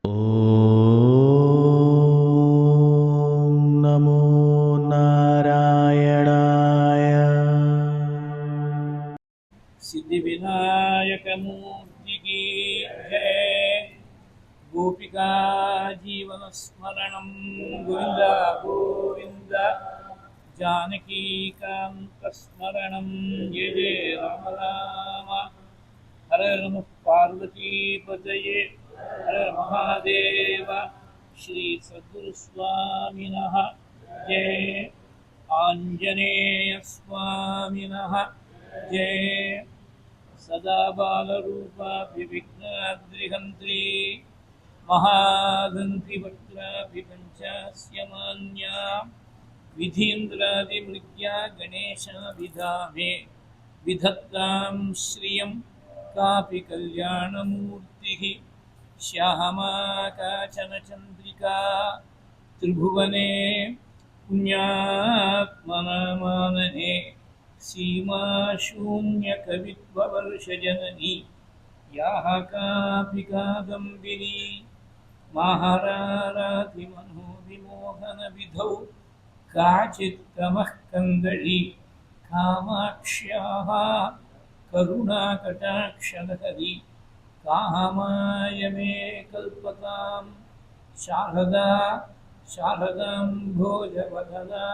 ॐ नमो नारायणाय। सिद्धिविनायकमूर्ति की जय। गोपिका जीवन स्मरणं गोविंद गोविंद। जानकी कांत स्मरणं जय जय राम राम। हर नमः पार्वती पतये हर महादेव। श्री सद्गुरु स्वामिनः जय। आंजनेय स्वामिनः जय। सदा बालरूपाभिविघ्नाद्रिहन्त्री महादन्तिवक्त्राभिपञ्चास्य मान्या विधीन्द्रादिमृग्या गणेशाभिधामे विधत्तां श्रियं कापि कल्याणमूर्तिः। श्यामा काचन चन्द्रिका त्रिभुवने पुण्यात्मनामानने सीमा शून्यकवित्ववर्षजननी याः कापि कादम्बिनी महारारातिमनोविमोहनविधौ काचित् तमः कन्दली कामाक्ष्याः करुणाकटाक्षलहरी कामाय मे कल्पतां शारदा शारदां भोजवदना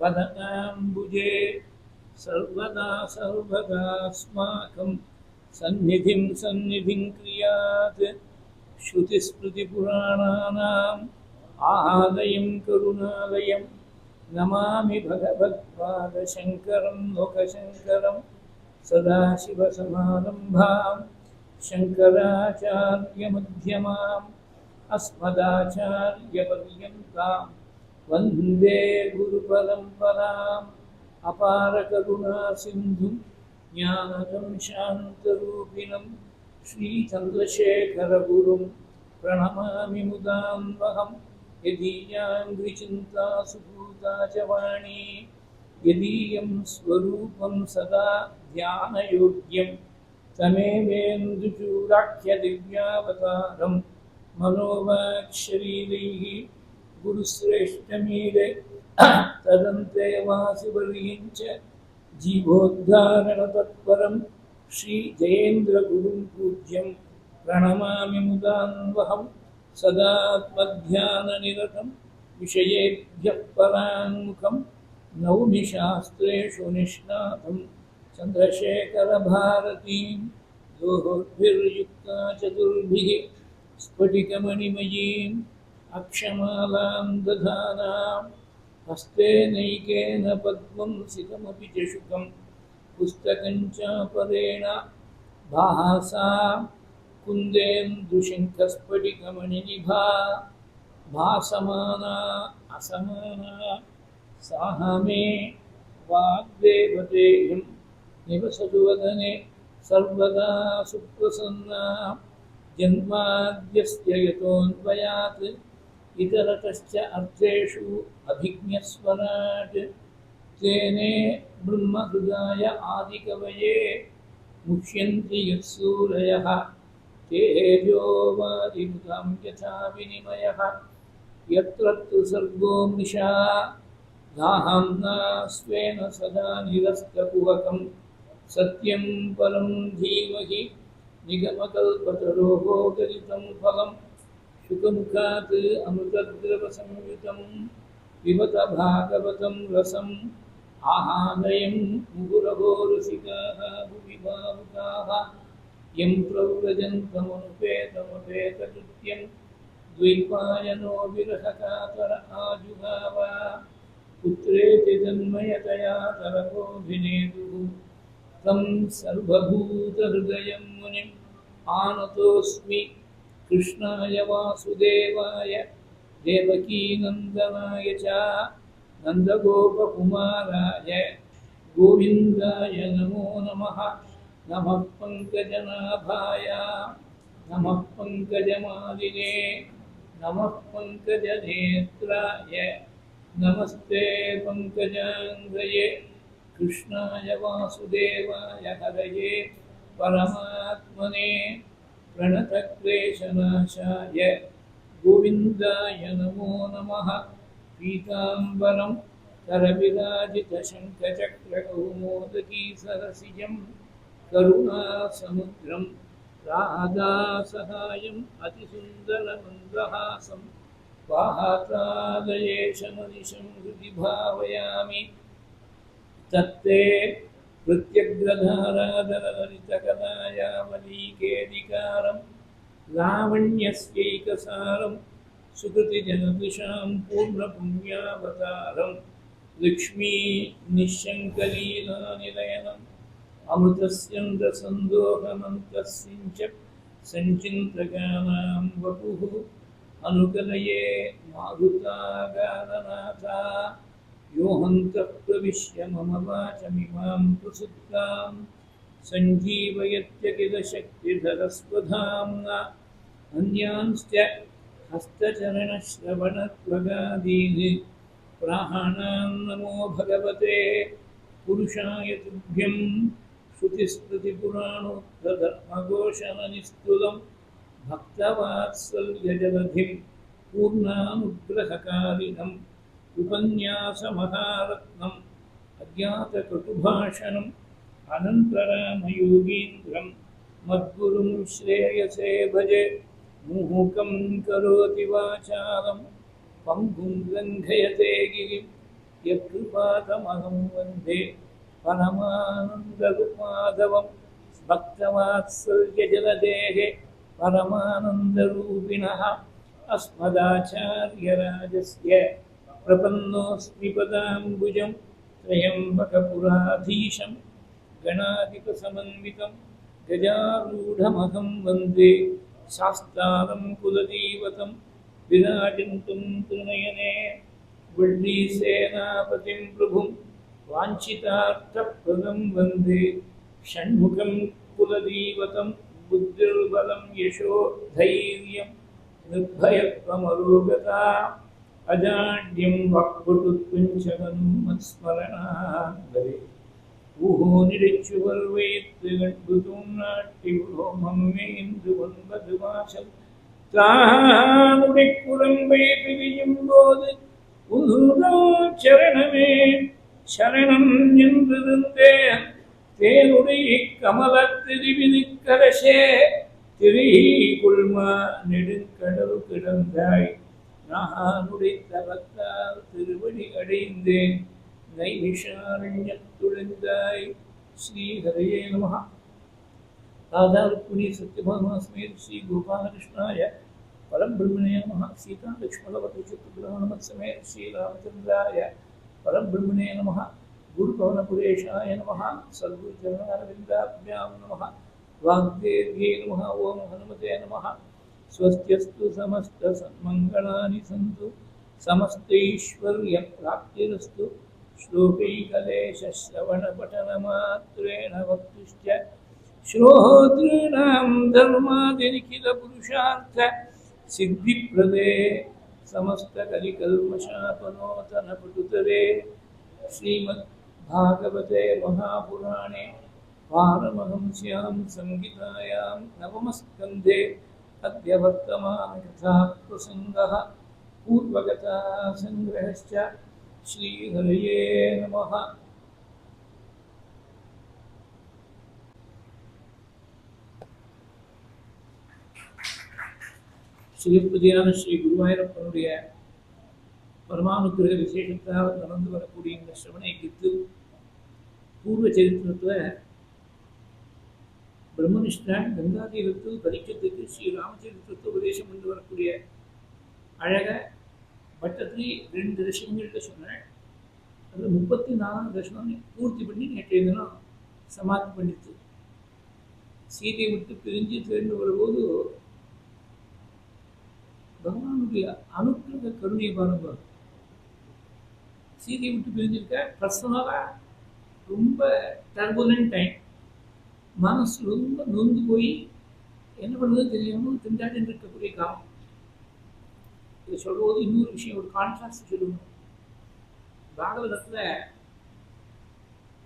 वदनाम्बुजे सर्वदा सर्वदास्माकं सन्निधिं क्रियात्। श्रुतिस्मृतिपुराणानाम् आलयं करुणालयं नमामि भगवत्पादशङ्करं लोकशङ्करं। सदाशिवसमारम्भां शङ्कराचार्यमध्यमाम् अस्मदाचार्यपर्यन्तां वन्दे गुरुपरम्पराम्। अपारकरुणासिन्धुं ज्ञानदं शान्तरूपिणं श्रीचन्द्रशेखरगुरुं प्रणमामि मुदान्वहं। यदीयाङ्घ्रिचिन्ता सुभूता च वाणी यदीयं स्वरूपं सदा ध्यानयोग्यं तमेवेन्दुचूडाख्यदिव्यावतारं मनोवाक्शरीरैः गुरुश्रेष्ठमीरे तदन्ते वासिवर्यं च जीवोद्धारणतत्परं श्रीजयेन्द्रगुरुं पूज्यं प्रणमामि मुदान्वहं। सदात्मध्याननिरतं विषयेभ्यः पराङ्मुखं नौमि शास्त्रेषु निष्णातं चन्द्रशेखरभारतीं। दोहोर्भिर्युक्ता चतुर्भिः स्फटिकमणिमयीम् अक्षमालां दधानां हस्ते नैकेन पद्मं सितमपि च शुकं पुस्तकं चापरेण भासा कुन्देन्दुशङ्खस्फटिकमणिनिभा भासमाना असमाना सा मे वाग्देवतेयं निवसतु वदने सर्वदा सुप्रसन्ना। जन्माद्यस्य यतोऽन्वयात् इतरतश्च अर्थेषु अभिज्ञस्वराट् तेने ब्रह्महृदाय आदिकवये मुह्यन्ति यत्सूरयः तेजो वारिमृतां यथा विनिमयः। यत्र सर्गो मृषा दाहम्ना स्वेन सदा निरस्तकुहकं सत्यं परं धीमहि निगमकल्पतरोः गलितं फलं। शुकमुखात् अमृतद्रवसंयुतं पिबत भागवतं रसम् आहालयं मुहुरहो रसिकाः भुवि भावुकाः। यं प्रव्रजन्तमनुपेतमपेतकृत्यं द्वैपायनो विरहकातर आजुहाव। पुत्रेति तन्मयतया तरवोऽभिनेदुः तं सर्वभूतहृदयं मुनिम् आनतोऽस्मि। कृष्णाय वासुदेवाय देवकीनन्दनाय च नन्दगोपकुमाराय गोविन्दाय नमो नमः। नमः पङ्कजनाभाय नमः पङ्कजमालिने नमः पङ्कजनेत्राय नमस्ते पङ्कजाङ्घ्रये। कृष्णाय वासुदेवाय हरये परमात्मने प्रणतक्लेशनाशाय गोविन्दाय नमो नमः। पीताम्बरं करविराजितशङ्खचक्रकौमोदकीसरसिजं करुणासमुद्रं राधासहायम् अतिसुन्दरमन्दहासं वातालयेशमनिशं हृदि भावयामि। तत्ते प्रत्यग्रधाराधरललितकलायावलीकेदिकारं लावण्यस्यैकसारं सुकृतिजनदृशां पूर्णपुण्यावतारं लक्ष्मी निःशङ्कलीलानिलयनम् अमृतस्यन्दसन्दोहमन्तस्सिञ्च सञ्चिन्तगानां वपुः अनुकलये मारुतागाननाथा। यो हन्तः प्रविश्य मम वाचमिमां प्रसुप्तां सञ्जीवयत्य किल शक्तिधरस्वधाम्ना। अन्यांश्च हस्तचरणश्रवणत्वगादीन् प्राणान् नमो भगवते पुरुषाय तुभ्यं। श्रुतिस्मृतिपुराणोक्तधर्मघोषणनिस्तुलं भक्तवात्सल्यजलधिं पूर्णानुग्रहकारिणम् उपन्यासमहारत्नम् अज्ञातकटुभाषणम् अनन्तरामयोगीन्द्रं मद्गुरुं श्रेयसे भजे। मुहुकं करोति वाचालं पङ्गुं लङ्घयते गिरिं यत्कृपातमहं वन्दे परमानन्दमाधवं। भक्तवात्सल्यजलदेहे परमानन्दरूपिणः अस्मदाचार्यराजस्य प्रपन्नोऽस्मि पदाम्बुजं त्र्यम्बकपुराधीशं गणाधिपसमन्वितं गजारूढमहं वन्दे शास्तारं कुलदेवतं विराजन्तं त्रिनयने वल्लीसेनापतिं प्रभुं वाञ्छितार्थप्रदं वन्दे षण्मुखं कुलदेवतं बुद्धिर्बलं यशो धैर्यं निर्भयत्वमरोगता अजाड्यं वक्पटुत्वञ्चगन्मत्स्मरणान्वरे ऊहो निरिच्युवर्वेत्तिगण्बुतुं नाट्टिगुणोमम्मेन्दुवन्वधुवाचल தானுடைக்குடம்பைத்து வியும்போது உருதோ சரணமே சரணம் என்றிருந்தேன் தேனுடைய கமலத்திரிவினுக்கரசே திரிகுள்மா நெடுங்கடல் கிடந்தாய் நானுடைய தவத்தால் திருவடி அடைந்தேன் நைமிஷாரண்யத்துழந்தாய். ஸ்ரீஹரயே நமः. राधा रुक्मिणी सत्यभामा समेत श्री गोपालकृष्णाय परब्रह्मणे नमः। सीता लक्ष्मणवती चित्रग्रहण समेत श्री रामचंद्राय परब्रह्मणे नमः। गुरुपवनपुरेशाय नमः। सद्गुरुचरणारविन्दाभ्यां नमः। वाग्देव्यै नमः। ओं हनुमते नमः। स्वस्त्यस्तु समस्तसन्मङ्गलानि सन्तु समस्तैश्वर्यप्राप्तिरस्तु। श्लोकैकलेशश्रवणपठनमात्रेण वक्तुश्च श्रोतॄणां धर्मादिनिखिलपुरुषार्थ सिद्धिप्रदे समस्तकलिकल्मषापनोतनपटुतरे श्रीमद्भागवते महापुराणे पारमहंस्यां संहितायां नवमस्कन्धे अद्य वर्तमानकथाप्रसङ्गः पूर्वकथासङ्ग्रहश्च। श्रीहरये नमः। சிவபதியான ஸ்ரீ குருவாயூரப்பனுடைய பரமானுக்கிரக விசேஷத்தால் நடந்து வரக்கூடிய இந்த சிரவண யஜ்ஞத்தில் பூர்வ சரித்திரத்தில் பிரம்மனிஷ்டா கங்காதீரத்தில் பரிச்சத்துக்கு ஸ்ரீ ராமச்சரித்திரத்தை உபதேசம் பண்ணி வரக்கூடிய அழக வட்டத்தில் 2 தரிசனங்கள்கிட்ட சொன்னேன். அதில் 34 தரிசனம் பூர்த்தி பண்ணி நேற்றைய தினம் சமாதி பண்ணிட்டு சீதையை விட்டு பிரிஞ்சு சேர்ந்து வரும்போது பகவானுடைய அனுக்கிரக கருணையை பாருங்க. சீதையை விட்டு பிரிஞ்சிருக்க பர்சனலாக ரொம்ப டர்புலன்ட் டைம், மனசு ரொம்ப நொந்து போய் என்ன பண்ணுறது தெரியாமல் திண்டாடின்னு இருக்கக்கூடிய காலம். இதை சொல்லும்போது இன்னொரு விஷயம், ஒரு கான்ட்ராஸ்ட் சொல்லணும். பாகவதத்தில்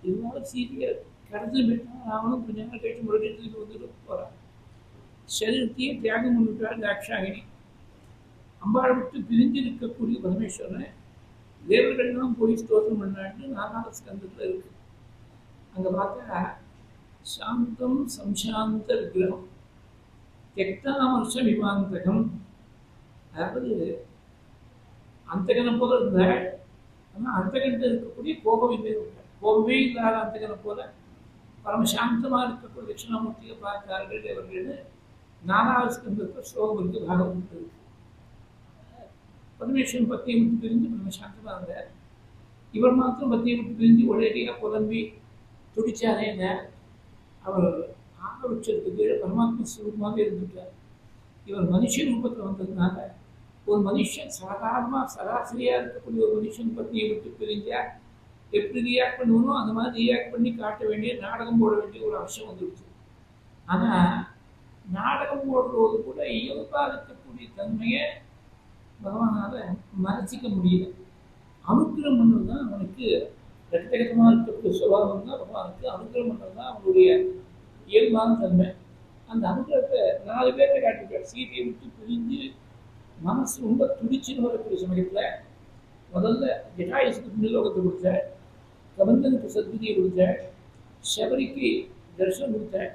இதனால சீதையை கடந்து போயிட்டான். அவனும் கொஞ்ச நாள் கழிச்சு முருகேட்டுக்கு வந்துட்டு போகிறான். சரீரத்தையே தியாகம் பண்ணிவிட்டார் தாட்சாயினி. அம்பாளை விட்டு பிரிஞ்சு இருக்கக்கூடிய பரமேஸ்வரனை தேவர்கள்லாம் போய் ஸ்தோத்திரம் பண்ணான்னு 4வது ஸ்கந்தத்தில் இருக்கு. அங்கே பார்த்தா சாந்தம் சம்சாந்த விக்கிரகம் தெக்தாமர்ஷ விமாந்தகம், அதாவது அந்தகனை போல இருந்தாள். ஆனால் அந்தகன்ட்டு இருக்கக்கூடிய கோபம் இல்லை, கோபமே இல்லாத அந்தகனை போல பரமசாந்தமாக இருக்கக்கூடிய தட்சிணாமூர்த்தியை பார்த்தார்கள் தேவர்கள்னு 4வது ஸ்கந்தத்தில் ஸ்லோகம் இருக்கு, பாகவம் இருக்கு. பரமேஸ்வரன் பத்தியை விட்டு பிரிஞ்சு பரமசாந்தமாக இருந்தார். இவர் மாத்திரம் பத்தியை விட்டு பிரிஞ்சு ஒரேடியாக புலம்பி துடிச்சாரே என்ன, அவர் ஆரம்பிச்சதுக்கு கீழே பரமாத்மா ஸ்வரூபமாக இருந்துட்டார். இவர் மனுஷ ரூபத்தில் வந்ததுனால ஒரு மனுஷன் சாதாரணமாக சராசரியாக இருக்கக்கூடிய ஒரு மனுஷன் பத்தியை விட்டு பிரிஞ்சா எப்படி ரியாக்ட் பண்ணுவனோ அந்த மாதிரி ரியாக்ட் பண்ணி காட்ட வேண்டிய நாடகம் போட வேண்டிய ஒரு அவசியம் வந்துடுச்சு. ஆனால் நாடகம் போடுறது கூட இயல்பாக இருக்கக்கூடிய தன்மையை பகவானால் மறைச்சிக்க முடியல. அனுக்கிரம் பண்ணது தான் அவனுக்கு ரத்தகதமாக இருக்கக்கூடிய சுபாவம் தான் பகவானுக்கு அனுக்கிரம் பண்ணது தான் அவனுடைய இயல்பான தன்மை. அந்த அனுகிரகத்தை 4 பேரை காட்டிருக்கார். சீதையை விட்டு பிரிஞ்சு மனசு ரொம்ப துடிச்சுன்னு வரக்கூடிய சமயத்தில் முதல்ல ஜட்டாயுசுக்கு புண்ணியலோகத்தை கொடுத்தார், கபந்தனுக்கு சத்கதியை கொடுத்தார், சபரிக்கு தரிசனம் கொடுத்தார்.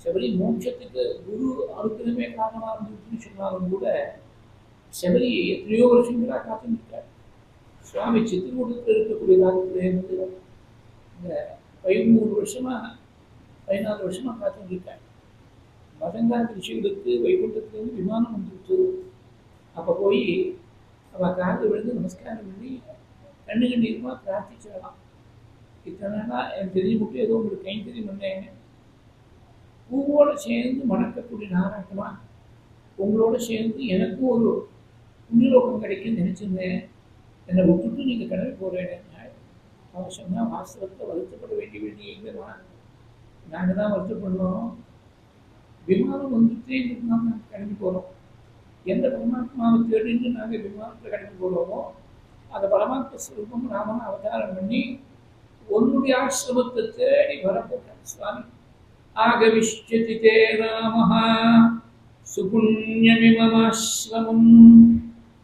சபரி மோட்சத்துக்கு குரு அனுக்கிரகமே காரணமாக இருந்துச்சுன்னு சொன்னாலும் கூட சபரி எத்தனையோ வருஷங்களாக காத்துருக்கார். சுவாமி சித்திரகூடத்தில் இருக்கக்கூடிய காலத்திலேருந்து இந்த 13 வருஷமாக 14 வருஷமாக காத்துருக்கார். மதங்காத ரிஷிகளுக்கு வைகுண்டத்துலேருந்து விமானம் வந்துட்டு அப்போ போய் அவள் காது விழுந்து நமஸ்காரம் பண்ணி கண்ணு கண்ணீருமா பிரார்த்திச்சிடலாம். இத்தனை நாளாக எனக்கு தெரிஞ்சு மட்டும் ஏதோ உங்களுக்கு கைத்தறி பண்ணேன், பூவோடு சேர்ந்து மணக்கக்கூடிய நாராட்டமாக உங்களோட சேர்ந்து எனக்கும் ஒரு புண்ணியலோகம் கிடைக்குன்னு நினச்சிருந்தேன், என்னை விட்டுட்டு நீங்கள் கிளம்பி போகிறேன். அவங்க சொன்னால் வாஸ்தவத்தில் வருத்தப்பட வேண்டிய எங்கேனா நாங்கள் தான் வருத்தப்படுறோம். விமானம் வந்துட்டே இருந்தால் நாங்கள் கிளம்பி போகிறோம். எந்த பரமாத்மாவை தேடிட்டு நாங்கள் விமானத்தில் கிளம்பி போகிறோமோ அந்த பரமாத்ம ஸ்வரூபம் ராமன் அவதாரம் பண்ணி உன்னுடைய ஆசிரமத்தை தேடி வரப்போட்டார் சுவாமி. ஆகவிஷ்யதி தே ராமஹா சுபுண்ணியமிமமாசிரமம்,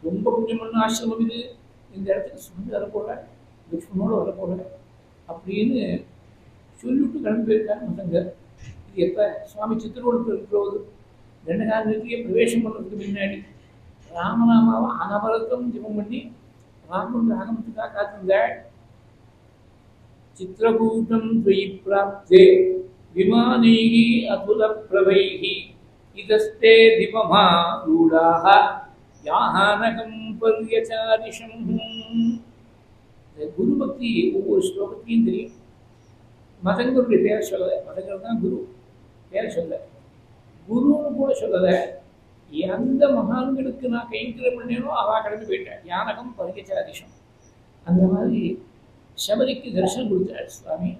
ரொம்ப புண்ணியமான ஆசிரமம் இது, இந்த இடத்துக்கு சுமந்து வரப்போற லக்ஷ்மணோடு வரப்போற அப்படின்னு சொல்லிவிட்டு கிளம்பி போயிருக்காரு மசங்கர். இது எப்போ சுவாமி சித்திரகூடத்தில் இருக்கிறது 2 காலத்திலேயே பிரவேசம் பண்ணுறதுக்கு முன்னாடி ராமநாமாவை அனவரத்தம் ஜபம் பண்ணி ராமனுடைய ஆகமத்துக்காக காத்திருந்தாள். சித்திரகூட்டம் துவயி பிராப்தே விமானைஹி அதுல பிரவைஹி இதஸ்தே திவமா ரூடாஹ யாஹானகம் பர்யசாரிஷம். குரு பக்தி ஒவ்வொரு ஸ்லோகத்தையும் தெரியும். மதங்களுடைய பேர் சொல்லலை, மதங்கள் தான் குரு பேர் சொல்ல, குருன்னு கூட சொல்லலை. எந்த மகான்களுக்கு நான் கைங்கரியம் பண்ணேனோ அவள் கிளம்பி போயிட்டேன். யானகம் பரிகச்சாரிஷம். அந்த மாதிரி சபரிக்கு தரிசனம் கொடுத்தார் சுவாமி.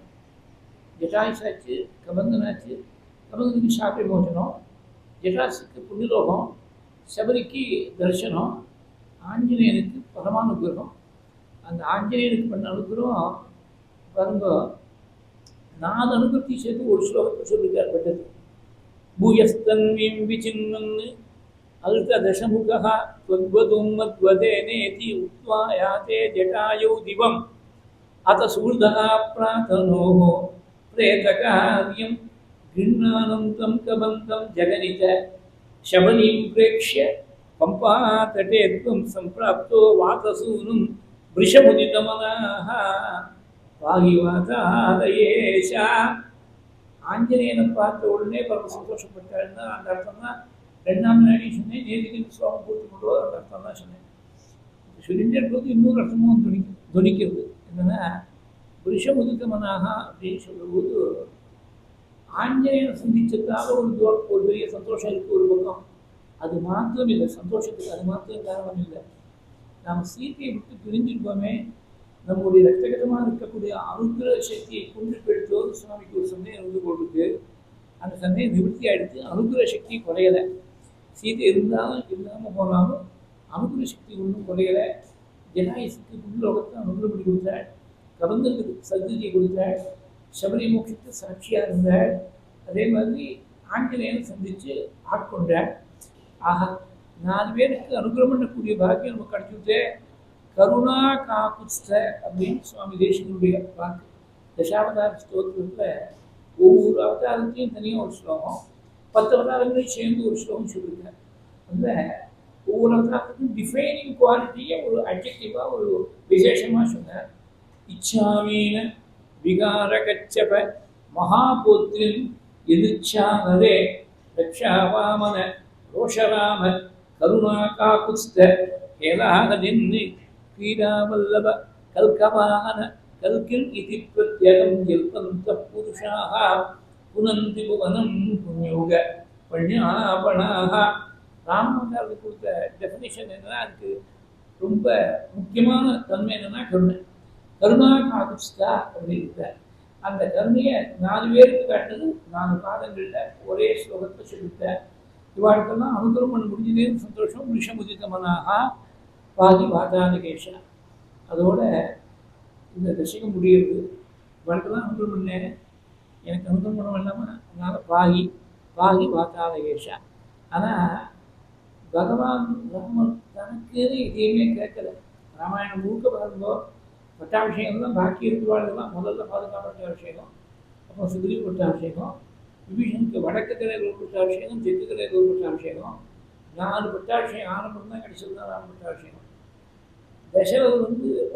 ஜட்டாயுசாச்சு, கபந்தனாச்சு. கபந்தனுக்கு சாப்பை மோசனம், ஜட்டாசுக்கு புண்ணியலோகம், சபரிக்கு தரிசனம், ஆஞ்சநேயனுக்கு பரமானுகிரகம். அந்த ஆஞ்சநேயனுக்கு பண்ண அனுகிரகம் பாருங்க, 4 அனுகிரகத்தையும் சேர்த்து ஒரு ஸ்லோகத்தை சொல்லியிருக்கார் பட்டது. பூயஸ்தன்வீம் விசின்னன் அல்க தசமுகா त्वद्वदुन्मद्वदेनेति उक्त्वा याते जटायौ दिवम् अत सूर्धः प्रातनोः प्रेतकार्यं गृह्णानन्तं कबन्तं जगनित शबरीं प्रेक्ष्य पम्पातटे त्वं सम्प्राप्तो वातसूनुं वृषमुदितमनाः वागिवातालयेशा. ஆஞ்சநேயனை பார்த்த உடனே பரம சந்தோஷப்பட்டாருன்னா அந்த அர்த்தம் தான் 2ஆம் நாடி சொன்னேன். நேற்றுக்கு சுவாமி பூர்த்தி கொண்டு வர அந்த அர்த்தம் தான் சொன்னேன். சொல்லிகிட்டே இருக்கிறது இன்னொரு அர்த்தமும் துணிக்கிறது. என்னென்னா புருஷமுதித்தமனாக அப்படின்னு சொல்லும்போது ஆஞ்சநேயனை சந்திச்சதால ஒரு பெரிய சந்தோஷம் இருக்குது ஒரு பக்கம். அது மாத்திரம் இல்லை, சந்தோஷத்துக்கு அது மாத்திரம் காரணம் இல்லை. நாம் சீத்தையை விட்டு பிரிஞ்சிருக்கோமே, நம்முடைய ரத்தகதமாக இருக்கக்கூடிய அனுக்கிரக சக்தியை கொண்டு போயிடுத்தோடு சுவாமிக்கு ஒரு சந்தேகம் இருந்து கொண்டிருக்கு. அந்த சந்தேகம் நிவர்த்தி ஆகிடுத்து. அனுக்கிரக சக்தி குறையலை. சீதை இருந்தாலும் இல்லாமல் போனாலும் அனுக்கிரக சக்தி ஒன்றும் குறையலை. ஜனாயுசுக்கு புண்ணியலோகத்தை அனுகிரகம் பண்ணி கொடுத்தாள், கபந்தனுக்கு சத்கதியை கொடுத்தாள், சபரி மோட்சத்துக்கு சாட்சியாக இருந்தாள். அதே மாதிரி ஆஞ்சநேயன் சந்தித்து ஆட்கொண்டார். ஆஹா, 4 பேருக்கு அனுகிரகம் பண்ணக்கூடிய பாக்கியம் நமக்கு கிடைச்சிட்டு கருணா காக்குஸ்த அப்படின்னு சுவாமி தேசிகனுடைய வாக்கு. தசாவதார ஸ்தோத்திரத்தில் ஒவ்வொரு அவதாரத்தையும் தனியாக ஒரு ஸ்லோகம், 10 அவதாரங்களையும் சேர்ந்து ஒரு ஸ்லோகம் சொல்லியிருக்கார். அந்த ஒவ்வொரு அவதாரத்துக்கும் டிஃபைனிங் குவாலிட்டியை ஒரு அட்ஜெக்டிவாக ஒரு விசேஷமாக சொன்னார். இச்சாமீன விகாரகச்சப மகாபோத்ரின் எதிர்ச்சானதே ரக்ஷாவாமன ரோஷராம கருணா காக்குஸ்த ஹேலாகதின்னு क्रीडावल्लभ कल्कवाहन कल्किन् इति प्रत्यगं जल्पन्तः पुरुषाः पुनन्ति भुवनं पुण्योग पुण्यापणाः. ராமநாதர் கொடுத்த டெஃபினிஷன் என்னன்னா, அதுக்கு ரொம்ப முக்கியமான தன்மை என்னன்னா கருணை. கருணா காகுஸ்தா அப்படின்னு அந்த கருணையை 4 பேருக்கு காட்டுறது 4 பாதங்களில் ஒரே ஸ்லோகத்தை சொல்லிட்டார். இவாளுக்கெல்லாம் அனுகிரகம் பண்ண முடிஞ்சதேன்னு சந்தோஷம். விஷமுதிதமனாக பாகி வாதானகேஷா. அதோட இந்த தசகம் முடியுது. இவனுக்கெல்லாம் அனுகிரகம் பண்ணேன், எனக்கு அனுகிரகம் பண்ண வேண்டாமல், அதனால் பாகி வாதானகேஷா. ஆனால் பகவான் ராமன் தனக்குன்னு எதையுமே கேட்கல. ராமாயணம் முழுக்க பாருங்கோ, பட்டாபிஷேகம் தான் பாக்கி இருக்கிறவாழ்லாம். முதல்ல பாதுகாப்பு பட்டாபிஷேகம், அப்புறம் சுக்ரீவ பட்டாபிஷேகம், விபீஷனுக்கு வடக்கு கரையில் ஒரு பட்டாபிஷேகம், தெற்கு கரையில் ஒரு பட்டாபிஷேகம், 4 பட்டாபிஷேகம் ஆரம்பம் தான் கிடைச்சது தான் ராம பட்டாபிஷேகம். தசரதர்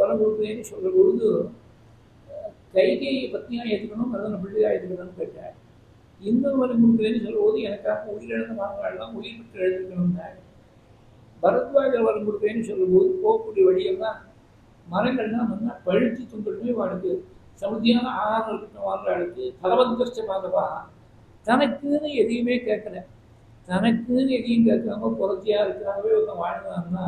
வரம் கொடுக்குறேன்னு சொல்கிற பொழுது கைகையை பத்தியாக ஏற்றுக்கணும், மருதனை பிள்ளையாக ஏற்றுக்கணும்னு கேட்டார். இன்னும் வரம் கொடுக்குறேன்னு சொல்கிற போது எனக்காக உயிரிழந்த மாணவர்கள்லாம் உயிர் பெற்று எழுதுக்கணும்னார். பரத்வாஜர் வரம் கொடுக்குறேன்னு சொல்லும் போது போகக்கூடிய வழியெல்லாம் மரங்கள்லாம் நல்லா பழுத்து துண்டுமே வாழ்க்கை சமுதியான ஆகாரம் இருக்கட்டும் வாழ்றாளுக்கு பலவந்தஸ்ட பாதவா. தனக்குன்னு எதையுமே கேட்கல, தனக்குன்னு எதையும் கேட்காம புரட்சியாக இருக்கிறாகவே ஒருத்தன் வாழ்ந்தான்னா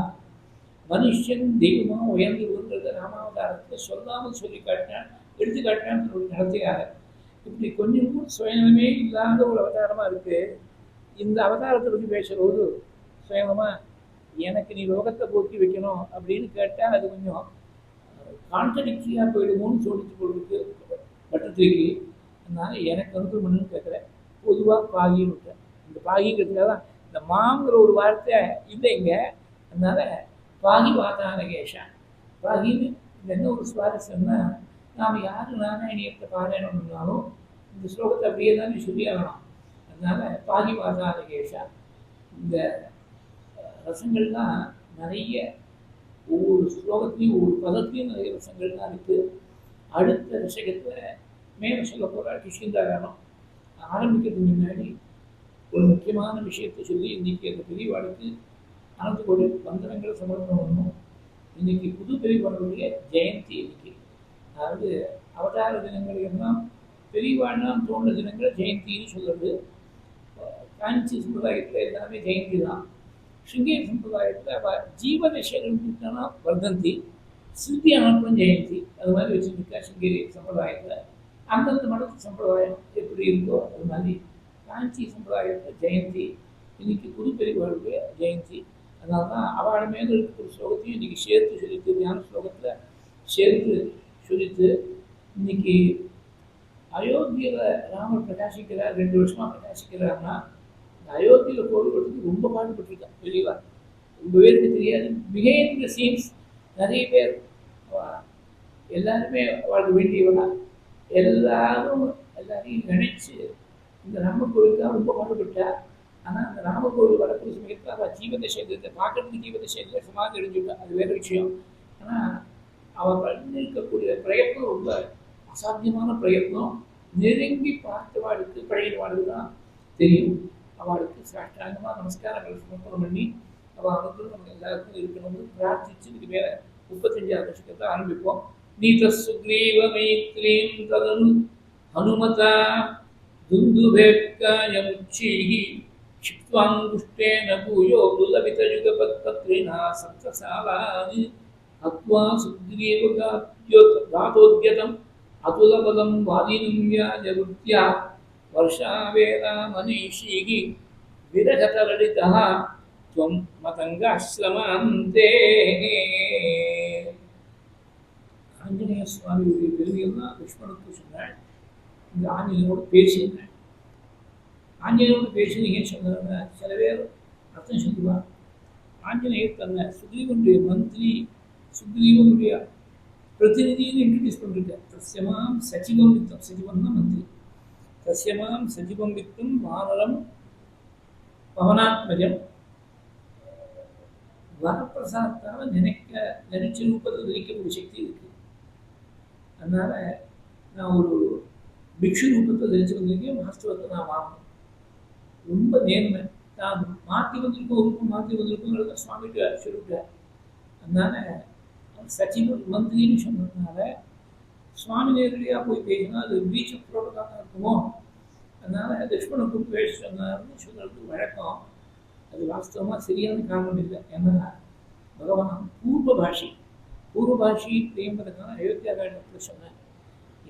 மனுஷன் தெய்வமாக உயர்ந்துருங்கிறத ராமாவதாரத்தை சொல்லாமல் சொல்லி காட்டினான், எடுத்து காட்டினான்னு ஒரு நடத்தையாக. இப்படி கொஞ்சம் கூட சுயநலமே இல்லாத ஒரு அவதாரமாக இருக்குது. இந்த அவதாரத்தை பற்றி பேசும்போது சுயநலமாக எனக்கு நீ லோகத்தை போக்கி வைக்கணும் அப்படின்னு கேட்டால் அது கொஞ்சம் கான்ட்ரடிக்டரியாக போயிடுமோன்னு சொல்லிட்டு போடுறதுக்கு பட்டத்திற்கு. அதனால் எனக்கு பண்ணுன்னு கேட்குறேன். பொதுவாக பாகின்னு விட்டேன். இந்த பாகிங்கிறதுக்காக தான் இந்த மாங்கிற ஒரு வார்த்தை இல்லைங்க. அதனால் பாகி வாதானகேஷா. பாகின்னு இந்த என்ன ஒரு சுவாரஸ்யம்னா, நாம் யார் நாராயணியத்தை பாராயணம்னாலும் இந்த ஸ்லோகத்தை அப்படியே தான் சொல்லி ஆகணும். அதனால் பாகி வாதானகேஷா. இந்த ரசங்கள்லாம் நிறைய ஒவ்வொரு ஸ்லோகத்துலேயும் ஒவ்வொரு பதத்துலேயும் நிறைய ரசங்கள்லாம் இருக்குது. அடுத்த ரசகத்தில் மேலே சொல்ல போகிற கிஷ்கிந்தாகாரம் ஆரம்பிக்கிறதுக்கு முன்னாடி ஒரு முக்கியமான விஷயத்தை சொல்லி இன்றைக்கி அந்த பெரியவாளுக்கு அனந்த கோடி வந்தனங்களை சமர்ப்பணம் பண்ணணும். இன்றைக்கி புது பெரியவாளுடைய ஜெயந்தி இன்னைக்கு. அதாவது அவதார தினங்கள் எல்லாம் பெரியவாழ்லாம் தோன்ற தினங்களை ஜெயந்தின்னு சொல்கிறது. காஞ்சி சம்பிரதாயத்தில் எல்லாமே ஜெயந்தி தான். ஸ்ருங்கேரி சம்பிரதாயத்தில் அவள் ஜீவதசைகள்னா வர்தந்தி, சிற்பி அனுப்பும் ஜெயந்தி, அது மாதிரி வச்சுருக்கா ஸ்ருங்கேரி சம்பிரதாயத்தில். அந்தந்த மடத்து சம்பிரதாயம் எப்படி இருக்கோ அது மாதிரி காஞ்சி சம்பிரதாயத்தில் ஜெயந்தி. இன்னைக்கு புது பெரியவாளுடைய ஜெயந்தி. அதனால தான் அவள் மேலே இருக்கிற ஸ்லோகத்தையும் இன்றைக்கி சேர்த்து சொல்லித்து, தியான ஸ்லோகத்தில் சேர்த்து சொல்லித்து. இன்னைக்கு அயோத்தியில் ராமர் பிரகாசிக்கிறார், 2 வருஷமாக பிரகாசிக்கிறார்னா அயோத்தியில் கோவில்களுக்கு ரொம்ப பாடுபட்டிருக்கான் பெரியவா. ரொம்ப பேருக்கு தெரியாது. பிஹைண்ட் த சீன்ஸ் நிறைய பேர் எல்லாருமே வாழ்க்க வேண்டியவனா, எல்லாரையும் நினைச்சு இந்த ராமர் கோவிலுக்காக ரொம்ப பாடுபட்டா. ஆனால் அந்த ராமர் கோவில் வரக்கூடிய சமயத்தில் அவள் ஜீவதசேகத்தை பார்க்கறதுக்கு ஜீவதசேகத்தில் சமாதி அடைஞ்சுட்டா, அது வேறு விஷயம். ஆனால் அவள் பண்ணிருக்கக்கூடிய பிரயத்னம் ரொம்ப அசாத்தியமான பிரயத்னம். நெருங்கி பார்த்தவாளுக்கு பழகினவாளுக்கு தான் தெரியும். அவளுக்கு சாஷ்டாங்கமாக நமஸ்காரங்கள் சமர்ப்பணம் பண்ணி அவள் அனுப்பிட்டு நம்ம எல்லாருக்கும் இருக்கணும்னு பிரார்த்திச்சு இதுக்கு மேலே 35ஆவது வருஷத்தை ஆரம்பிப்போம். நீத சுக்ரீவ மைத்ரீம் ததனு ஹனுமதா துந்துபேக்காயமுச்சீஹி க்ஷிப்த்வாங்குஷ்டேன பூயோ துல்லபிதயுகபத்பத்ரிணா சப்தசாலானி அத்வா சுக்ரீவ தாதோத்யதம் அதுலபலம் வாதினம் வியாஜவృత్యా वर्षावेला मनीषीः विरहतरलितः त्वं मतङ्गाश्रमान्ते. ஆஞ்சநேய சுவாமியுடைய பெருமையெல்லாம் லக்ஷ்மணுக்கு சொன்னாள். இந்த ஆஞ்சநேயோடு பேசினாள். ஆஞ்சநேயரோடு பேசுனீங்க சொன்னாங்க. சில பேர் அர்த்தம் சொல்லுவார். ஆஞ்சநேயர் தன்னை சுக்ரீவனுடைய மந்திரி, சுக்ரீவனுடைய பிரதிநிதின்னு இன்ட்ரடியூஸ் பண்ணிருக்கார். தஸ்யமாம் சச்சிவம் வித்தம், சச்சிவம் தான் மந்திரி. தஸ்யமாம் சச்சிவம் வித்தம் வானரம் பவனாத்மஜம். வரப்பிரசாதத்தால் நினைச்ச ரூபத்தை தரிக்கக்கூடிய சக்தி இருக்கு. அதனால நான் ஒரு பிக்ஷு ரூபத்தை தரிச்சு வந்திருக்கேன். வாஸ்தவத்தை நான் வாங்கணும். ரொம்ப நேர்மை. நான் மாற்றி வந்திருக்கோம், ரூபம் மாற்றி வந்திருக்கோங்கிறத சுவாமிகிட்ட சொல்லிவிட்டார். அதனால சச்சிவன் மந்திரின்னு சொன்னதுனால சுவாமி நேரடியாக போய் பேசினா அது பீச் ஆஃப் ப்ரோட்டோகாலாக இருக்குமோ. அதனால லக்ஷ்மணை கூப்பிட்டு பேச சொன்னார்னு சொல்றது வழக்கம். அது வாஸ்தவமாக சரியான காரணம் இல்லை. ஏன்னா பகவான் பூர்வபாஷி பிரியம்பதுக்கான அயோத்தியா காண்டத்தில் சொன்னேன்.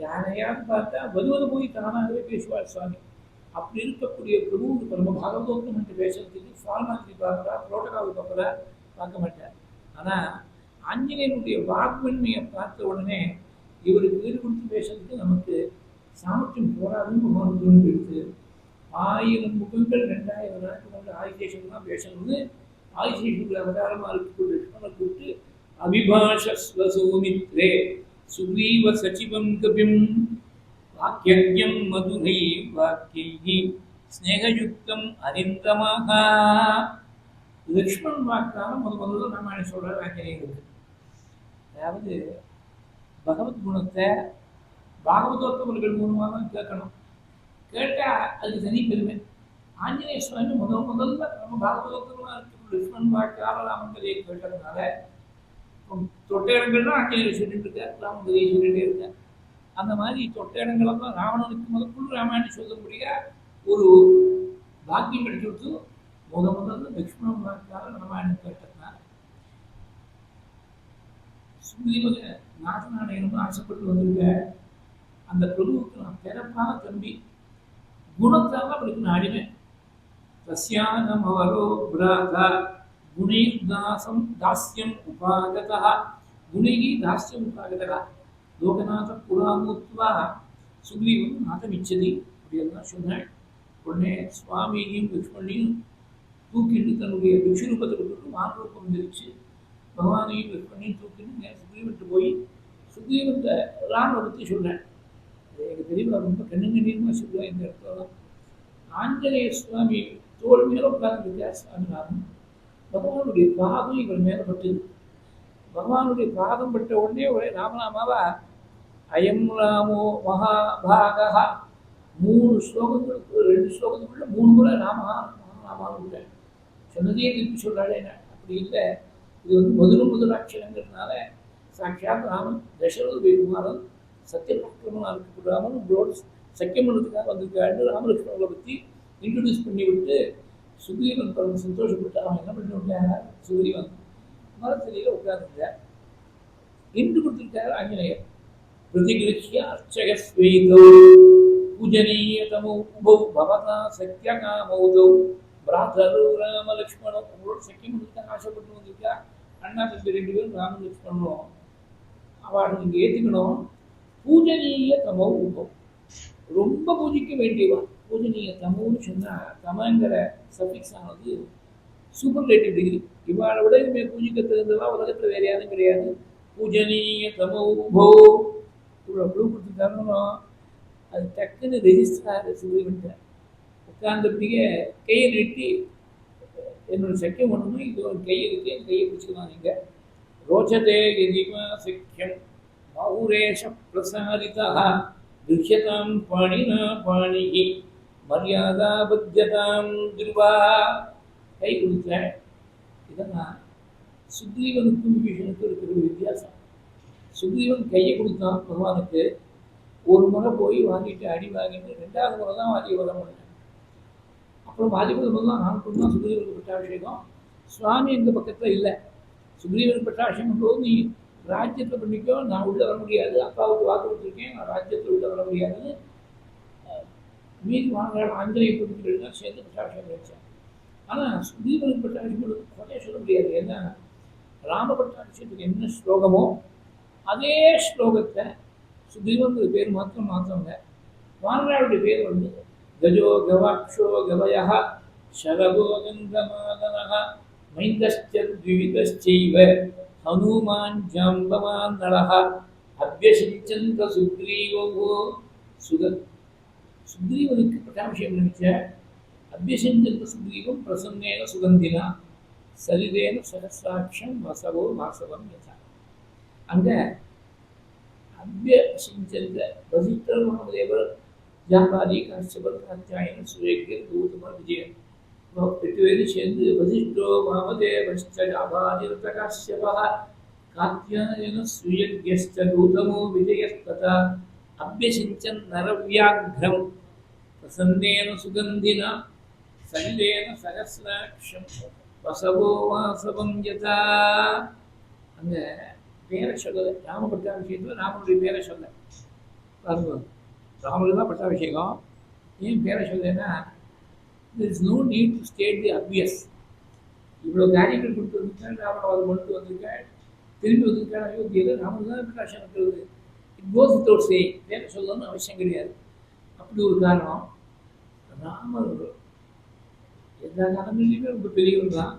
யாரையாவது பார்த்தா வலுவது போய் தானாகவே பேசுவார் சுவாமி. அப்படி இருக்கக்கூடிய பிரபு நம்ம பாகவதோத்தம் என்று பேசுறதுக்கு ஃபார்மாலிட்டி பார்க்குறா, புரோட்டோகால் பார்க்குறா, பார்க்க மாட்டார். ஆனால் ஆஞ்சநேயனுடைய வாக்குவன்மையை பார்த்த உடனே இவருக்கு வீடு கொடுத்து பேசுறதுக்கு நமக்கு சாமர்த்தியம் போராதுன்னு பகவான் தோன்றிடுது. 1000 முகங்கள் 2000 நாட்கள் கொண்டு ஆதிசேஷன்லாம் பேசணும்னு ஆதிசேஷனுடைய அவதாரமாக இருக்கக்கூடிய லக்ஷ்மணை கூப்பிட்டு அபிபாஷஸ்வசௌமித்ரே சுக்ரீவ சச்சிவம் கபிம் வாக்கியம் மதுரை வாக்கியி ஸ்நேகயுக்தம் அரிந்தமாக. லக்ஷ்மண் வாக்காக முதல்ல ராமாயணம் சொல்ற ஆஞ்சநேயருக்கு. அதாவது பகவத் குணத்தை பாகவதோத்தமர்கள் மூலமாக தான் கேட்கணும். கேட்டால் அதுக்கு தனி பெருமை. ஆஞ்சநேய சுவாமி முதல்ல நம்ம பாகவதோத்தமாக இருக்கிற லக்ஷ்மண் வாக்காக ராமங்கதையை கேட்டதுனால தொட்ட இடங்கள்லாம் ஆஞ்சநேயர் சொல்லிட்டு இருக்கார், ராமங்கதையை சொல்லிட்டே இருக்கார். அந்த மாதிரி தொட்ட இடங்களெல்லாம் ராவணனுக்கு முதற்கொண்டு ராமாயணம் சொல்லக்கூடிய ஒரு பாக்கியம் கிடைச்சிட்டு முதல்ல லக்ஷ்மணன் வாக்காக ராமாயணம் கேட்டதுனால சுக்ரீவ நாசநாராயணனும் ஆசைப்பட்டு வந்திருக்க அந்த பிரபுவுக்கு நான் பிறப்பான தம்பி. குணத்தால் அவருக்கு நான் அடிமை. தஸ்யானம் அவரோ பிராதா குணை தாசம் தாஸ்யம் உபாகதா குணைகி தாஸ்யம் உபாகதா லோகநாத புறாமூத்வா சுக்ரீவன் நாதமிச்சதி அப்படியெல்லாம் சொன்னேன். உடனே சுவாமியையும் லக்ஷ்மணையும் தூக்கிட்டு தன்னுடைய விஷ்ணுரூபத்தை விட்டுட்டு மானரூபம் வந்துருச்சு. பகவானையும் லக்ஷ்மணையும் தூக்கிட்டு சுக்ரீவன்ட்டு போய் சுக்ரீவன்ட்ட ராமனை பற்றி சொல்கிறேன். எங்கள் பெரியவா ரொம்ப கண்ணுங்கண்ணீர்மா சொல்லுவேன். இந்த இடத்துல ஆஞ்சநேய சுவாமி தோல் மேலே உட்கார்ந்துருக்கார் சுவாமிநாதன். பகவானுடைய பாதம் இவர் மேலே பட்டுது. பகவானுடைய பாதம் பட்ட உடனே ஒரே ராமநாமாவா அயம் ராமோ மகாபாகா 3 ஸ்லோகங்களுக்கு 2 ஸ்லோகத்துக்குள்ள 3 முறை ராமநாமாவுங்க சொன்னதே திருப்பி சொல்கிறாளே. அப்படி இல்லை, இது முதலாட்சரங்கிறதுனால சாட்சாத் ராமன் தசரத குமாரன் சத்தியபிரமனாக இருக்கக்கூடிய ராமன் உங்களோட சக்கியம் பண்ணதுக்காக வந்திருக்காரு. ராமலட்சுமணங்களை பற்றி இன்ட்ரடியூஸ் பண்ணி விட்டு சுக்ரீவன் பரவ சந்தோஷப்பட்டு அவன் என்ன பண்ணி விட்டாங்க, சுக்ரீவன் மரத்தடியில் உட்கார்ந்துட்டார். இன்று கொடுத்திருக்காரு ஆஞ்சநேயர். பிரதிகிருஷ்ய அர்ச்சக ஸ்வீதோ பூஜனீயதமோ உபௌ பவதா சத்யகாமௌதௌ பிராதரு ராம லக்ஷ்மணம் உங்களோட சக்கியம் பண்ணதுக்காக ஆசைப்பட்டு வந்திருக்கா. அண்ணா தம்பி 2 பேரும் ராம லக்ஷ்மணனும் அவள் நீங்கள் ஏற்றுக்கணும். பூஜனீய தமோ உபம் ரொம்ப பூஜிக்க வேண்டியவா. பூஜனீய தமோன்னு சொன்னால் தமங்கிற சஃபிக்ஸ் ஆனது சூப்பர்லேட்டிவ் டிகிரி. இவாளை விட இதுமே பூஜிக்க தகுந்தவா உலகத்தில் வேறு யாரும் கிடையாது. பூஜனீய தமோ உபோ இவ்வளோ ப்ளூ கொடுத்துருக்காருன்னு அது டக்குன்னு ரெஜிஸ்டர் ஆகிற சுக்ரீவன்ட்ட உட்கார்ந்தபடியே கையை நீட்டி என்னோட சக்கியம் பண்ணணும், இது ஒரு கை இருக்கு, என் கையை பிடிச்சிக்கலாம். நீங்கள் ரோச்சதே எதிமா சக்கியம் மௌரேஷ பிரசாரிதா துஷ்யதாம் பாணினா பாணிகி மரியாதா பத்தியதாம் துருவா. கை கொடுத்தேன். இதெல்லாம் சுக்ரீவனுக்கும் விபீஷனுக்கும் இருக்கிற ஒரு வித்தியாசம். சுக்ரீவன் கையை கொடுத்தான் பகவானுக்கு. ஒரு முறை போய் வாங்கிட்டு அடி வாங்கிட்டு 2வது முறை தான் வாஜிபதம் பண்ணேன். அப்புறம் வாஜிபதம் தான் நான் தான் சுக்ரீவனுக்கு பட்டாபிஷேகம். சுவாமி எங்கள் பக்கத்தில் இல்லை. சுக்ரீவனுக்கு பட்டாபிஷேகம் போது நீ ராஜ்யத்தில் பண்ணிக்கோ, நான் உள்ளே வர முடியாது, அப்பாவுக்கு வாக்கு கொடுத்துருக்கேன், நான் ராஜ்யத்தில் உள்ளே வர முடியாதுன்னு மீதி வாங்க ஆஞ்சநேய பொருட்கள் சேர்த்து பட்டாபிஷேகம் வச்சேன். ஆனால் சுக்ரீவனுக்கு பட்டாபிஷேகம் கொலையை சொல்ல முடியாது. ஏன்னா ராம பட்டாபிஷேகத்துக்கு என்ன ஸ்லோகமோ அதே ஸ்லோகத்தை சுக்ரீவனுடைய பேர் மாத்திரங்க வானராவுடைய பேர் கஜோ கவாட்சோ கவயः शरभो गन्धमादनः मैन्दश्चद्विविधश्चैव हनूमान् जाम्बवान् नरः अभ्यसिञ्चन्त सुग्रीवो सुग्रीवனுக்கு பட்டாபிஷேகம் நினைச்ச அபியசிஞ்சந்த சுக்ரீவம் பிரசன்னேன சுகந்தினா சரிதேன சகசிராட்சம் வசவோ வாசவம் யதா. அங்க அபியசிஞ்சந்த வசிஷ்டர் மகாதேவர் ஜாபாதி காஷ்யபர் காத்தியாயன் சுரேகர் கௌதமர் விஜயன் 8 பேரும் சேர்ந்து வசிஷ்டோ வாமதேவஸ்ச ஜாபாதிரத காஷ்யபः காத்தியாயன சுயக்யஸ்ச கௌதமோ விஜயஸ்ததா அபியசிஞ்சன் நரவ்யாக்ரம் பிரசன்னேன சுகந்தினா சரிதேன சகசிராட்சம் வசவோ வாசவம் யதா. அங்க பேரை சொல்லலை, ராம பட்டாபிஷேகத்தில் ராமனுடைய பேரை சொல்ல பாருங்க. ராமனுக்கு தான் பட்டாபிஷேகம். ஏன் பேரை சொல்லலைன்னா there is no need to state the obvious. இவ்வளோ காரியங்கள் கொண்டு வந்திருக்கேன், ராமநாதன் கொண்டு வந்திருக்கேன், திரும்பி வந்திருக்கேன் அயோத்தியில் ராமனுக்கு தான் பட்டாபிஷேகம் இருக்கிறது. It goes without saying. பேரை சொல்லணும்னு அவசியம் கிடையாது. அப்படி ஒரு காரணம். ராமர் எல்லா காலங்கள்லையுமே ரொம்ப பெரியவர் தான்.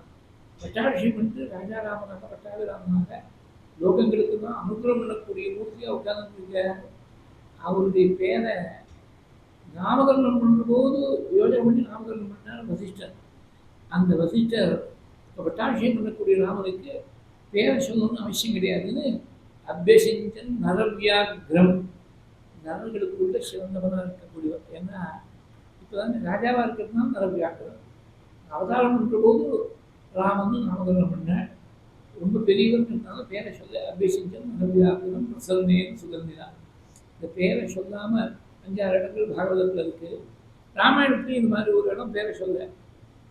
பட்டாபிஷேகம் பண்ணிட்டு ராஜாராமனாக பட்டாபிராமனாக லோகங்களுக்கு தான் அனுகிரகம் பண்ணக்கூடிய மூர்த்தியாக உட்கார்ந்துருக்க அவருடைய பேரை நாமகரணம் பண்ணுற போது யோஜனை பண்ணி நாமகரணம் பண்ணார் வசிஷ்டர். அந்த வசிஷ்டர் இப்போ பட்டாபிஷேகம் பண்ணக்கூடிய ராமனுக்கு பேரை சொல்லணும்னு அவசியம் கிடையாதுன்னு அபியசிஞ்சன் நரவ்யாக்ரம், நரர்களுக்குள்ள சிறந்தவனாக இருக்கக்கூடியவர். ஏன்னா இப்போ தான் ராஜாவாக இருக்கிறதுனால நரவ்யாக்ரம். அவதாரம் பண்ணுற போது ராமன் நாமகரணம் பண்ணார். ரொம்ப பெரியவர்ன்றதுனால பேரை சொல்ல அபியசிஞ்சன் நரவ்யாக்ரம் பிரசன்னேன் சுகந்தினா. இந்த பேரை சொல்லாமல் 5-6 இடங்கள் பாகவதத்தில் இருக்குது. ராமாயணத்துலேயும் இந்த மாதிரி ஒரு இடம் பேரை சொல்ல,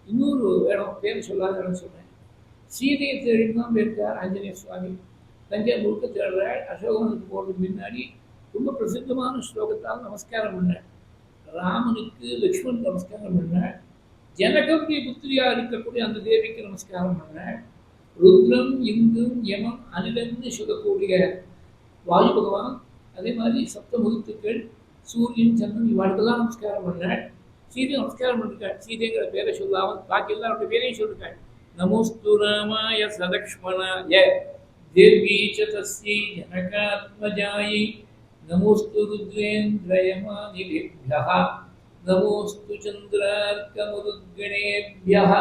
இன்னொரு இடம் பேரை சொல்லாத இடம் சொன்னேன். சீதையை தேடின்னு தான் போயிருக்கார் ஆஞ்சநேய சுவாமி. தஞ்சை முழுக்க தேடுற அசோகனுக்கு போகிறதுக்கு முன்னாடி ரொம்ப பிரசித்தமான ஸ்லோகத்தால் நமஸ்காரம் பண்ணேன். ராமனுக்கு லக்ஷ்மண் நமஸ்காரம் பண்ணேன். ஜனகவுடைய புத்திரியாக இருக்கக்கூடிய அந்த தேவிக்கு நமஸ்காரம் பண்ணேன். ருத்ரம் இந்தும் யமம் அனிலன்னு சொல்லக்கூடிய வாயு பகவான், அதே மாதிரி சப்தமுகத்துக்கள் சூரியன் சந்திரன் இவாளுக்கெல்லாம் நமஸ்காரம் பண்ணேன். சீதை நமஸ்காரம் பண்ணிருக்காள். சீதைங்கிற பேரை சொல்லாமல் பாக்கி எல்லாருடைய பேரையும் சொல்லிருக்காள். நமோஸ்து ராமாய சலக்ஷ்மணாய தேவீச்ச தஸ்யை ஜனகாத்மஜாயை நமோஸ்து ருத்ரேந்திரயமானிலேभ्यः நமோஸ்து சந்திரார்க்கமுருத்கணேभ्यः.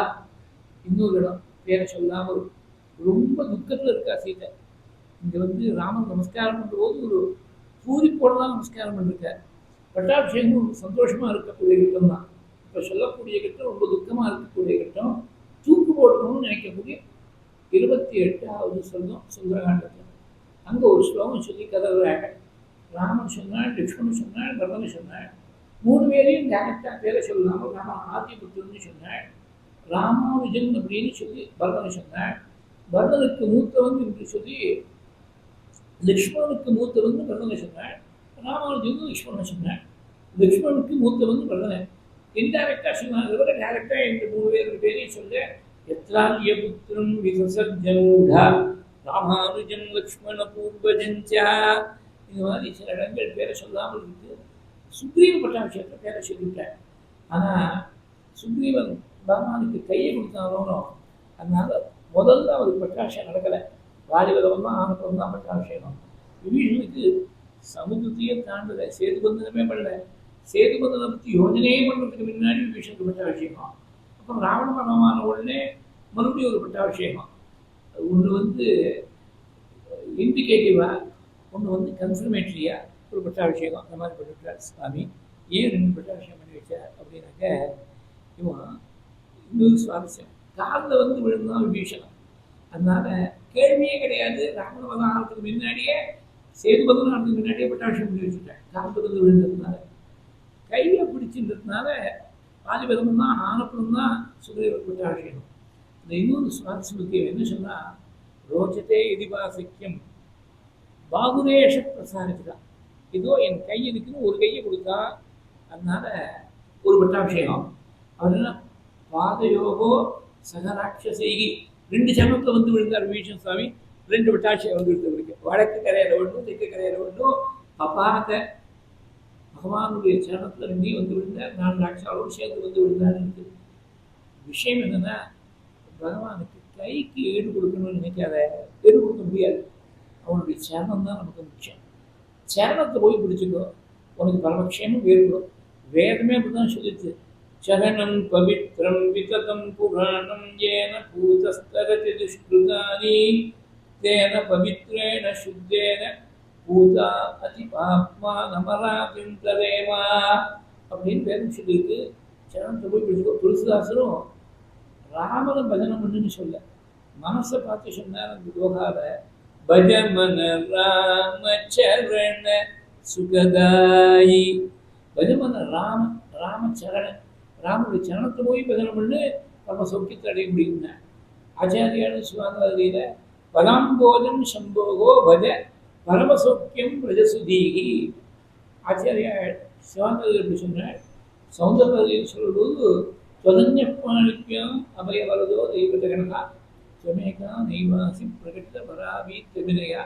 இன்னொரு இடம் பேரை சொல்லாமல் ரொம்ப துக்கத்தில் இருக்கா சீதை. இங்கே ராமன் நமஸ்காரம் பண்ணும்போது ஒரு பூரிப்போடு தான் நமஸ்காரம் பண்ணிருக்கார். பட்டாபிஷேகம் சந்தோஷமாக இருக்கக்கூடிய கட்டம் தான். இப்போ சொல்லக்கூடிய கட்டம் ரொம்ப துக்கமாக இருக்கக்கூடிய கட்டம். தூக்கு போடணும்னு நினைக்கக்கூடிய 28வது சொல்லம் சுந்தரகாண்டத்தில். அங்கே ஒரு ஸ்லோகம் சொல்லி கதவுறாங்க. ராமன் சொன்னாள், லக்ஷ்மணன் சொன்னாள், பரதன் சொன்னாள். 3 பேரையும் டேரக்டாக பேரை சொல்லாமல் ராமன் ஆதிபுத்திரன்னு சொன்னாள். ராமானுஜன் அப்படின்னு சொல்லி பரதன் சொன்னாள். பரதனுக்கு மூத்தவன் என்று சொல்லி லக்ஷ்மணனுக்கு மூத்தவன் பரதனை சொன்னாள். ராமானுஜன் லக்ஷ்மணன் சொன்னாள். லக்ஷ்மணனுக்கு மூத்தவன் பரதனை இன்டைரக்டாக சொன்னாங்க. விட டேரக்டாக இந்த 3 பேரையும் சொல்ல எத்ரால்ய புத்திரம் விசசஜனூடா ராமானுஜம் லக்ஷ்மண பூர்வஜஞ்சா. இந்த மாதிரி சில இடங்கள் பேரை சொல்லாமல் இருக்கு. சுக்ரீவ பட்டாபிஷேகத்தை பேரை சொல்லிவிட்டார். ஆனால் சுக்ரீவன் பகவானுக்கு கையை கொடுத்தாலும் அதனால முதல்ல அவருக்கு பட்டாபிஷேகம் நடக்கலை. வாலிபதம் தான் ஆனப்பம் தான் பட்டாபிஷேகம். விபீஷனுக்கு சமுத்திரத்தையே தாண்டலை, சேதுபந்தனமே பண்ணல. சேதுபந்தனை பற்றி யோஜனையே பண்ணுறதுக்கு முன்னாடி விபீஷனுக்கு பட்டாபிஷேகம். அப்புறம் ராவண மரணமான உடனே மறுபடியும் ஒரு பட்டாபிஷேகம். ஒன்று இண்டிகேட்டிவாக, ஒன்று கன்ஃபர்மேட்டரியா ஒரு பட்டாபிஷேகம். அந்த மாதிரி பண்ணிவிட்டார் சுவாமி. ஏன் 2 பட்டாபிஷேகம் பண்ணி வச்சார் அப்படின்னாக்க, இவன் இன்னொரு சுவாரஸ்யம், காலில் விழுந்தான் விபீஷணன். அதனால கேள்வியே கிடையாது. ராமன் ஆகிறதுக்கு முன்னாடியே சேதுபந்தன் ஆகிறதுக்கு முன்னாடியே பட்டாபிஷேகம் பண்ணி வச்சுட்டேன். காலில் விழுந்ததுனால கையை பிடிச்சின்றதுனால பாதிபதம் தான் ஆனப்படும் தான் சுக்ரீவர் பட்டாபிஷேகம். இந்த இன்னொரு சுவாரஸ்யம் என்ன சொன்னால், ரோச்சத்தே இதிபாசிக்கம் பாகுரேஷ பிரசாரித்தான். இதோ என் கை இருக்குன்னு ஒரு கையை கொடுத்தா, அதனால ஒரு பட்டாபிஷேகம். அப்படின்னா பாதயோகோ சகராட்சசைகி 2 சமத்தில் விழுந்தார் விபீஷன் சுவாமி. 2 பட்டாபிஷேகம் விழுந்தவருக்கு. வடக்கு கரையில் ஒன்றும் தெற்கு கரையில் ஒன்றும். பபாத பகவானுடைய சரணத்தில் நீ வந்து விழுந்தார், நான் ராட்சாவோடு சேர்ந்து வந்து விழுந்தான்னு இருக்குது. விஷயம் என்னன்னா, பகவானுக்கு கைக்கு ஈடு கொடுக்கணும்னு நினைக்காத, ஈடு கொடுக்க முடியாது. அவனுடைய சரணம் தான் நமக்கு முக்கியம். சரணத்தை போய் பிடிச்சிக்கோ, உனக்கு பரமக்ஷேமம் ஏற்படும். வேதமே அப்படிதான் சொல்லிச்சு. சரணம் பவித்ரம் விததம் புராணம் ஏன பூதஸ்தரதி துஷ்கிருதானி தேன பவித்ரேண சுத்தேன பூதா அதி பாப்மா நமராஜம் தரேமா அப்படின்னு வேதம் சொல்லியிருக்கு. சரணத்தை போய் பிடிச்சிக்கோ. துளசிதாசரும் ராமனை பஜனம் பண்ணுன்னு சொல்ல, மனசை பார்த்து சொன்னார் அந்த யோகால. பஜமன ராமச்சரண சுகதாயி. பஜமன ராமச்சரண, ராமனுடைய சரணத்தை போய் பஜனம் பண்ணு, நம்ம சௌக்கியத்தை அடைய முடியும்னா. ஆச்சாரியான சிவானதியில பதாம்போஜம் சம்போகோ பஜ பரமசௌக்கியம் பிரஜசுதீகி. ஆச்சாரியா சிவானதி எப்படி சொன்னார், சௌந்தரதியில் சொல்லும்போது त्वदन्यपाणिभ्याम् अभयवरदो दैवजगणः त्वमेका नैवासि प्रकटितपराभीत्यभिनया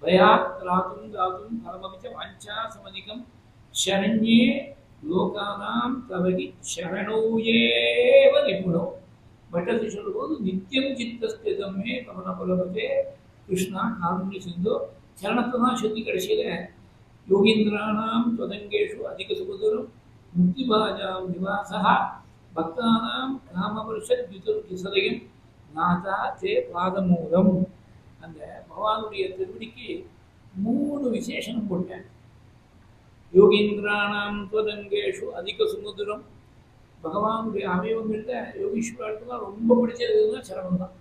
भयात् त्रातुं दातुं परमपि च वाञ्छासमधिकं शरण्ये लोकानां तव हि शरणौ एव निपुणो. भट्टति சொல்லும்போது நித்தியம் சித்தஸ்திதம் மே பவனபலபதே கிருஷ்ணா காருண்ய சிந்தோ. சரணத்தை தான் சொல்லி கடைசியில் யோகீந்திராணாம் त्वदङ्गेषु अधिकसुखदुरं मुक्तिभाजां निवासः பக்தானாம் காமவருஷத்யுதர்கிசதயம் நாதா தே பாதமூலம். அந்த பகவானுடைய திருவடிக்கு 3 விசேஷனம் போட்டேன். யோகீந்திராணாம் துவதங்கேஷு அதிக சுமுதிரம். பகவானுடைய அவயவங்களில் யோகீஸ்வரருக்கு தான் ரொம்ப பிடிச்சதுன்னா சரணம் தான்.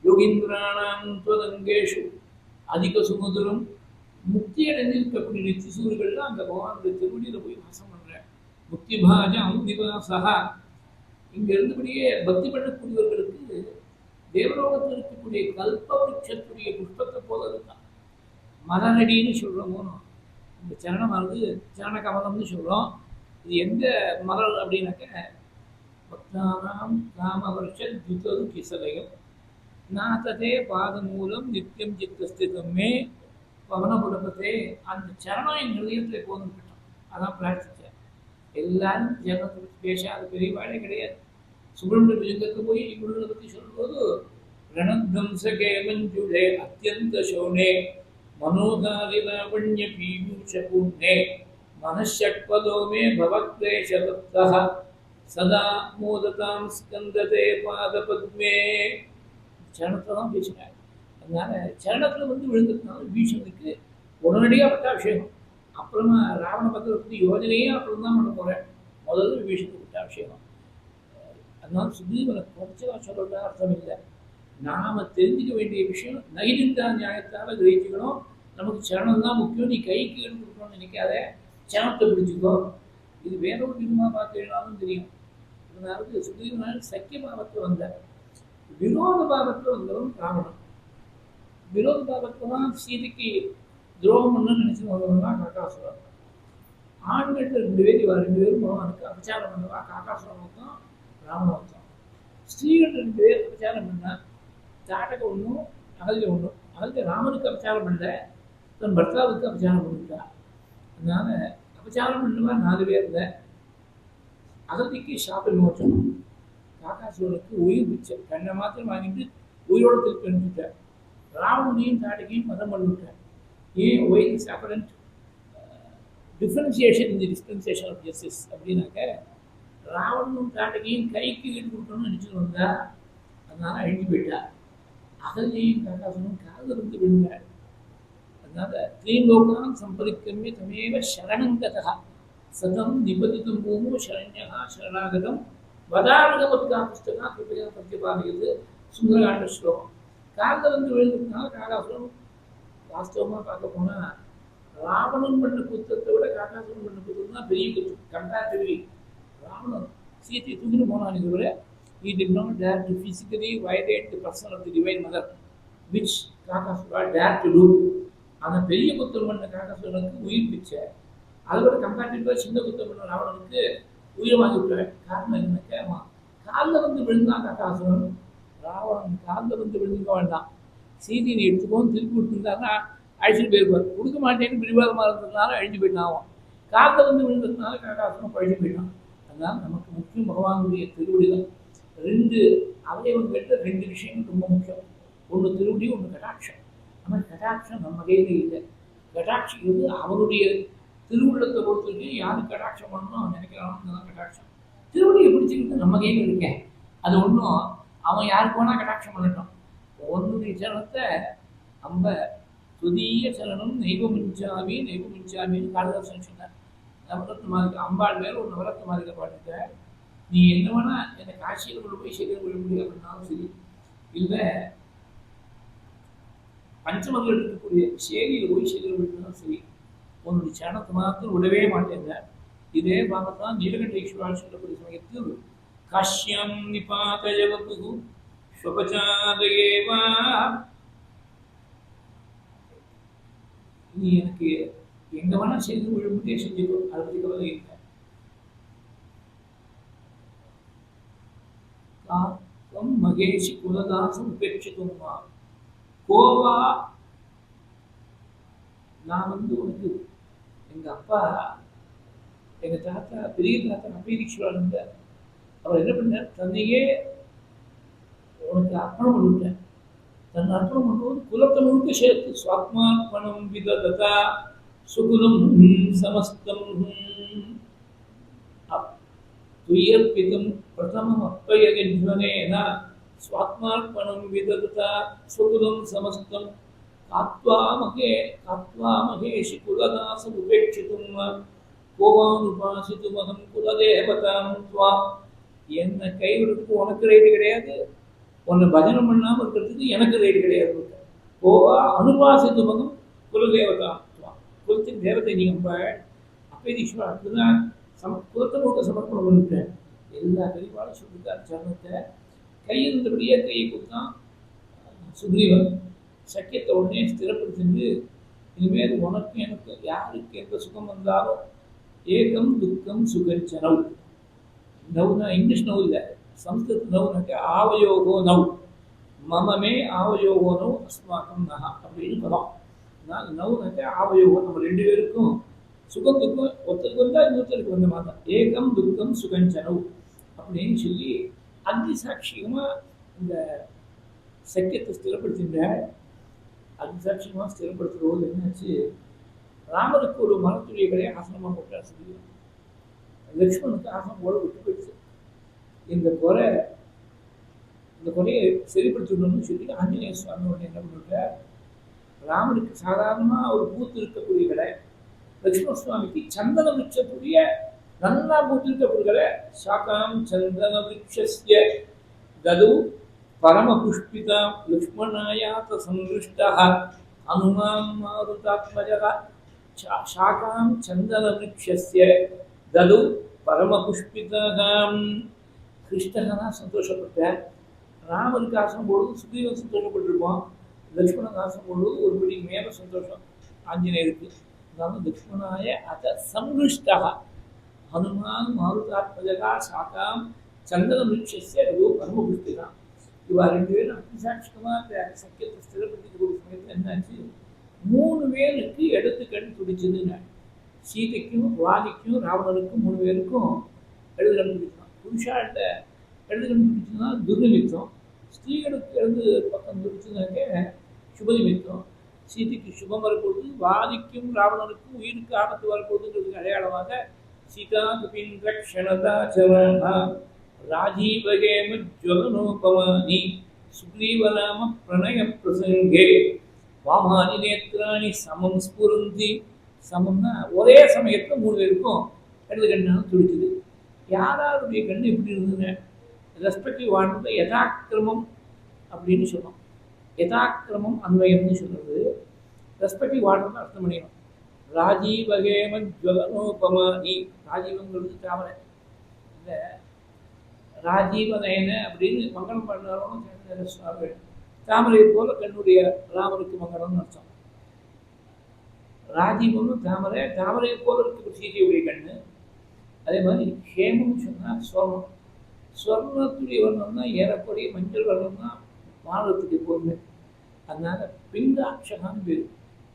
யோகீந்திராணாம் துவதங்கேஷு அதிக சுமுதிரம். முக்தி அடைந்திருக்கக்கூடிய நித்திசூரிகள்லாம் அந்த பகவானுடைய திருவடியில் போய் வாசம் பண்ணுறேன். முக்தி பாஜம் நிவாசா. இங்கே இருந்தபடியே பக்தி பண்ணக்கூடியவர்களுக்கு தேவலோகத்தில் இருக்கக்கூடிய கல்பவருஷத்துடைய புஷ்பத்தை போல இருக்கான். மலரடின்னு சொல்கிறோமோ, இந்த சரணமானது சரண கமலம்னு சொல்கிறோம். இது எந்த மலர் அப்படின்னாக்க பக்தானாம் காமவருஷத்யுதரு கிசலயம் நாததே பாதமூலம் நித்தியம் சித்தஸ்திதமே பவனபுரபத்தே. அந்த சரணம் என் நிலையத்தில் போதும் கிட்டோம். அதான் பிரார்த்திச்சேன். எல்லாரும் ஜனத்தை பற்றி பேசாத பெரியவாழே கிடையாது. சுப்பிரமணிய விஜயத்துக்கு போய் இவர்களை பற்றி சொல்லும்போது ரணத்வம்சகே மஞ்சுளே அத்தியந்த சோனே மனோதாரி லாவண்ய பீயூஷ பூர்ணே மனஷட்பதோ மே பவக்லேஷதத்தः சதா மோததாம் ஸ்கந்ததே பாதபத்மே. சரணத்தை தான் பேசினார். அதனால சரணத்தில் வந்து விழுந்ததுனால பீஷ்மனுக்கு உடனடியாக பட்டாபிஷேகம். அப்புறமா ராவண பத்திர பற்றி யோஜனையே அப்புறம் தான் பண்ண போகிறேன். முதல்ல விபீஷனுக்கு பட்டாபிஷேகம். அதனால சுக்ரீவனை குறைச்சலாம் சொல்கிறதா அர்த்தம் இல்லை. நாம் தெரிஞ்சுக்க வேண்டிய விஷயம் நகினிந்தா நியாயத்தால் கிரகிச்சுக்கணும். நமக்கு சரணம் தான் முக்கியம். நீ கைக்கு எடுத்துக்கணும்னு நினைக்காத, சரணத்தை பிடிச்சிக்கோ. இது வேற ஒரு விதமாக பார்க்கலாலும் தெரியும். அதனால சுக்ரீவனால் சக்கிய பாவத்தில் வந்தார். விரோத பாவத்தில் வந்தவன் ராவணன். விரோத பாவத்தில் தான் சீதைக்கு துரோகம் பண்ணணும்னு நினைச்சு வந்தவன் தான் காக்காசுரன். ஆண்கள்ட்ட 2 பேர், இவா 2 பேரும் பகவானுக்கு அபச்சாரம் பண்ணவா. காக்காசுரன் மொத்தம், ராவண மொத்தம். ஸ்ரீகள் 2 பேர் அபச்சாரம் பண்ணா. தாட்டக ஒன்றும் அகல்ய ஒன்றும். அகல்ய ராமனுக்கு அபச்சாரம் பண்ணல, தன் பர்த்தாவுக்கு அபச்சாரம் பண்ணிட்டா. அதனால அபச்சாரம் பண்ணுவா 4 பேர் இல்லை. அகல்யக்கு சாப்ப விமோச்சனம், காக்காசுரனுக்கு உயிர் பிச்சை. கண்ணை மாத்திரம் வாங்கிட்டு உயிரோட திருப்பி அனுப்பிட்டார். ராவணனையும் தாட்டகையும் மதம் பண்ணிவிட்டார். ஏன் why is apparent differentiation in the dispensation of justice அப்படின்னாக்க ராவணனும் தாட்டகையும் கைக்கு ஈடு கொடுக்கணும்னு நினச்சிட்டு வந்தா. அதனால அழிஞ்சு போயிட்டா. அகல்யையும் காக்காசுரனும் காதல் வந்து விழுந்தார். அதனால த்ரீலோகான் சம்பரிக்கமே தமேவ சரணங்கதா சதம் நிபதித்தும் பூமோ சரண்யா சரணாகதம் வதாரகமத்கா புஸ்தகா கிருப்பையா பத்தியபாகிறது சுந்தரகாண்ட ஸ்லோகம். காதல் வந்து விழுந்ததுனால காக்காசுரன் வாஸ்தவமாக பார்க்க போனால் ராவணன் பண்ண குத்தத்தை விட காக்காசுரன் பண்ண குத்தம் தான் பெரிய குத்தம். கம்பேரிட்டிவ்லி ராவணன் சீத்தையை தூக்கிட்டு போனான். இதுவர he did not dare to physically violate the person of the divine mother, which Kakasura dared to do. அந்த பெரிய குத்தம் பண்ண காக்காசுரனுக்கு உயிர் பிச்சை. அதை விட கம்பேரிட்டிவாக சின்ன குத்தம் பண்ண ராவணனுக்கு உயிர் வாங்கி விட்டார். காரணம் என்னன்னாக்க காலில் வந்து விழுந்தான் காக்காசுரன். ராவணன் காலில் வந்து விழுந்துக்க வேண்டாம், சீதையை எடுத்துக்கோன்னு திருப்பி கொடுத்துருந்தாங்கன்னா அழிச்சிட்டு போயிருப்பார். கொடுக்க மாட்டேன்னு பிடிவாதமாக இருந்ததுனால அழிஞ்சு போயிட்டான். காலில் வந்து விழுந்ததுனால கடாசனம் பழகி போயிட்டான். அதனால நமக்கு முக்கியம் பகவானுடைய திருவடி தான். ரெண்டு அவயவங்கள்ட்ட ரெண்டு விஷயம் ரொம்ப முக்கியம். ஒன்று திருவடி, ஒன்று கடாட்சம். ஆனால் கடாட்சம் நம்ம கையில் இல்லை. கடாட்சம் வந்து அவனுடைய திருவுள்ளத்தை பொறுத்துக்கு யாரு கடாட்சம் பண்ணணும் அவன் நினைக்கிறான்னு கடாட்சம். திருவடியை பிடிச்சிக்கிட்டு நம்ம கையில் இருக்கேன். அது ஒன்றும் அவன் யாருக்கு வேணா கடாட்சம் பண்ணட்டும். ஒன்னுடைய சரணத்தை அம்ப துதிய சரணம் நெய்வமிஞ்சாமி நெய்வமிஞ்சாமின்னு காளிதாசன் சொன்னார். நவரத்ன மாதிரி அம்பாள் மேல ஒரு நவரத்ன மாதிரி பாட்டுக்க நீ என்ன வேணா என்னை காட்சியில் கொண்டு போய் சரீரம் விட முடியும் அப்படின்னாலும் சரி, இல்லை பஞ்சமங்கள் இருக்கக்கூடிய சேரியில் போய் சரீரம் விடுனாலும் சரி, உன்னுடைய சரணத்தை மாத்திரம் விடவே மாட்டேங்க. இதே பாகத்தான் நீலகண்டேஸ்வரால் சொல்லக்கூடிய சமயத்தில் காஷ்யம் நிபாதயவபு ஸ்வபசாதயேவா நீ எனக்கு எங்க வேணா செய்து விழும்படியே செஞ்சுக்கோ, அதை பற்றி கவலை இல்லை. மகேஷி குலதாசம் உபேட்சித்துமா கோவா நான் வந்து உனக்கு எங்க அப்பா எங்க தாத்தா பெரிய தாத்தா அப்பீதீஸ்வரர் இருந்தார். அவர் என்ன பண்ணார், தன்னையே உனக்கு அர்ப்பணம் பண்ணிவிட்டேன். தன் அர்ப்பணம் பண்ணும்போது குலத்தை முழுக்க சேர்த்து சுவாத்மார்ப்பணம் விததா சுகுலம் சமஸ்தம் துயர்பிதம் பிரதமம் அப்பயகஜ்வனேன ஸ்வாத்மார்ப்பணம் விததா சுகுலம் சமஸ்தம் காத்வா மகேஷி குலதாசம் உபேட்சித்தும் கோவானுபாசித்துமகம் குலதேவதாம் துவா. என்னை கைவிடுறதுக்கு உனக்கு ரைடு கிடையாது, உன்னை பஜனம் பண்ணாமல் இருக்கிறதுக்கு எனக்கு ரைடு கிடையாது. கோவா அனுபாசித்துமகம் குலதேவதாம் துவா. குலத்தின் தேவதை நீங்கள் அப்பேதீஸ்வரர் அப்படிதான் குலத்தை முழுக்க சமர்ப்பணம் பண்ணிவிட்டேன். எல்லா பெரியவாளும் சொல்லியிருக்காரு சரணத்தை. கையிருந்தபடியே கையை கொடுத்தான் சுக்ரீவன். சக்கியத்தை உடனே ஸ்திரப்படுத்தி இனிமேல் உனக்கு எனக்கு யாருக்கு எந்த சுகம் வந்தாலும் ஏகம் துக்கம் சுகஞ்ச நவ். நவ்னா இங்கிலீஷ் நவ் இல்லை, சம்ஸ்கிருத நவ்னாக்க ஆவயோகோ நவ். மமமே ஆவயோகோ நவ் அஸ்மாக்கம் நகா அப்படின்னு பதம். நான் நவ்னாக்க ஆவயோகம், நம்ம ரெண்டு பேருக்கும் சுகம் துக்கம் ஒருத்தருக்கு வந்தால் இன்னொருத்தருக்கு வந்த மாதிரி தான். ஏகம் துக்கம் சுகஞ்ச நவ் அப்படின்னு சொல்லி அக்னி சாட்சியமாக இந்த சக்கியத்தை ஸ்திரப்படுத்தின்ற. அக்னி சாட்சியமாக ஸ்திரப்படுத்துகிற போது என்னாச்சு, ராமருக்கு ஒரு மரத்துடைய கடையை ஆசனமாக போட்டார் சொல்லி, லக்ஷ்மணுக்கு ஆசனம் போல விட்டு போயிடுச்சு. இந்த குறையை சரிப்படுத்திடணும்னு சொல்லி ஆஞ்சநேய சுவாமி உடனே என்ன பண்ணிவிட்டார், ராமனுக்கு சாதாரணமாக ஒரு பூத்து இருக்கக்கூடிய கடை, லக்ஷ்மண சுவாமிக்கு சந்தன விருட்சக்கூடிய நல்லா பூத்து இருக்கக்கூடிய கடை. சாக்காம் சந்தன விருட்சஸ்ய தது பரம புஷ்பிதாம் லக்ஷ்மணாயாத சந்திருஷ்டா அனுமான் மாருதாத்மஜா. சாக்காம் சந்தன விருட்சஸ்ய தது பரம புஷ்பிதாம். கிருஷ்ணனா சந்தோஷப்பட்டார். ராமருக்கு ஆசனம் பொழுது சுக்ரீவன் சந்தோஷப்பட்டிருப்போம், லக்ஷ்மணன் ஆசனம் பொழுது ஒரு படி மேலே சந்தோஷம் ஆஞ்சநேயருக்கு. அதாவது லக்ஷ்மணாய அத சங்கிருஷ்டா ஹனுமான் மாருதாத்மஜா சாக்காம் சந்தன விருட்சஸ்ய தது பரம புஷ்பிதாம். இவா ரெண்டு பேரும் அபிசாட்சிகமாக அந்த சக்கியத்தை ஸ்திரப்படுத்திக்கூடிய சமயத்தில் என்னாச்சு, 3 பேருக்கு இடத்து கண் துடிச்சதுன்னு. சீதைக்கும் வாலிக்கும் ராவணனுக்கும் 3 பேருக்கும் இடது கண் துடிச்சான். புருஷாட்ட இடது கண் துடிச்சதுன்னா துர்நிமித்தம், ஸ்திரீகளுக்கு இடது பக்கம் துடிச்சதுனாக்க சுபநிமித்தம். சீதைக்கு சுபம் வரப்போகுது, வாலிக்கும் ராவணனுக்கும் உயிருக்கு ஆபத்து வரப்போகுதுங்கிறதுக்கு அடையாளமாக சீதா கபிந்திரக்ஷணதா சரணா ராஜீவகேமஜ்வலனோபமானி சுக்ரீவநாம பிரணய பிரசங்கே வாமானி நேத்ராணி சமம் ஸ்புரந்தி. சமம்னா ஒரே சமயத்தில் 3 பேருக்கும் இடது கண்ணாலும் துடிக்குது. யாராருடைய கண்ணு எப்படி இருந்ததுன்னு ரெஸ்பெக்டிவ் வாழ்ந்தது யதாக்கிரமம் அப்படின்னு சொல்லணும். யதாக்கிரமம் அன்வயம்னு சொல்றது ரெஸ்பெக்டிவ் வாழ்றது அர்த்தம் பண்ணிடணும். ராஜீவகேமஜ்வலனோபமானி, ராஜீவங்கிறது தாமரை, இந்த ராஜீவநயன அப்படின்னு மங்களம் பண்ணாலும் சுவாமி தாமரை போல கண்ணுடைய ராமனுக்கு மங்களம்னு அர்த்தம். ராஜீவம்னு தாமரை, தாமரை போல இருக்க சீதையுடைய கண்ணு. அதே மாதிரி ஹேமம்னு சொன்னால் ஸ்வர்ணம், ஸ்வர்ணத்துடைய வர்ணம்னா ஏறக்குறைய மஞ்சள் வர்ணம் தான் வானத்துக்கு எப்போதுமே. அதனால பிங்காட்சகான்னு பேர்,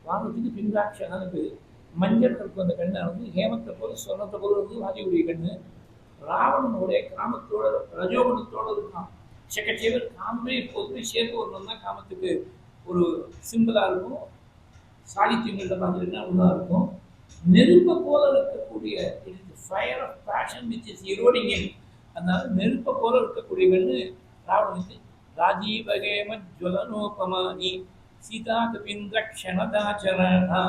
வானத்துக்கு பிங்காட்சகான்னு பேர். மஞ்சள் இருக்கும் அந்த கண்ணை வந்து ஹேமத்தை போல சொர்ணத்தை போல வந்து வாதியுடைய கண்ணு. ராவணனுடைய காமத்தோட ரஜோகுணத்தோட இருக்கான். செக்கச்சேவர் காமே எப்போதுமே சேர்த்து வரணும் தான் காமத்துக்கு ஒரு சிம்பிளாக இருக்கும். சாகித்யங்கள்ட்ட பார்த்துட்டுனா ஒன்றா இருக்கும். நெருப்பை போல இருக்கக்கூடிய fire of passion which is eroding in. அதனால நெருப்பை போல இருக்கக்கூடியவன்னு ராவணனுக்கு ராஜீவகேம ஜுவலனோபமானி சீதா கபிந்திர க்ஷணதாச்சரணா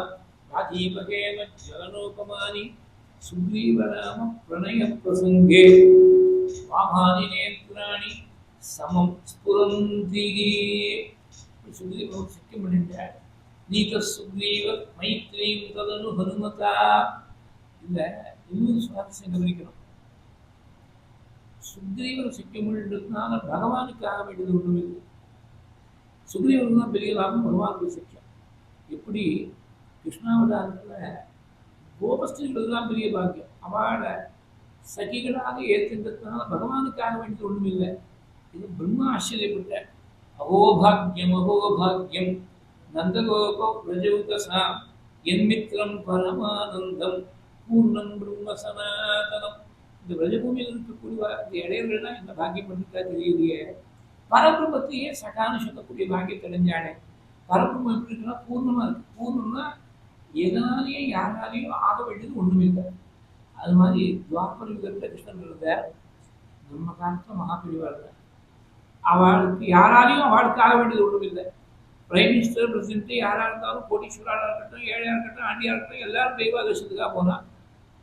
ராஜீவகேம ஜுவலனோபமானி சுக்ரீவராம பிரணய பிரசங்கே வாமானி நேத்ராணி சமம் ஸ்புரந்தி. சுக்ரீவன் சிக்கம் பண்ணிட்டார். நீத சுக்ரீவ மைத்ரீம் ததனு ஹனுமதா. இந்த இன்னொரு சுவாரஸ்யம் கவனிக்கணும். சுக்ரீவன் சிக்கமின்றதுனால பகவானுக்காக வேண்டியது ஒன்றும் இல்லை. சுக்ரீவன் தான் பெரிய லாபம், பகவானுக்கு சிக்கம். எப்படி கிருஷ்ணாவதாரத்தில் கோபஸ்திரிகள் தான் பெரிய பாக்கியம். அவளை சகிகளாக ஏற்றுன்றதுனால பகவானுக்காக வேண்டியது ஒன்றும் இல்லை. இது பிரம்மா ஆச்சரியப்பட்ட அகோபாகியம் அகோபாகியம் நந்தகோப பிரஜௌதசா என்மித்திரம் பரமானந்தம் பூர்ணம் பிரம்ம சனாதனம். இந்த பிரஜபூமியில் இருக்கக்கூடிய இந்த இடையர்கள்லாம் இந்த பாக்கியம் பண்ணிட்டா தெரியலையே. பரபிரம்மத்தையே சகான்னு சொல்லக்கூடிய பாக்கியத்தை அடைஞ்சானே. பரபிரம்மம் எப்படி இருக்குன்னா பூர்ணமாக இருக்கு. பூர்ணம்னா எதனாலேயும் யாராலையும் ஆக வேண்டியது ஒன்றும் இல்லை. அது மாதிரி துவாபர யுகத்தில் கிருஷ்ணன் இருந்தார். நம்ம காலத்தில் மகாபிரிவா இருந்தார். அவளுக்கு யாராலையும் அவளுக்கு ஆக வேண்டியது ஒன்றும் இல்லை. பிரைம் மினிஸ்டர் பிரசிடென்ட் யாராக இருந்தாலும் கோடீஸ்வராக இருக்கட்டும் ஏழையாக இருக்கட்டும் ஆண்டியாக இருக்கட்டும் எல்லாரும் பெரியவாதேசத்துக்காக போனால்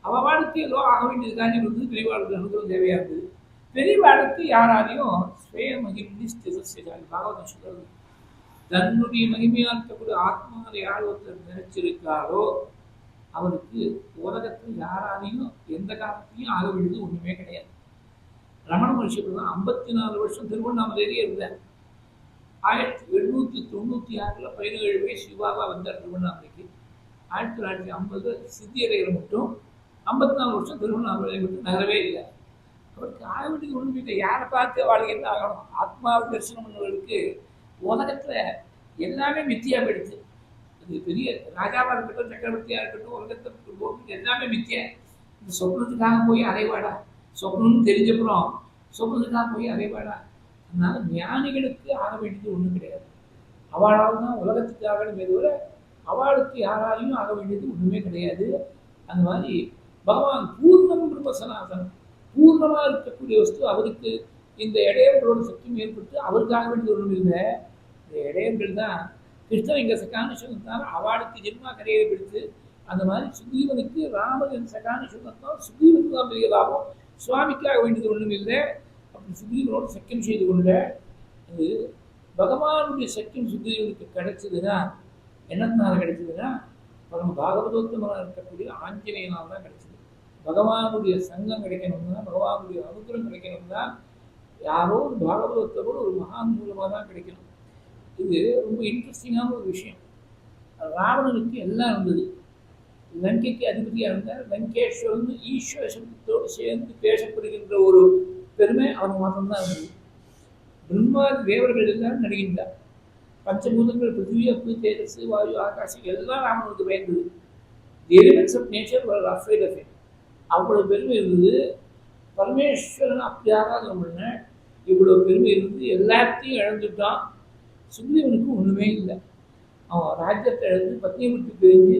அவளுக்கு ஏதோ ஆக வேண்டியது காரியம் வந்து பெரியவாளுக்கு அனுகிரகம் தேவையாக இருந்தது. பெரியவாளுக்கு யாராலையும் ஸ்வய மகிழ்ச்சி ஸ்திரசாலி பாகவதம் சொல்றது. தன்னுடைய மகிமையாக இருக்கக்கூடிய ஆத்மாவை யார் ஒருத்தர் நினைச்சிருக்காரோ அவருக்கு உலகத்தில் யாராலையும் எந்த காலத்திலையும் ஆக வேண்டியது ஒன்றுமே கிடையாது. ரமண மகர்ஷி தான் 54 வருஷம் திருவண்ணாமலையிலேயே இருந்தார். 1896 17 வயசு யுவாவா வந்தார் திருவண்ணாமலைக்கு. 1950 சித்தியரையில் மட்டும் 54 வருஷம் திருவண்ணாமலை மட்டும் நகரவே இல்லை. அவருக்கு ஆக வேண்டியது ஒன்றும் இல்லை. யாரை பார்த்து வாழ்க்கை என்ன ஆகணும்? ஆத்மாவை தரிசனம் பண்ணுவதற்கு உலகத்தில் எல்லாமே மித்தியா போயிடுச்சு. அது பெரிய ராஜாவாக இருக்கட்டும் சக்கரவர்த்தியாக இருக்கட்டும் உலகத்தில் போட்டு எல்லாமே மித்தியா. இந்த சொப்னத்துக்காக போய் அலைவாடா, சொப்னம்னு தெரிஞ்சப்புறம் சொப்னத்துக்காக போய் அலைவாடா. அதனால ஞானிகளுக்கு ஆக வேண்டியது ஒன்றும் கிடையாது. அவளால் தான் உலகத்துக்கு ஆகணுமே தவிர அவளுக்கு யாராலையும் ஆக வேண்டியது ஒன்றுமே கிடையாது. அந்த மாதிரி பகவான் பூர்ணம் பிரம்ம சனாதனம், பூர்ணமாக இருக்கக்கூடிய வஸ்து. அவருக்கு இந்த இடையர்களோட சக்தியும் ஏற்பட்டு அவருக்காக வேண்டியது ஒன்றும் இல்லை. இந்த இடையர்கள் தான் கிருஷ்ணன் இங்கே சகான சொன்னதால் அவளுக்கு ஜென்மா கரையை பிடித்து அந்த மாதிரி சுக்ரீவனுக்கு ராமன் சகான சொன்னதால் சுக்ரீவனுக்கு தான் பெரிய லாபம். சுவாமிக்காக வேண்டியது ஒன்றும் இல்லை. அப்படி சுக்ரீவனோட சக்கியம் செய்து கொண்ட அது பகவானுடைய சக்கியம் சுக்ரீவனுக்கு கிடைச்சதுன்னா என்னத்தினால கிடைச்சதுன்னா பரம பாகவதோத்தமனாக இருக்கக்கூடிய ஆஞ்சநேயனால் தான் கிடைச்சது. பகவானுடைய சங்கம் கிடைக்கணும்னா பகவானுடைய அனுகிரகம் கிடைக்கணும்னா யாரோ ஒரு பாகவதோத்தமர் ஒரு மகான் மூலமாக தான் கிடைக்கணும். இது ரொம்ப இன்ட்ரெஸ்டிங்கான ஒரு விஷயம். ராவணனுக்கு எல்லாம் இருந்தது. லங்கைக்கு அதிபதியாக இருந்தால் லங்கேஸ்வரன் ஈஸ்வர சப்தத்தோடு சேர்ந்து பேசப்படுகின்ற ஒரு பெருமை அவனுக்கு மாத்திரம்தான் இருந்தது. பிரம்மா தேவர்கள் எல்லாரும் நடிகின்றார். பஞ்சபூதங்கள் பிருத்திவி அப்பு தேஜஸ் வாயு ஆகாசம் எல்லாம் ராவணனுக்கு பயந்தது. The elements of nature were afraid of him. அவ்வளோ பெருமை இருந்தது. பரமேஸ்வரன் அப்படி ஆராதனை பண்ண இவ்வளோ பெருமை இருந்து எல்லாத்தையும் இழந்துட்டான். சுக்ரீவனுக்கு ஒன்றுமே இல்லை. அவன் ராஜ்யத்தை இழந்து பத்னியை விட்டு பிரிஞ்சு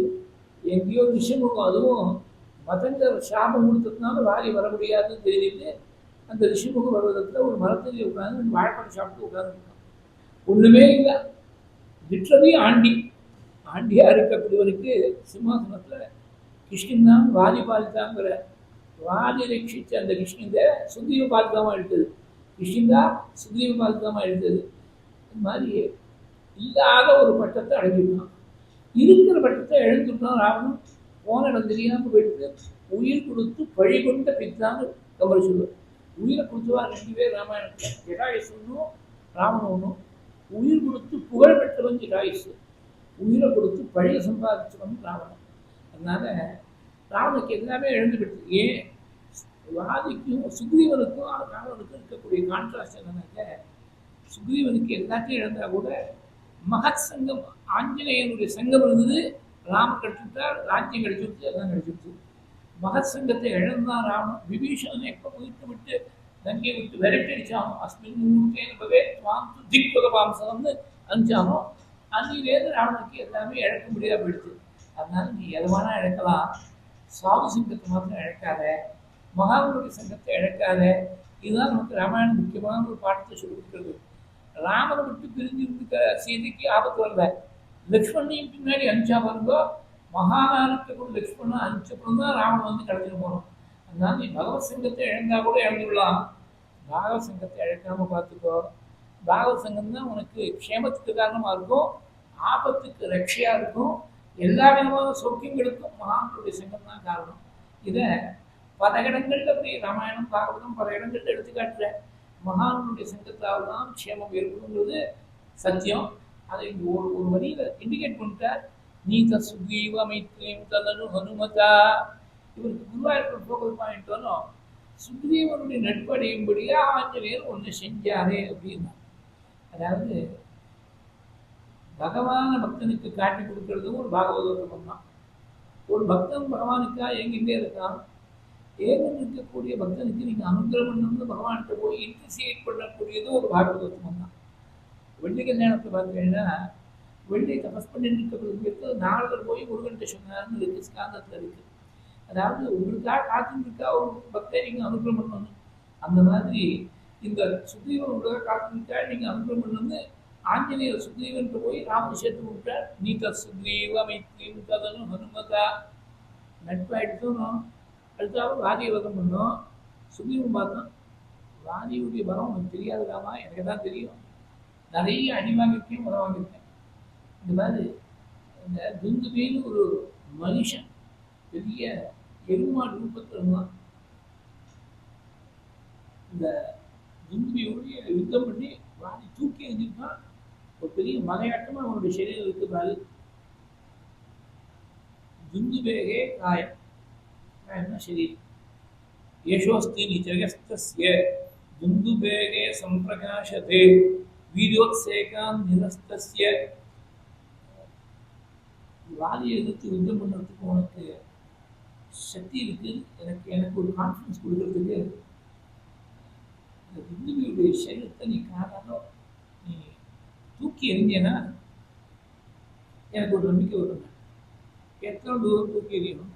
எங்கேயோ ரிஷிமுகம், அதுவும் மதங்க சாபம் கொடுத்ததுனால வாரி வர முடியாதுன்னு தெரிஞ்சுட்டு அந்த ரிஷிமுகம் வருவதற்கு ஒரு மரத்தில் உட்காந்து வாழைப்பழம் சாப்பிட்டு உட்காந்துருக்கான். ஒன்றுமே இல்லை. லிட்ரலி ஆண்டியாக இருக்கக்கூடியவனுக்கு சிம்மாசனத்தில் கிருஷ்ணன் தான் வாதி பாலிதாங்கிற வாதி ரட்சித்த அந்த கிருஷ்ணன் சுக்ரீவ பாலிதாமாக எடுத்தது. கிருஷ்ணன் தான் சுக்ரீவ பாலிதாமாக எடுத்தது. இந்த மாதிரி இல்லாத ஒரு பட்டத்தை அடைஞ்சிட்டான். இருக்கிற பட்டத்தை எழுந்துட்டான். ராவணன் போன இடம் தெரியாமல் போயிட்டு உயிர் கொடுத்து பழி கொண்ட பித்தான்னு கம்பல் சொல்லுவார். உயிரை கொடுத்துவா 2 பேர் ராமாயணத்தில், ஜடாயுஸ் ஒன்றும் ராவணன் ஒன்றும். உயிர் கொடுத்து புகழ் பெற்றவன் ஜடாயுஸ், உயிரை கொடுத்து பழியை சம்பாதிச்சவன் ராவணன். அதனால ராவனுக்கு எல்லாமே எழுந்து பெற்று. ஏன் வாதிக்கும் சுக்ரீவனுக்கும் ராவனுக்கும் இருக்கக்கூடிய கான்ட்ராஸ்ட் என்னன்னாக்க, சுக்ரீவனுக்கு எல்லாத்தையும் இழந்தா கூட மகத் சங்கம் ஆஞ்சநேயனுடைய சங்கம் இருந்தது. ராமன் கிடைச்சுட்டார், ராஜ்யம் கிடைச்சிருச்சு, எல்லாம் கிடைச்சிருச்சு. மகத் சங்கத்தை இழந்தான் ராவணன். விபீஷணன் எப்போ வீட்டு விட்டு லங்கையை விட்டு விரட்டடிச்சானோ, அஸ்மின் முகூர்த்தே என்பவே துவாம் திக்பதபாம்சம்னு அனுப்பிச்சானோ, அன்னிலேருந்து ராவனுக்கு எல்லாமே இழக்க முடியாம போயிடுச்சு. அதனால நீ எதுவானா இழக்கலாம், சாது சங்கத்தை மாத்திரம் இழக்காத, மகாபலிபுர சங்கத்தை இழக்காத. இதுதான் நமக்கு ராமாயணம் முக்கியமான ஒரு பாடத்தை சொல்லி கொடுக்கிறது. ராமனை விட்டு பிரிஞ்சிருந்துக்க சீதைக்கு ஆபத்து வரல, லக்ஷ்மணையும் பின்னாடி அனுப்பிச்சா பாருங்கோ. மகாபாரதத்தை கூட லக்ஷ்மணன் அனுப்பிச்சப்பறம் தான் ராமன் வந்து கிடைச்சிட்டு போகணும். அதனால நீ பகவத் சங்கத்தை இழந்தா கூட இழந்துடலாம், பாகவத் சங்கத்தை இழக்காம பார்த்துக்கோ. பாகவத் சங்கம் தான் உனக்கு க்ஷேமத்துக்கு காரணமாக இருக்கும், ஆபத்துக்கு ரட்சையாக இருக்கும், எல்லா விதமான சௌக்கியங்களுக்கும் மகான்களுடைய சங்கம் தான் காரணம். இதை பல இடங்கள்ல அப்படி ராமாயணம் பாகவதம் பல இடங்கள்ல எடுத்துக்காட்டுற மகான்களுடைய சங்கத்தால் தான் க்ஷேமம் ஏற்படுங்கிறது சத்தியம். அதை ஒரு ஒரு வரியில இண்டிகேட் பண்ணிட்டார். நீத சுக்ரீவ மைத்ரீம் ததனு ஹனுமதா. இவருக்கு குருவாயூர் ஃபோக்கல் பாயிண்ட் வரும், சுக்ரீவனுடைய நட்படையும்படியா ஆஞ்சநேயர் ஒன்று செஞ்சாரே அப்படின்னா. அதாவது பகவான பக்தனுக்கு காட்டி கொடுக்கறதும் ஒரு பாகவதோத்தமம் தான். ஒரு பக்தன் பகவானுக்காக எங்கிட்டே இருக்கான், ஏகன் இருக்கக்கூடிய பக்தனுக்கு நீங்கள் அனுகிரகம் பண்ணணும்னு பகவான்கிட்ட போய் இன்டிசியேட் பண்ணக்கூடியதும் ஒரு பாகவதோத்தமம் தான். வெள்ளி கல்யாணத்தை பார்த்தீங்கன்னா, வெள்ளி தபஸ் பண்ணிட்டு இருக்கிறது நாரதர் போய் முருகன்கிட்ட சொன்னார்னு இருக்கு, ஸ்காந்தத்தில் இருக்கு. அதாவது உங்களுக்காக காத்துருக்கா ஒரு பக்தரை நீங்கள் அனுகிரகம் பண்ணணும். அந்த மாதிரி இந்த சுக்ரீவன் உங்களுக்காக காத்துருக்கா நீங்கள் அனுகிரகம் பண்ணணும்னு ஆஞ்சநேயர் சுக்ரீவன்ட்டு போய் ராமன் சேர்த்து விட்டார். நீத சுக்ரீவ மைத்ரீம் ததனு ஹனுமதா. நட்பாயிடுத்தோம். அடுத்தாவது வாதியை வதம் பண்ணோம். சுக்ரீவன் பார்த்தோம், வாதியுடைய பலம் உனக்கு தெரியாது ராமா, எனக்கு தான் தெரியும், நிறைய அடி வாங்கியிருக்கேன், உரம் வாங்கியிருக்கேன். இந்த மாதிரி இந்த துந்துபின்னு ஒரு மனுஷன் பெரிய எருமாடு ரூபத்தில் இருந்தான். இந்த துந்துபியோடைய யுத்தம் பண்ணி வாதி தூக்கி எறிஞ்சிருக்கான். ஒரு பெரிய மலையாட்டமாக அவனுடைய சரீரம் இருக்கிறாரு. துந்துபேகே காயம், காயம்னா சரீரம். யசோஸ்தி நிஜகஸ்தஸ்ய துந்துபேகே சம்பிரகாசதே வீரியோத்சேகான் நிரஸ்தஸ்ய. வாதியை எதிர்த்து யுத்தம் பண்ணுறதுக்கு உனக்கு சக்தி இருக்கு, எனக்கு ஒரு கான்ஃபிடன்ஸ் கொடுக்கறதுக்கு இந்த துந்துபியுடைய சரீரத்தை நீ காரணம் நீ தூக்கி எறிஞ்சேன்னா எனக்கு ஒரு நம்பிக்கை வருங்க. எத்தனை தூரம் தூக்கி எறியணும்?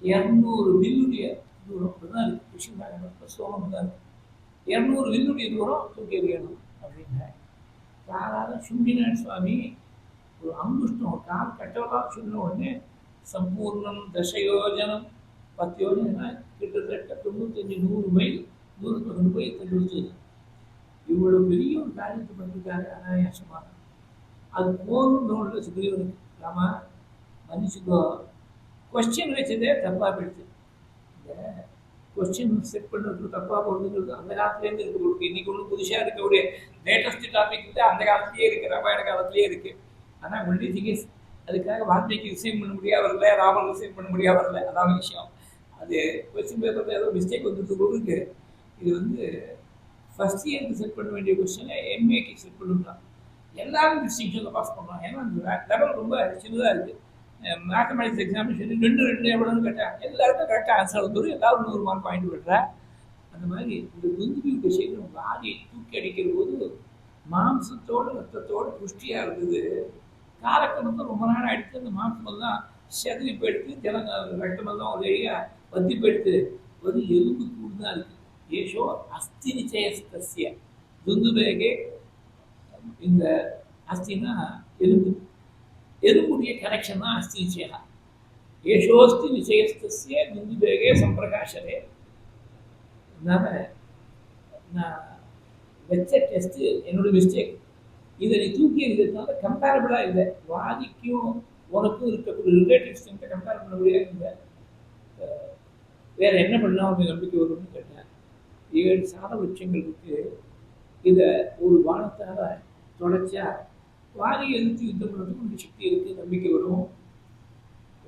200 வில்லுடைய தூரம் தான் இருக்கு, கிருஷ்ண சோகம் தான் இருக்கு. 200 வில்லுடைய தூரம் தூக்கி எறியணும் அப்படின்னா யாராவது சுண்டினான் சுவாமி. ஒரு அங்குஷ்டம் ஒரு கால் கட்டவராக சொன்ன உடனே சம்பூர்ணம் தசயோஜனம் 10 யோஜனைனா கிட்டத்தட்ட 95-100 மைல் தூரத்தில் கொண்டு போய் தள்ளிடுச்சு. இவ்வளவு பெரிய ஒரு காரியத்தை பண்ணிருக்காரு அனாயாசமாக. அது போதும் தோணுல சுக்ரீவனுக்கு. ராமா மன்னிச்சுக்கோ, கொஸ்டின் வச்சதே தப்பாக போயிடுச்சு. இந்த கொஸ்டின் செட் பண்ணுறதுக்கு தப்பாக போகுதுங்கிறது அந்த காலத்துலேருந்து இருக்கு உங்களுக்கு. இன்னைக்கு ஒன்றும் புதுசாக இருக்கக்கூடிய லேட்டஸ்ட் டாபிக் வந்து அந்த காலத்துலேயே இருக்குது, ராமாயண காலத்துலேயே இருக்குது. ஆனால் ஒன்லி திங் அதுக்காக வார்த்தைக்கு ரிசைன் பண்ண முடியாது வரல, ராமன் ரிசைன் பண்ண முடியாது வரல, அதான் விஷயம். அது கொஸ்டின் பேப்பரில் ஏதோ மிஸ்டேக் வந்துட்டு கூட இருக்கு. இது வந்து ஃபர்ஸ்ட் இயருக்கு செட் பண்ண வேண்டிய கொஸ்டினை எம்ஏக்கு செட் பண்ணுறான். எல்லாரும் டிஸ்டிங்ஷனில் பாஸ் பண்ணுறான். ஏன்னா அந்த லெவல் ரொம்ப சின்னதாக இருக்குது. மேத்தமெட்டிக்ஸ் எக்ஸாமினேஷன் 2 எவ்வளோன்னு கேட்டேன், எல்லாருக்கும் கரெக்டாக ஆன்சர் வந்துடும், எல்லாரும் 100 மார்க் பாயிண்ட் விடுறேன். அந்த மாதிரி இந்த துந்துபி விஷயம் வாதியை தூக்கி அடிக்கிற போது மாம்சத்தோடு ரத்தத்தோடு புஷ்டியாக இருந்தது. காலக்கணத்தில் ரொம்ப நாள் ஆகிடுத்து. அந்த மாம்சமெல்லாம் செதறி போயிடுத்து, ரத்தமெல்லாம் ஒரு ஏரியா வத்தி போயிடுத்து. ஒரு எலும்பு கூடு தான் இருக்குது. ஏஷோ அஸ்தி நிச்சயஸ்தஸ்ய துந்துபேகே. இந்த அஸ்தினா எலும்பு, எலும்புடைய கனெக்ஷன் தான் அஸ்தி நிச்சயா. ஏஷோஸ்தி நிச்சயஸ்தஸ்ய துந்துபேகே சம்பிரகாசரே. அதனால நான் வச்ச டெஸ்ட்டு என்னோட மிஸ்டேக். இதை நீ தூக்கி இருக்கிறதுனால கம்பேரபிளாக இல்லை. வாதிக்கும் உனக்கும் இருக்கக்கூடிய ரிலேட்டிவ்ஸ் கிட்ட கம்பேர் பண்ண முடியாது. இல்லை வேறு என்ன பண்ணால் அவங்க நம்பிக்கை வரும்னு கேட்டேன். 7 சால விருட்சங்கள் இருக்குது. இதை ஒரு வானத்தால் தொடச்சா வாதியை எதிர்த்து யுத்தம் பண்ணுறதுக்கு ஒரு சக்தி இருக்குது, நம்பிக்கை வரும்.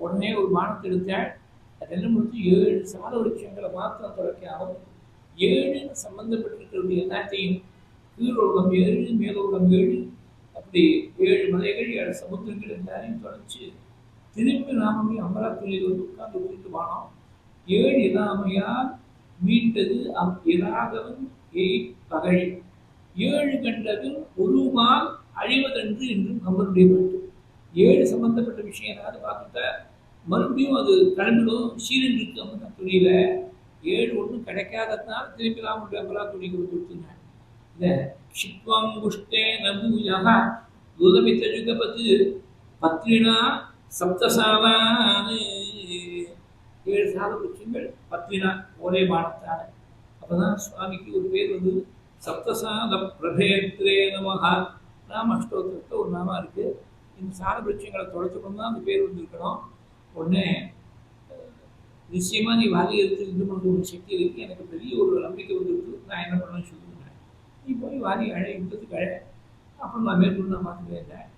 உடனே ஒரு பானத்தை எடுத்தால் அது என்ன முடிச்சு 7 சால விருட்சங்களை மாத்திரம் தொடக்காமல் 7 சம்பந்தப்பட்டிருக்கிறது எல்லாத்தையும், கீழுலகம் 7 மேலுலகம் 7, அப்படி 7 மலைகள் 7 சமுத்திரங்கள் எல்லாரையும் தொடச்சு திரும்பி நாமமே அமராத்துறையில் வந்து உட்கார்ந்து விட்டு வானோம். ஏழு இராமையால் மீண்டது இராகவன் பகை. ஏழு கண்டதில் ஒருமால் அழிவதென்று என்றும் கம்பனுடைய பாட்டு. ஏழு சம்பந்தப்பட்ட விஷயம் ஏதாவது பார்த்துட்டா மறுபடியும் அது கிளம்பிடும். சீரன் இருக்கு அம்மன் துணியில ஏழு ஒன்றும் கிடைக்காததுனால திருப்பி ராமனுடைய அமராத்துறைக்கு வந்து கொடுத்துருங்க. இந்த க்ஷித்வாங்குஷ்டே நபூயாக துதமித்தழுகபத்து பத்ரினா சப்தசாலான்னு 7 சால விருட்சங்கள் பத்ரினா ஒரே பானத்தான. அப்பதான் சுவாமிக்கு ஒரு பேர் வந்து சப்தசால பிரபேத்ரே நமஹா. ராம அஷ்டோத்திரத்தில் ஒரு நாமா இருக்கு. இந்த சால விருட்சங்களை தொலைச்சப்பறம் தான் அந்த பேர் வந்திருக்கணும். உடனே நிச்சயமா நீ வாதி எடுத்து இது பண்ணுற ஒரு சக்தி இருக்கு, எனக்கு பெரிய ஒரு நம்பிக்கை வந்துருக்கு, நான் என்ன பண்ணணும்னு சொல்லுவேன். நீ போய் வாதி அழை யுத்தத்துக்கு அழை, அப்புறம் நான் மேற்கொண்டு நான் பார்த்துட்டே இருந்தேன்.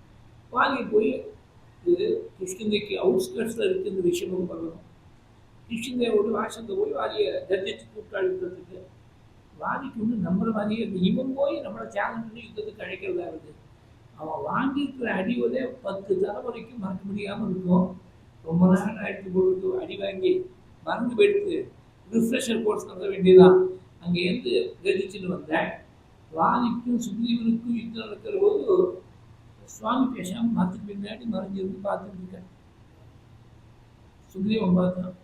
வாதியை போய் இது கிருஷ்ணந்தைக்கு அவுட்ஸ்கர்ட்ஸில் இருக்குது இந்த விஷயமும் பண்ணணும். கிருஷ்ணந்தையோட வாசத்தை போய் வாதியை கர்ஜிச்சு கூப்பிட்டாள் யுத்தத்துக்கு. வாதிக்கு ஒன்று நம்புற மாதிரியே இருக்குது. இவன் போய் நம்மளை சேலஞ்ச் பண்ணி யுத்தத்துக்கு அழைக்கிறதா இருக்குது. அவன் வாங்கியிருக்கிற அடிவதே 10 தலைமுறைக்கும் மறக்க முடியாமல் இருக்கும். ரொம்ப நாள் ஆயிடுத்து பொழுது அடி வாங்கி மறந்து போயிடுத்து ரிஃப்ரெஷர் கோர்ஸ் நடத்த வேண்டியதான். அங்கேருந்து கர்ஜிச்சுன்னு வந்தேன். வாதிக்கும் சுக்ரீவனுக்கும் யுத்தம் நடக்கிற போது சுவாமி பேசாமல் மரத்துக்கு பின்னாடி மறைஞ்சிருந்து பார்த்துட்டு இருக்கேன். சுக்ரீவன் பார்த்தான்.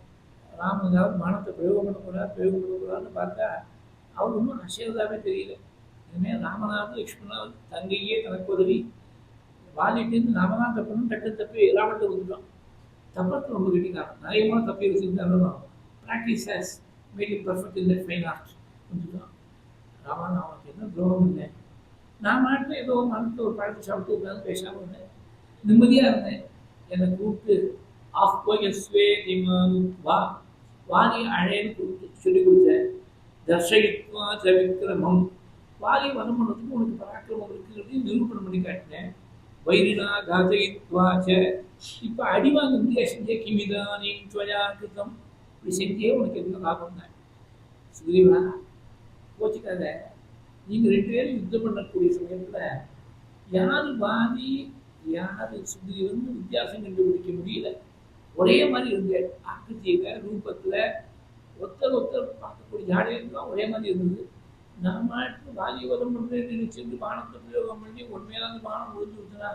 ராமன் ஏதாவது மானத்தை பிரயோகம் பண்ணக்கூடாதுன்னு பார்த்தா அவர் ஒன்றும் அசைவதாகவே தெரியல. இனிமேல் ராமநாதன் லக்ஷ்மணாவது தங்கையே தனக்கு உதவி வாலிட்டேருந்து ராமநாத தப்புன்னு தப்பி ராமத்தை வந்துட்டான். தப்பத்தை ரொம்ப கட்டிக்காரன். நிறைய தப்பி வச்சுருந்தாலும் practice has made it perfect in that fine art வந்துட்டான். ராமன் அவனுக்கு என்ன துரோகம் இல்லை. நான் மாட்டில் ஏதோ மனத்தில் ஒரு பழத்தை சாப்பிட்டு உட்காந்து பேசாமல் இருந்தேன். நிம்மதியாக இருந்தேன். என்னை கூப்பிட்டு ஆஃப் போயஸ்வே வா வாதி அழைன்னு கொடுத்து சொல்லிக் கொடுத்தேன். தர்ஷயித்வா விக்ரமம், வாதி வதம் பண்ணுறதுக்கு உனக்கு பராக்கிரமம் இருக்குங்கிறதையும் நிரூபணம் பண்ணி காட்டினேன். வைரினா காதயித்வாச்ச, இப்போ அடி வாங்க முடியாது செஞ்சே கிமிதானின் துவயா கிருத்தம், இப்படி செஞ்சே உனக்கு என்ன லாபம் தான். சுக்ரீவா கோச்சிக்காத, நீங்கள் 2 பேரும் யுத்தம் பண்ணக்கூடிய சமயத்தில் யார் வாதி யார் சுக்ரீவன் வித்தியாசம் கண்டுபிடிக்க முடியல. ஒரே மாதிரி இருந்தேன். ஆக்கிருத்தியில் ரூபத்தில் ஒருத்தர் பார்க்கக்கூடிய ஜாடையெல்லாம் ஒரே மாதிரி இருந்தது. நான் மாட்டு வாலிவதம் பண்ணுறது நினைச்சிருந்து பானத்தை பிரயோகம் பண்ணி உண்மையில அந்த பானம் முடிஞ்சு விட்டுனா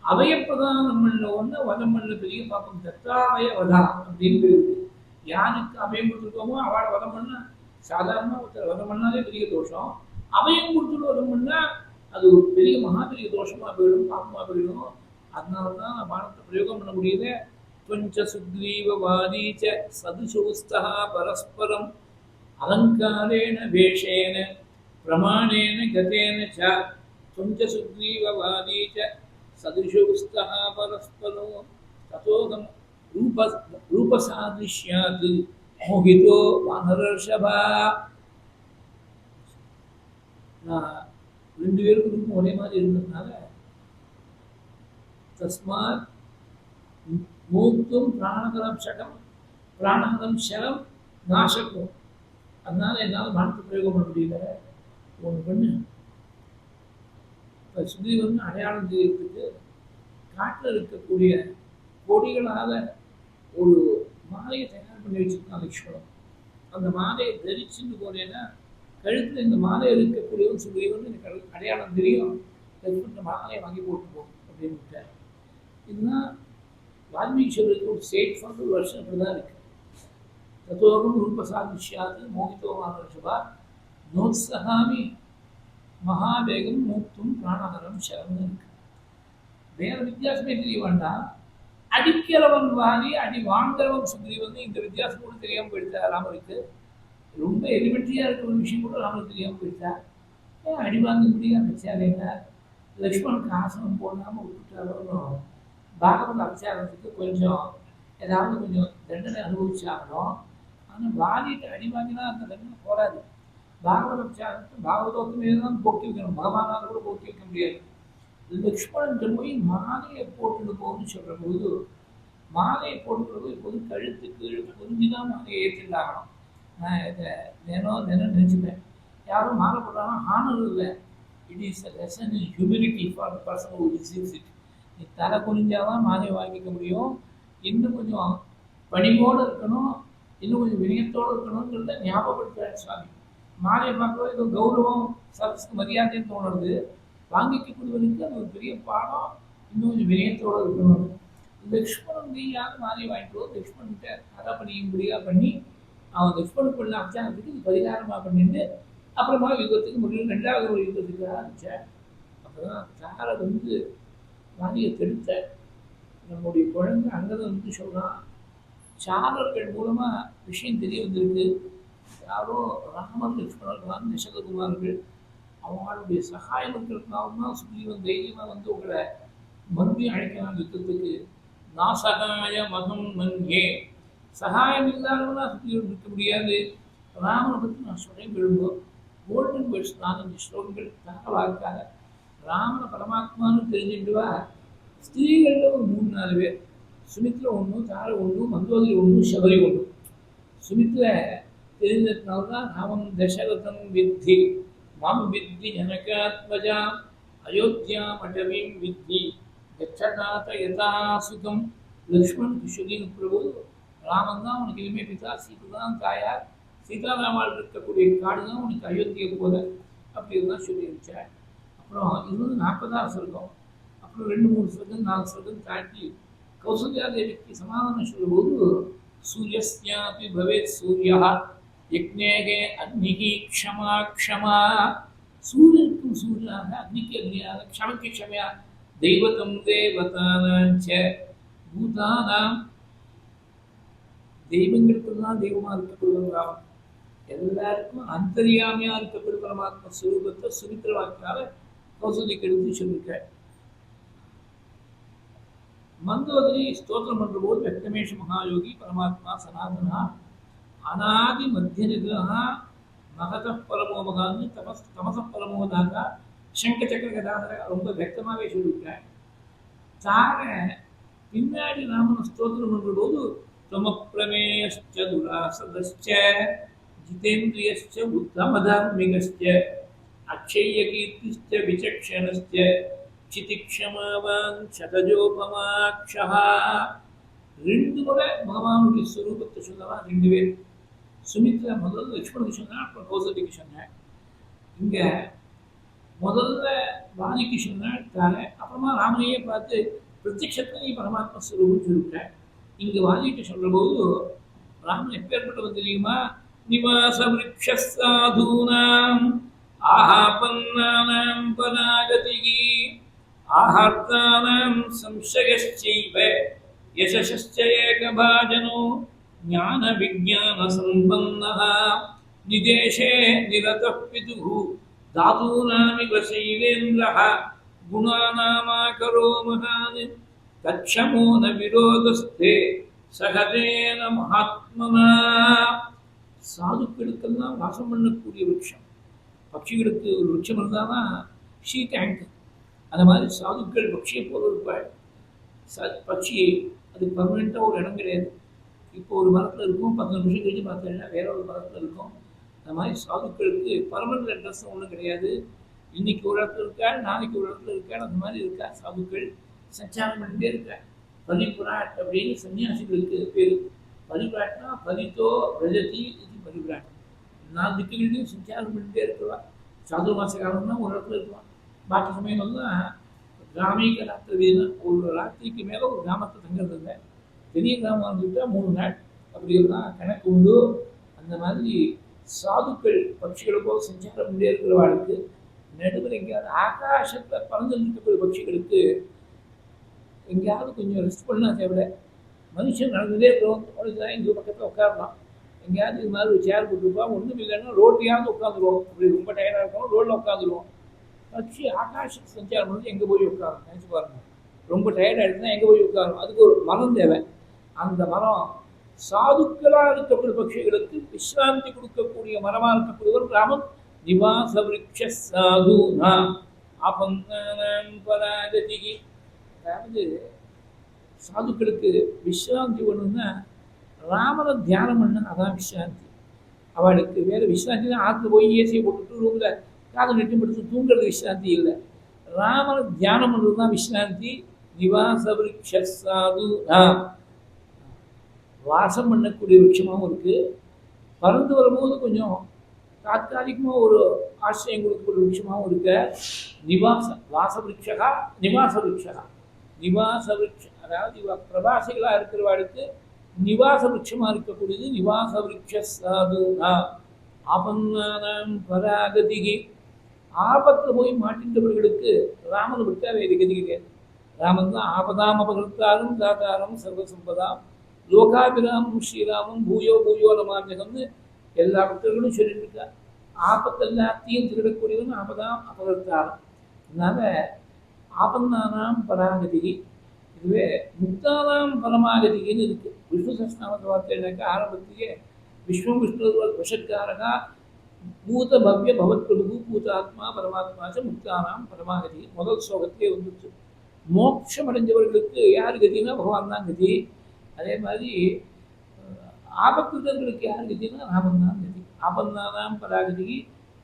அவையப்பதான் நம்மளில் ஒன்று வதம் பண்ண பெரிய பார்ப்போம். தத்தாவய வதா அப்படின்னு இருக்கு. யாருக்கு அபயம் கொடுத்துருக்கோமோ அவளை வதம் பண்ணால் சாதாரணமாக ஒருத்தர் வதம் பண்ணாலே பெரிய தோஷம். அபயம் கொடுத்துட்டு வதம் பண்ணால் அது ஒரு பெரிய பெரிய தோஷமாக போயிடும், பாப்பமாக போயிடும். அதனால தான் நான் பானத்தை பிரயோகம் பண்ண முடியல. त्वञ्च सुग्रीववादी च सदृशोस्तः परस्परम् अलङ्कारेण वेषेण प्रमाणेन गतेन च त्वञ्च सुग्रीववादी च सदृशोस्तः परस्परो ततोऽहं रूपसादृश्यात् मोहितो वानरर्षभा. நான் 2 பேருக்கும் ஒரே மாதிரி இருந்ததுனால தஸ்மாத் மூக்கும் பிராணகரம் சகம் பிராணகரம் சரம் நாசக்கும். அதனால என்னால் பானத்தை பிரயோகம் பண்ண முடியல. ஒன்று பண்ணு, இப்போ சுக்ரீவன் அடையாளம் செய்யறதுக்கு காட்டில் இருக்கக்கூடிய கொடிகளால் ஒரு மாலையை தயார் பண்ணி வச்சுருக்கான் லக்ஷ்மணன். அந்த மாலையை தரிச்சுன்னு போனேன்னா கழுத்தில் இந்த மாலை இருக்கக்கூடியவன் சுக்ரீவன் எனக்கு அடையாளம் தெரியும். லக்ஷ்மணன் மாலையை வாங்கி போட்டுப்போம் அப்படின்னு விட்டார். இதுதான் வால்மீகி சொல்றதுக்கு ஒரு ஸ்டேட் ஃபார் ஒரு வருஷம் அப்படி தான் இருக்கு. தத்தோகம் ரூபசாதிஷ்யாது மோகிதோமான ரிஷபா நோத்சகாமி மகாவேகம் மூக்தும் பிராணகரம் சரம்னு இருக்கு. வேற வித்தியாசமே தெரிய வேண்டாம். அடிக்கிறவன் வாதி அடி வாங்குறவன் சுக்ரீவன் இந்த வித்தியாசம் கூட தெரியாமல் போயிடுச்சா ராமருக்கு. ரொம்ப எலிமெண்ட்ரியாக இருக்கிற ஒரு விஷயம் கூட ராமருக்கு தெரியாமல் போயிடுச்சா. ஏன் அடி வாங்க முடியாது வச்சாலேன்னா லக்ஷ்மணுக்கு ஆசனம் போடாமல் விட்டுட்டாலும் பாகவத அபிச்சாரத்துக்கு கொஞ்சம் ஏதாவது கொஞ்சம் தண்டனை அனுபவிச்சாகணும். ஆனால் வாதிட்டு அடி வாங்கினா அந்த தண்டனை போராது. பாகவத அபிச்சாரத்துக்கு பாகவதோக்கு தான் போட்டி வைக்கணும். பகவானால் கூட போட்டி வைக்க முடியாது. லக்ஷ்மணன் போய் மாலையை போட்டுட்டு போகணும்னு சொல்கிற போது மாலையை போட்டுக்கிறது இப்போது கழுத்துக்கு புரிஞ்சுதான் மாலையை ஏற்றிட்டாகணும். நான் இதை தினம் நினச்சிப்பேன். யாரும் மாலை போட்டாங்கன்னா ஹானர் இல்லை. It is a lesson in humility for the person who receives it. நீ தலை குனிஞ்சாதான் மாலையை வாங்கிக்க முடியும். இன்னும் கொஞ்சம் பணிவோடு இருக்கணும், இன்னும் கொஞ்சம் வினயத்தோடு இருக்கணுங்கிறத ஞாபகப்படுத்துறாரு சுவாமி. மாலையை பார்க்கறது ஏதோ கௌரவம் சரஸ்க்கு மரியாதைன்னு தோணுறது, வாங்கிக்கக்கூடியவனுக்கு அது ஒரு பெரிய பாடம், இன்னும் கொஞ்சம் வினயத்தோடு இருக்கணும். லக்ஷ்மணன் யார் மாலை வாங்கிட்டு லக்ஷ்மண்கிட்ட அதை பண்ணியும்படியா பண்ணி அவன் லக்ஷ்மணன் பண்ண அச்சானத்துக்கு இது பரிகாரமாக பண்ணிட்டு அப்புறமா யுத்தத்துக்கு முடியும். ரெண்டாவது ஒரு யுத்தத்துக்கு ஆரம்பித்தேன். அப்போதான் தாரை வாலியை தடுத்த நம்முடைய குழந்தை அங்கே சொல்கிறான், சாரர்கள் மூலமாக விஷயம் தெரிய வந்திருக்கு. யாரோ ராமன் லக்ஷ்மணர்களான் தசரகுமார்கள் அவங்களுடைய சகாயம் இருக்கிறதுனால தான் சுக்ரீவன் தைரியமாக உங்களை மறுபடியும் அழைக்கலாம் யுத்தத்துக்கு. நாசகாய மகம் மன்யே, சகாயம் இல்லாதவனா சுக்ரீவன் இருக்க முடியாது. ராமனை பற்றி நான் சொல்ல விரும்பும் கோல்டன் வேர்ட்ஸ் 4 ஸ்லோகங்கள் தகவலாக்காக ராமனை பரமாத்மான்னு தெரிஞ்சுட்டுவா. ஸ்திரீகளில் ஒரு 3-4 பேர், சுமித்ர 1, தாரை 1, மந்தோதரி 1, சபரி 1. சுமித்ர தெரிஞ்சதுனால தான் ராமன் தசரதம் வித்தி மாம் வித்தி ஜனகாத்மஜா அயோத்தியா மண்டபீம் வித்தி கச்சநாத யதாசுகம். லக்ஷ்மண் கிஷோரின் பிரபு ராமன் தான் உனக்கு இனிமே பிதா, சீதை தான் தாயார், சீதாராமால் இருக்கக்கூடிய காடு தான் உனக்கு அயோத்தியை போல அப்படிதான் சொல்லியிருச்சார். அப்புறம் இது 40ஆவது சர்க்கம். அப்புறம் 2-3 சர்க்கம் 4 சர்க்கம் தாண்டி கௌசல்யா தேவிக்கு சமாதானம் சொல்லும்போது சூரியஸ்யாபி பவேத் சூர்யா யக்ஞேகே அக்னிகி க்ஷமா க்ஷமா, சூரியனுக்கும் சூரியனாக அக்னிக்கு அக்னியாக க்ஷமக்கு க்ஷமையா தெய்வதம் தேவதானாஞ்ச பூதானாம், தெய்வங்களுக்கெல்லாம் தெய்வமாக இருக்கப்படுவது ராமன், எல்லாருக்கும் அந்தரியாமையாக இருக்கக்கூடிய பரமாத்ம ஸ்வரூபத்தை சுமித்திர வாக்கினால கௌசல்யக்கு எடுத்து சொல்லியிருக்கார். மந்தோதரி ஸ்தோத்திரம் பண்ணுற போது வெங்கடேஷ மகாயோகி பரமாத்மா சனாதனா அநாதி மத்திய நிகிரகா மகத பரமோபகான்னு தமச பரமோதாக சங்க சக்கர கதாதர ரொம்ப வெக்தமாகவே சொல்லியிருக்கார். தாரை பின்னாடி ராமனை ஸ்தோத்திரம் பண்ணுற போது त्वमप्रमेयश्च दुरासदश्च जितेन्द्रियश्च उत्तमधार्मिकश्च अक्षय्यकीर्तिश्च विचक्षणश्च क्षितिक्षमावान् शतजोपमाक्षः. 2 முறை பகவானுடைய ஸ்வரூபத்தை சொல்லவா 2 பேர். சுமித்ரா முதல்ல லக்ஷ்மணுக்கு சொன்னார், அப்புறம் கௌசல்யக்கு சொன்னார். இங்கே முதல்ல வாலிக்கு சொன்னார் தாரை, அப்புறமா ராமனையே பார்த்து பிரத்யக்ஷத்தை பரமாத்ம ஸ்வரூபம் சொல்லிட்டார். இங்கு வாலிட்டு சொல்ற போது ராமன் எப்பேற்பட்டவன் தெரியுமா? நிவாச விருக்ஷசாதூனாம் ஆஹாபன்னானாம் பராகதிகி ஆஹார்த்தானாம் சம்சயஸ்சைவ யசஸ்ச ஏகபாஜனோ ஞான விஞ்ஞான சம்பன்னஹ நிதேஷே நிரதः பிதுः தாதூனாமிவ சைலேந்திரः குணாநாமாகரோ மகான் தட்சமோ ந விரோதஸ்தே சகதேன மகாத்மனா. சாதுக்களுக்கெல்லாம் வாசம் பண்ணக்கூடிய விருட்சம், பட்சிகளுக்கு ஒரு விருட்சம் இருந்தால்தான் ஷீ டேங்க். அந்த மாதிரி சாதுக்கள் பட்சியை போல இருப்பாள். பட்சி அது பர்மனெண்ட்டாக ஒரு இடம் கிடையாது. இப்போ ஒரு மரத்தில் இருக்கும், 10 நிமிஷம் கழிச்சு பார்த்தீங்கன்னா வேற ஒரு மரத்தில் இருக்கும். அந்த மாதிரி சாதுக்களுக்கு பர்மனெண்ட் அட்ரஸ் ஒன்றும் கிடையாது. இன்னைக்கு ஒரு இடத்துல இருக்காள், நாளைக்கு ஒரு இடத்துல இருக்காள், அந்த மாதிரி இருக்கா சாதுக்கள் சஞ்சாரம் பண்ணிட்டே இருக்காள். பரிபிராட் அப்படின்னு சன்னியாசிகளுக்கு பேர். பரிபிராட்னா பரிதோ ரஜதி இது பரிபிராட். 4 திக்குகளையும் சஞ்சாரம் பண்ணிட்டே இருக்கலாம். சாதுர்மாச காலம்னா ஒரு இடத்துல இருக்கலாம். பாக்கி சமயங்கள்லாம் கிராமீக ராத்திரி வீதம், ஒரு ராத்திரிக்கு மேலே ஒரு கிராமத்தை தங்கிறது இல்லை. பெரிய கிராமம் வந்துவிட்டால் 3 நாள் அப்படியெல்லாம் கணக்கு உண்டு. அந்த மாதிரி சாதுக்கள் பட்சிகளை போல் சஞ்சாரம் பண்ணிட்டே இருக்கிறவாளுக்கு நடுவில் எங்கேயாவது ஆகாசத்தில் பறந்து இருக்கக்கூடிய பட்சிகளுக்கு எங்கேயாவது கொஞ்சம் ரெஸ்ட் பண்ணால் தேவை. மனுஷன் நடந்துகிட்டே இருக்கிறோம், தான் இங்கே பக்கத்தில் உட்காரலாம். எங்கேயாவது இது மாதிரி ஒரு சேர் போட்டுருப்போம், ஒன்றும் இல்லைன்னா ரோட்லையாவது உட்காந்துருவோம். அப்படி ரொம்ப டயர்டாக இருக்கோம், ரோட்டில் உட்காந்துருவோம். பட்சி ஆகாச சஞ்சாரம் பண்ணி எங்கே போய் உட்காரும் நினச்சி பாருங்கள். ரொம்ப டயர்டாக இருக்குன்னா எங்கே போய் உட்காரும்? அதுக்கு ஒரு மரம் தேவை. அந்த மரம் சாதுக்களாக இருக்கக்கூடிய பட்சிகளுக்கு விஸ்ராந்தி கொடுக்கக்கூடிய மரமாக இருக்கக்கூடியவர் ராமன். நிவாச விருட்ச சாதுனா ஆபந்தானாம் பராகதிகி. அதாவது சாதுக்களுக்கு விஸ்ராந்தி ஒன்றுன்னா ராமனை தியானம் பண்ண, அதான் விஸ்ராந்தி. அவளுக்கு வேறு விஸ்ராந்தி தான் ஆற்றுல போய் ஏசியை போட்டுட்டு ரூமில் காது நெட்டி படுத்து தூங்குறது விஸ்ராந்தி இல்லை. ராமனை தியானம் பண்ணுறது தான் விஸ்ராந்தி. நிவாச விருட்ச சாதுனா வாசம் பண்ணக்கூடிய விருட்சமாகவும் இருக்குது. பறந்து வரும்போது கொஞ்சம் தாத்காலிகமாக ஒரு ஆசிரியம் கொடுக்கக்கூடிய விருட்சமாகவும் இருக்க. வாச விருட்சகா நிவாச விருட்சகா. நிவாச விருட்சம் அதாவது பிரவாசிகளாக இருக்கிறவாளுக்கு நிவாச விருட்சமாக இருக்கக்கூடியது நிவாச விருட்ச சாதுனா ஆபன்னானாம் பராகதிகி. ஆபத்தில் போய் மாட்டின்றவர்களுக்கு ராமன் விட்டா வேறு கதி கிடையாது. ராமன் தான் ஆபதாம் அபகர்த்தாரும் தாத்தாரம் சர்வசம்பதாம் லோகாபிராமம் ஸ்ரீராமன் பூயோ பூயோ நமாஞ்சகம்னு எல்லா பக்தர்களும் சொல்லிட்டு இருக்கார். ஆபத்தெல்லாத்தையும் திருடக்கூடியவன் ஆபதாம் அபகர்த்தாரம். அதனால ஆபன்னானாம் பராகதிகி. இதுவே முக்தானாம் பரமாகதிகின்னு இருக்கு. விஷ்ணு சஹஸ்ரநாமத்தை வார்த்தைனாக்கா ஆரம்பத்துக்கே விஸ்வம் விஷ்ணு வசத்காரகா பூத பவ்ய பவத் பிரபு பூதாத்மா பரமாத்மாச்ச முக்தானாம் பரமாகதி. முதல் ஸ்லோகத்திலே வந்துச்சு. மோட்சம் அடைஞ்சவர்களுக்கு யார் கதினா பகவான் தான் கதி. அதே மாதிரி ஆபத்துதர்களுக்கு யார் கதினா ராமன் தான் கதி. ஆபந்தானாம் பராகதி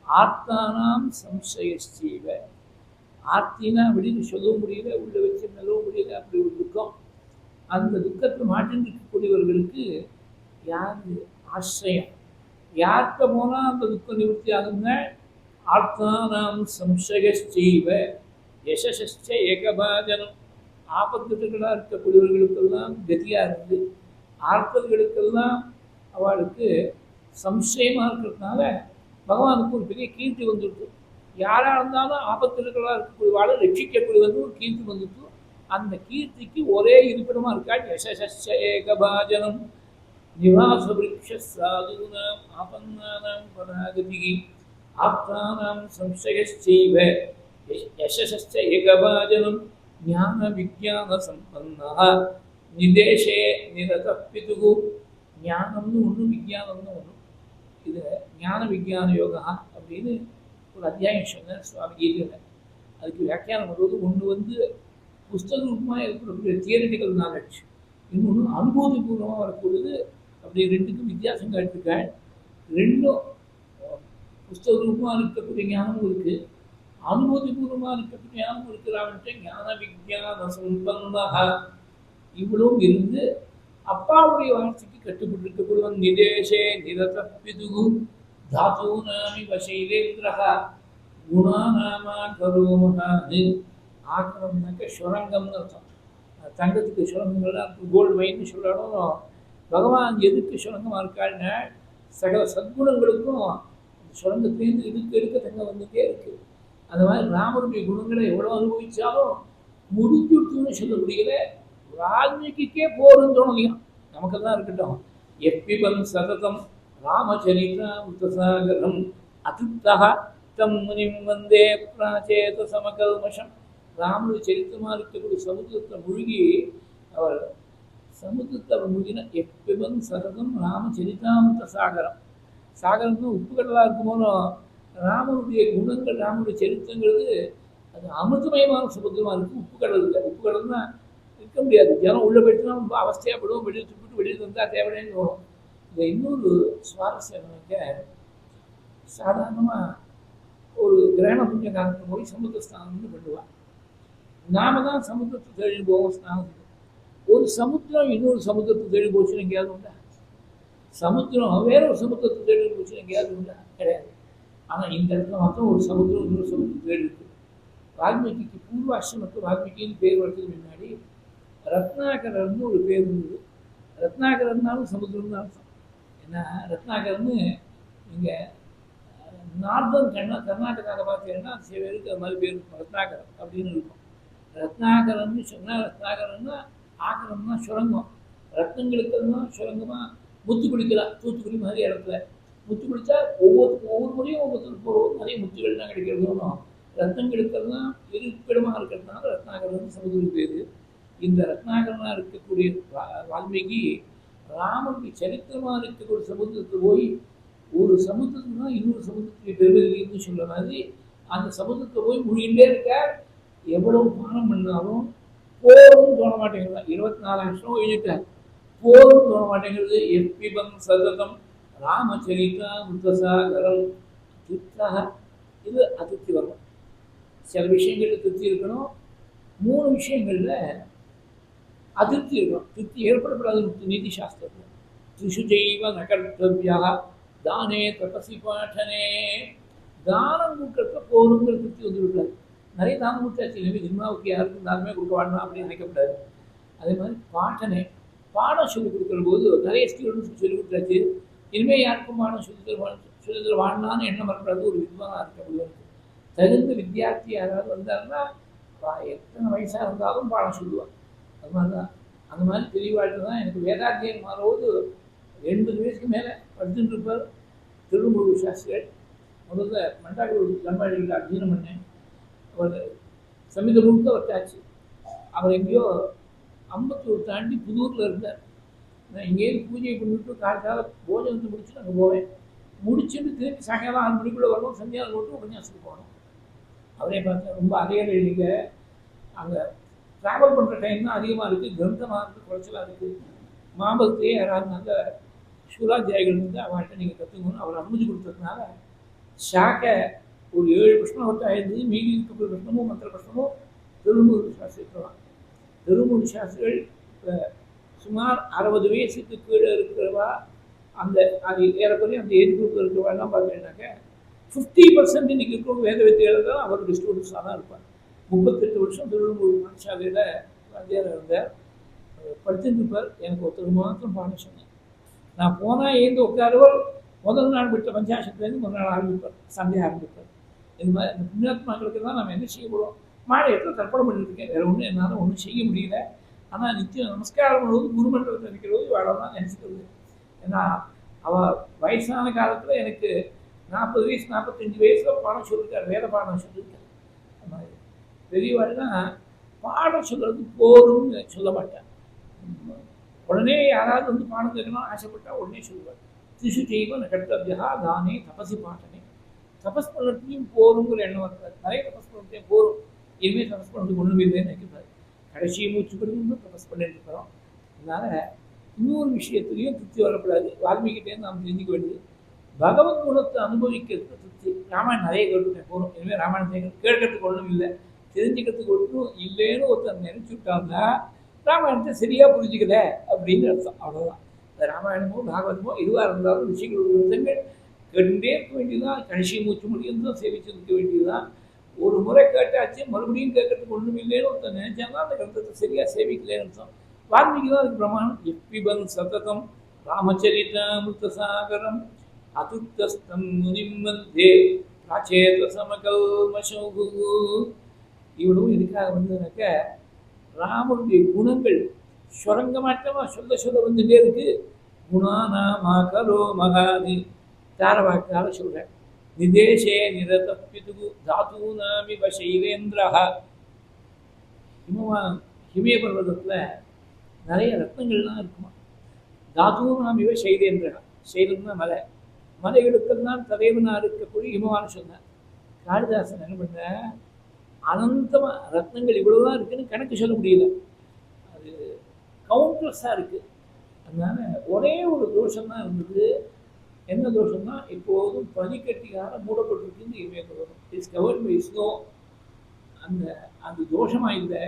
ஆர்த்தானாம் சம்சயஸ்தீவ. ஆர்த்தினா வெளியில் சொல்லவும் முடியல, உள்ள வச்சு மெல்லவும் முடியல, அப்படி ஒரு துக்கம். அந்த துக்கத்தை மாற்றி இருக்கக்கூடியவர்களுக்கு யார் ஆசிரியம், யார்கிட்ட போனால் அந்த துக்கம் நிவர்த்தி ஆகுங்க. ஆர்த்தானாம் சம்சயஸ்தீவ யசஸ்ச ஏகபாஜனம். ஆபத்துகளாக இருக்கக்கூடியவர்களுக்கெல்லாம் கதியாக இருந்து ஆர்த்தர்களுக்கெல்லாம் அவளுக்கு சம்சயமாக இருக்கிறதுனால பகவானுக்கு ஒரு பெரிய கீர்த்தி வந்துருக்கு. யாராக இருந்தாலும் ஆபத்துகளாக இருக்கக்கூடியவாளை ரட்சிக்கக்கூடிய வந்து ஒரு கீர்த்தி வந்துருக்கு. அந்த கீர்த்திக்கு ஒரே இருப்பிடமாக இருக்காள் யசஸ்ச ஏகபாஜனம் நிவாச விருட்ச சாதுனாம் ஆபன்னானாம் பராகதிகி ஆப்தானாம் சம்சயஸ்சைவ யசஸ்ச ஏகபாஜனம் ஞான விஜான சம்பன்னः நிதேஷே நிரதः பிதுகு. ஞானம்னு ஒன்று, விஜயானம்னு ஒன்று. இது ஞான விஜயான யோகா அப்படின்னு ஒரு அத்தியாயம் சொன்னார் சுவாமி கீதையில். அதுக்கு வியாக்கியானம் வருவது ஒன்று வந்து புஸ்தக ரூபமாக இருக்கக்கூடிய தியரிட்டிக்கல் நாலேஜ், இன்னொன்று அனுபவபூர்வமாக வரக்கூடியது. அப்படி ரெண்டுக்கும் வித்தியாசம் காட்டுக்காள். ரெண்டும் புஸ்தக ரூபமாக இருக்கக்கூடிய ஞானமும் இருக்குது, அனுபவபூர்வமாக இருக்கக்கூடிய ஞானமும் இருக்கிறான்ட்டு ஞான விஜயான சம்பந்தः. இவ்வளவும் இருந்து அப்பாவுடைய வார்த்தைக்கு கட்டுப்பட்டு இருக்கக்கூடியவன் நிதேஷே நிரத பிதுகு தாத்தூனாமி வசைலேந்திரः குணாநாமா கரோமஹானு. ஆக்கிரம்னாக்க சுரங்கம்னு அர்த்தம். தங்கத்துக்கு சுரங்கங்கள்லாம் கோல்டு மைன்னு சொல்லணும். பகவான் எதுக்கு சுரங்கமாக இருக்காள்னா சகல சத்குணங்களுக்கும் சுரங்கத்திலேருந்து எடுக்க தங்கம் வந்துட்டே இருக்குது. அந்த மாதிரி ராமருடைய குணங்களை எவ்வளோ அனுபவித்தாலும் முடிஞ்சுட்டுன்னு சொல்ல முடியல. வால்மீகிக்கே போருன்னு தோணலையும், நமக்கெல்லாம் இருக்கட்டும். எப்பிபன் சததம் ராமச்சரிதா உத்தசாகரம் அதிருப்தா தம் முனிம் வந்தே பிராச்சேத சமகல்மஷம். ராமனுடைய சரித்திரமாக இருக்கக்கூடிய சமுத்திரத்தை மூழ்கி அவர் சமுத்திரத்தை மூழ்கின எப்பிபன் சததம் ராமச்சரிதாமுத்த சாகரம். சாகரம்னு உப்பு கடலாக இருக்கும்போது ராமனுடைய குணங்கள் ராமனுடைய சரித்திரங்கிறது அது அமிர்தமயமான சமுத்திரமாக இருக்குது. உப்பு கடல் இல்லை. உப்பு கடல்னா இருக்க முடியாது. ஜனம் உள்ளே போயிட்டுனா ரொம்ப அவஸ்தையாகப்படுவோம். வெளியே துப்பிட்டு வெளியே வந்தால் தேவையில்லைன்னு வரும். இதை இன்னொரு சுவாரஸ்யம் என்னக்க, சாதாரணமாக ஒரு கிரகண புண்ணிய காலத்தில் போய் சமுத்திர ஸ்நானம்னு பண்ணுவாள். நாம தான் சமுத்திரத்தை தேடி போவோம் ஸ்நானம். ஒரு சமுத்திரம் இன்னொரு சமுத்திரத்தை தேடி போச்சுன்னு எங்கேயாவது உண்டா? சமுத்திரம் வேற ஒரு சமுத்திரத்தை தேடி போச்சுன்னு எங்கேயாவது உண்டா? கிடையாது. ஆனால் இந்த இடத்துல மட்டும் ஒரு சமுத்திரம் இன்னொரு சமுத்திரம் தேடி இருக்கு. வால்மீகிக்கு பூர்வாசிரமத்து வால்மீகின்னு பேர் வர்றதுக்கு முன்னாடி ரத்னாகரர்னு ஒரு பேர் இருந்தது. ரத்னாகரர்னாலும் சமுத்திரம் தான் அர்த்தம். ஏன்னா ரத்னாகர்னு இங்கே நார்தன் கர்நாடகாவில் பார்த்தீங்கன்னா சில பேருக்கு அது மாதிரி பேர் இருக்கும். ரத்னாகரம் அப்படின்னு இருக்கும். ரத்னாகரம்னு சொன்னால் ரத்னாகரம்னா ஆகரம்னா சுரங்கம். ரத்னங்களுக்கெல்லாம் சுரங்கமாக முத்து குளிக்கலாம். தூத்துக்குடி மாதிரி இடத்துல முத்து குளித்தா ஒவ்வொரு முறையும் ஒவ்வொருத்தருக்கு போகிறோம் நிறைய முத்துகள்லாம் கிடைக்கிறதும். ரத்னங்களுக்கெல்லாம் இருப்பிடமாக இருக்கிறதுனால ரத்னாகரன் சமுதிரம் பேர். இந்த ரத்னாகரனாக இருக்கக்கூடிய வால்மீகி ராமனுடைய சரித்திரமாக இருக்கக்கூடிய சமுத்திரத்தை போய் ஒரு சமுத்திரத்துனா இன்னொரு சமுத்திரத்துக்கு பெருமைன்னு சொல்கிற மாதிரி அந்த சமுத்திரத்தை போய் மூழ்கிட்டே இருக்க. எவ்வளவு பானம் பண்ணாலும் போரும் தோண மாட்டேங்குது. 24 வருஷம் எழுதிட்டார், போரும் தோண மாட்டேங்கிறது. எப்பிபம் சததம் ராமச்சரிதா உத்தசாகரம் திருப்தாக. இது அதிருப்தி வரும். சில விஷயங்களில் திருப்தி இருக்கணும். 3 விஷயங்களில் அதிருப்தி இருக்கும். திருப்தி ஏற்படப்படாது நீதி சாஸ்திரத்தில். திரிஷு ஜெய்வ நகர்த்தவியா தானே தபசி பாட்டனே. தானம் கொடுக்கறப்ப போருங்கிற திருப்தி வந்துவிடாது. நிறைய தானம் கொடுத்தாச்சு, இனிமேல் ஜிம்மாவுக்கு யாருக்கும் தானமே கொடுக்க வேண்டாம் அப்படின்னு நினைக்கக்கூடாது. அதே மாதிரி பாட்டனே, பாடம் சொல்லிக் கொடுக்குற போது நிறைய ஸ்டூடெண்ட்ஸுக்கு சொல்லிக் கொடுத்தாச்சு, இனிமேல் யாருக்கும் பாடம் சொல்லித்தர வாழலான்னு எண்ணம் வரக்கூடாது. ஒரு வித்வானாக இருக்கப்படுவார். தகுந்த வித்தியார்த்தி யாராவது வந்தாருன்னா எத்தனை வயசாக இருந்தாலும் பாடம் சொல்லுவார். அது மாதிரி தான். அந்த மாதிரி தெளிவாட்டு தான் எனக்கு வேதாத்தியம் மாறும்போது 80 வயசுக்கு மேலே படிச்சுட்டு இருப்பார் திருமுழு சாஸ்திரிகள். முதல்ல மண்டாக்கூர் லம்பாடியில் அர்ஜுனம் பண்ணேன். அவர் சமீத முழுக்க வச்சாச்சு. அவர் எங்கேயோ அம்பத்தூர் தாண்டி புதூரில் இருந்தார். நான் இங்கேயிருந்து பூஜை பண்ணிவிட்டு காலத்தால் போஜனத்தை முடிச்சுட்டு அங்கே போவேன். முடிச்சுட்டு திரும்பி சாயங்காலம் 6 மணிக்குள்ளே வரணும். சந்தியாவில் போட்டு உபன்யாசத்துக்கு போகணும். அவரே பார்த்தேன், ரொம்ப அலையில இல்லைங்க. அங்கே ட்ராவல் பண்ணுற டைம் தான் அதிகமாக இருக்குது, கிரந்தமாக இருக்குது, குறைச்சலாக இருக்குது. மாம்பலத்தையே யாராவது நல்ல சூலாத்தியாயிகள் வந்து அவன்கிட்ட நீங்கள் கற்றுக்கணும்னு அவர் அனுமதி கொடுத்ததுனால ஷாக்கை ஒரு 7 பிரச்சனை மட்டும் ஆயிடுது. மீதி இருக்கிற பிரச்சனமும் மற்ற பிரச்சனமும் திருமூர் சாஸ்திரிக்கலாம். திருமூர் சாஸ்திரிகள் இப்போ சுமார் 60 வயசுக்கு கீழே இருக்கிறவா, அந்த அது ஏறக்குறைய அந்த ஏஜ் குரூப்பில் இருக்கிறவாலாம் பார்த்தீங்கன்னாக்க 50% இன்றைக்கி இருக்கிற வேத வித்தியாளர் தான் அவருடைய ஸ்டூடெண்ட்ஸாக தான் இருப்பார். 38 வருஷம் திருமூர் மனசாலையில் வாத்தியார் இருந்தார். படிச்சுட்டு இருப்பார். எனக்கு ஒருத்தர் மாத்திரம் பாடம் சொன்னேன். நான் போனால் ஏந்து உட்காருவர். முதல் நாள் விட்ட பஞ்சாசத்துலேருந்து முதல் நாள் ஆரம்பிப்பார், சண்டே ஆரம்பிப்பார். இது மாதிரி அந்த புண்ணியாத்மாக்களுக்கு தான் நம்ம என்ன செய்ய போகிறோம். மாநிலத்தில் தர்ப்பணம் பண்ணிட்டுருக்கேன். வேறு ஒன்றும் என்னால் ஒன்றும் செய்ய முடியல. ஆனால் நிச்சயம் நமஸ்காரம் பண்ணுவது குருமண்டலத்தில் நிற்கிறது இவ்வளோ தான் நினச்சிக்கிறது. ஏன்னா அவள் வயசான காலத்தில் எனக்கு 40 வயசு 45 வயசில் பாடம் சொல்லியிருக்கார், வேத பாடம் சொல்லியிருக்கார். அந்த மாதிரி பெரியவாள்னா பாடம் சொல்கிறது போரும்னு சொல்ல மாட்டேன். உடனே யாராவது வந்து பாடம் கேட்கணும் ஆசைப்பட்டா உடனே சொல்லுவார். திரிஷு ஜெய்வ நகர்த்தவியா தானே தபசி பாட்டனே. தபஸ் பண்ணுறதுலையும் போருங்கிற எண்ணம் இருக்காது. நிறைய தபஸ் பண்ணுறதையும் போரும், இனிமேல் தபஸ் பண்ணுறதுக்கு ஒன்றும் இல்லைன்னு நினைக்கிறாரு. கடைசியை மூச்சு பண்ணி தபஸ் பண்ணிட்டு இருக்கிறோம். அதனால் இன்னொரு விஷயத்துலையும் திருப்தி வரக்கூடாது. வால்மீகிட்டேருந்து நாம் தெரிஞ்சுக்க வேண்டியது பகவத் குணத்தை அனுபவிக்கிறதுக்கு திருப்தி. ராமாயணம் நிறைய கேட்டுட்டேன், போகிறோம். இனிமேல் ராமாயணத்தை கேட்கறதுக்கு ஒன்றும் இல்லை, தெரிஞ்சுக்கிறதுக்கு ஒன்றும் இல்லைன்னு ஒருத்தர் நினைச்சு விட்டாங்கன்னா ராமாயணத்தை சரியாக புரிஞ்சுக்கல அப்படின்னு அர்த்தம். அவ்வளோதான். இந்த ராமாயணமோ பாகவதமோ எதுவாக இருந்தாலும் விஷயங்கள் விருந்தங்கள் கேட்டுகிட்டே இருக்க வேண்டியதுதான். கடைசி மூச்சு முடியும் தான் சேவிச்சு இருக்க வேண்டியதுதான். ஒரு முறை கேட்டாச்சு மறுபடியும் கேட்கறதுக்கு ஒன்றும் இல்லைன்னு ஒருத்தர் நினைச்சாங்கன்னா அந்த கிரந்தத்தை சரியாக சேவிக்கலன்னு அர்த்தம். வால்மீகி தான் அதுக்கு பிரமாணம். எப்பிபன் சததம் ராமச்சரிதாமிருதசாகரம் அதுத்தஸ்தம் முனிம் வந்தே ராச்சேத சமகல்மசௌகு. இவ்வளவும் இதுக்காக வந்ததுனாக்க ராமனுடைய குணங்கள் சுரங்கமாட்டமாக சொல்ல வந்துட்டே இருக்கு. குணாநாமா கரோ மகாதி தாரவாக்கால சொல்கிறேன். நிதேசே நிரதப்பிது தாத்தூனாமி சைலேந்திரா. ஹிமய பர்வதத்தில் நிறைய ரத்னங்கள்லாம் இருக்குமா. தாத்தூனாமி சைலேந்திரா. சைலம்னா மலை, மலைகளுக்கெல்லாம் தலைவனாக இருக்கக்கூடிய ஹிமவான் சொன்னார். காளிதாசன் என்ன பண்ண, அனந்தமாக ரத்னங்கள் இவ்வளவுதான் இருக்குன்னு கணக்கு சொல்ல முடியல, அது கவுண்ட்லெஸ்ஸாக இருக்குது. அதனால ஒரே ஒரு தோஷம்தான் இருந்தது. என்ன தோஷம்னா இப்போதும் பனிக்கட்டியால் மூடப்பட்டிருக்குன்னு இமயபர்வதம். It's covered by snow. அந்த தோஷமாக இல்லை.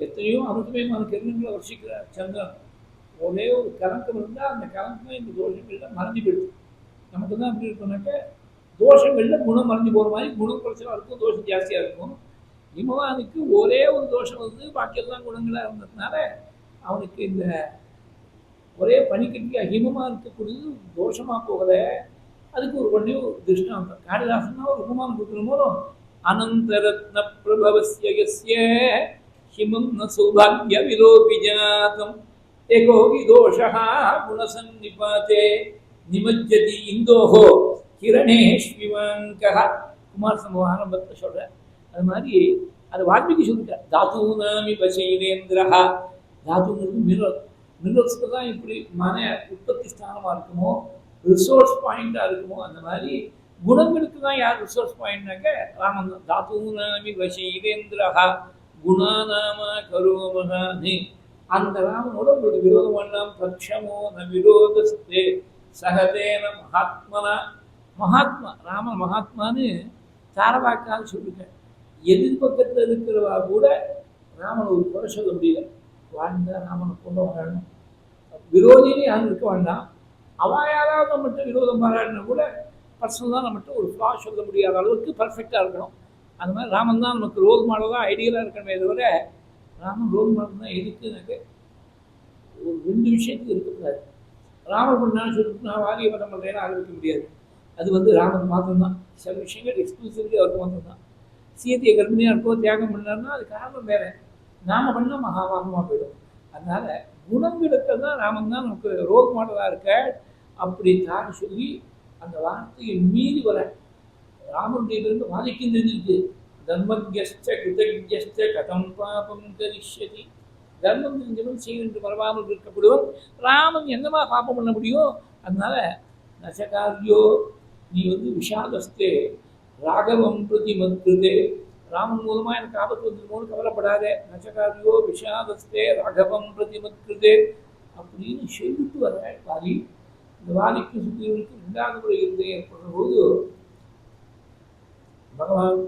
எத்தனையோ அனுபவமான கிரணங்களை வர்ஷிக்கிற சந்திரன் ஒரே ஒரு கலங்கம் இருந்தால் அந்த கலங்கம் இந்த தோஷங்களில் மறைஞ்சு போயிடுது. நமக்கு தான் எப்படி இருக்கோம்னாக்க தோஷங்களில் குணம் மறைஞ்சு போகிற மாதிரி குணம் குறைச்சலாக இருக்கும், தோஷம் ஜாஸ்தியாக இருக்கும். இமவானுக்கு ஒரே ஒரு தோஷம் வந்து பாக்கியெல்லாம் குணங்களாக இருந்ததுனால அவனுக்கு இந்த ஒரே பனிக்கட்டியாக ஹிமமாக இருக்கக்கூடியது தோஷமாக போகலை. அதுக்கு ஒரு ஒன்றே ஒரு திருஷ்டாந்தம். காளிதாசன்னா ஒரு உபமானம் கொடுக்குற போதும் அனந்தரத்ன பிரபவஸ்ய ஹிமம் ந சௌபாகிய விலோபிஜாதம் ஏகோகி தோஷா குணசன்னிபாதே நிமஜ்ஜதி இந்தோஹோ கிரணேஷ்விவங்கா. குமார் சம்பவம் ஆரம்பத்தை சொல்கிறேன். அது மாதிரி அது வால்மீகி சொல்லிட்டார். தாத்தூனாமி சைலேந்திரா. தாத்துங்கிறது மினரல்ஸ்க்கு தான் இப்படி மன உற்பத்தி ஸ்தானமாக இருக்குமோ, ரிசோர்ஸ் பாயிண்டாக இருக்குமோ, அந்த மாதிரி குணங்களுக்கு தான் யார் ரிசோர்ஸ் பாயிண்ட்னாக்க ராமன் தான். தாத்தூனாமி சைலேந்திரா குணாநாம கரோமகானி. அந்த ராமனோட உங்களுக்கு விரோதம் பண்ணலாம். பட்சமோ ந விரோதஸ்தே சகதேன மகாத்மனா. மகாத்மா ராமன் மகாத்மான்னு தாரவாக்கால் சொல்லிட்டேன். எதிர்பக்கத்தில் இருக்கிறவா கூட ராமன் ஒரு குறை சொல்ல முடியல. வாழ்ந்தால் ராமனை போல வாழணும். விரோதினே யாரும் இருக்க வேண்டாம். அவன் யாராவது நம்மகிட்ட விரோதம் பாராட்டினா கூட பர்சனலாக நம்மகிட்ட ஒரு ஃப்ளா சொல்ல முடியாத அளவுக்கு பர்ஃபெக்டாக இருக்கணும். அது மாதிரி ராமன் தான் நமக்கு ரோல் மாடலாக ஐடியலாக இருக்கணுமே தவிர ராமன் ரோல் மாடல் தான் எதுக்குனாக்க ஒரு 2 விஷயத்துக்கு இருக்கக்கூடாது. ராமன் பண்ணான்னு சொல்லிட்டு நான் வாரிய படம் பண்ணுறேன்னு ஆரம்பிக்க முடியாது. அது ராமன் மாத்திரம்தான். சில விஷயங்கள் எக்ஸ்க்ளூசிவ்லி அவருக்கு மாத்திரம்தான். சீதையை கர்ப்பிணியாக இருக்கோ தியாகம் பண்ணார்னா அது காரணம் வேறு. நாம பண்ணால் மகாபாகமாக போயிடும். அதனால குணங்களுக்கு தான் ராமன் தான் நமக்கு ரோல் மாடலாக இருக்க. அப்படி தான் சொல்லி அந்த வார்த்தையை மீறி வர ராமனுடையிலிருந்து வாதிக்கும் தெரிஞ்சிருக்கு. தர்மஜஸ்ட கிருதஜஸ்ட கதம் பாபம் கரிஷ்யதி. தர்மம் தெரிஞ்சவன் செய்து மறவாமல் இருக்கப்படுவோம். ராமன் என்னமா பாப்பம் பண்ண முடியும்? அதனால நசகாரியோ நீ விஷாதஸ்தே ராகவம் பிரதி மத்ருதே. ராமன் மூலமாக எனக்கு ஆபத்து வந்துருமோன்னு கவலைப்படாதே. நசகாரியோ விஷாதஸ்தே ராகவம் பிரதி மத்ருதே அப்படின்னு சொல்லிட்டு வர வாலி. இந்த வாலிக்கு சுத்திகளுக்கு 2வது முறை இருந்தே ஏற்படுற போது பகவான்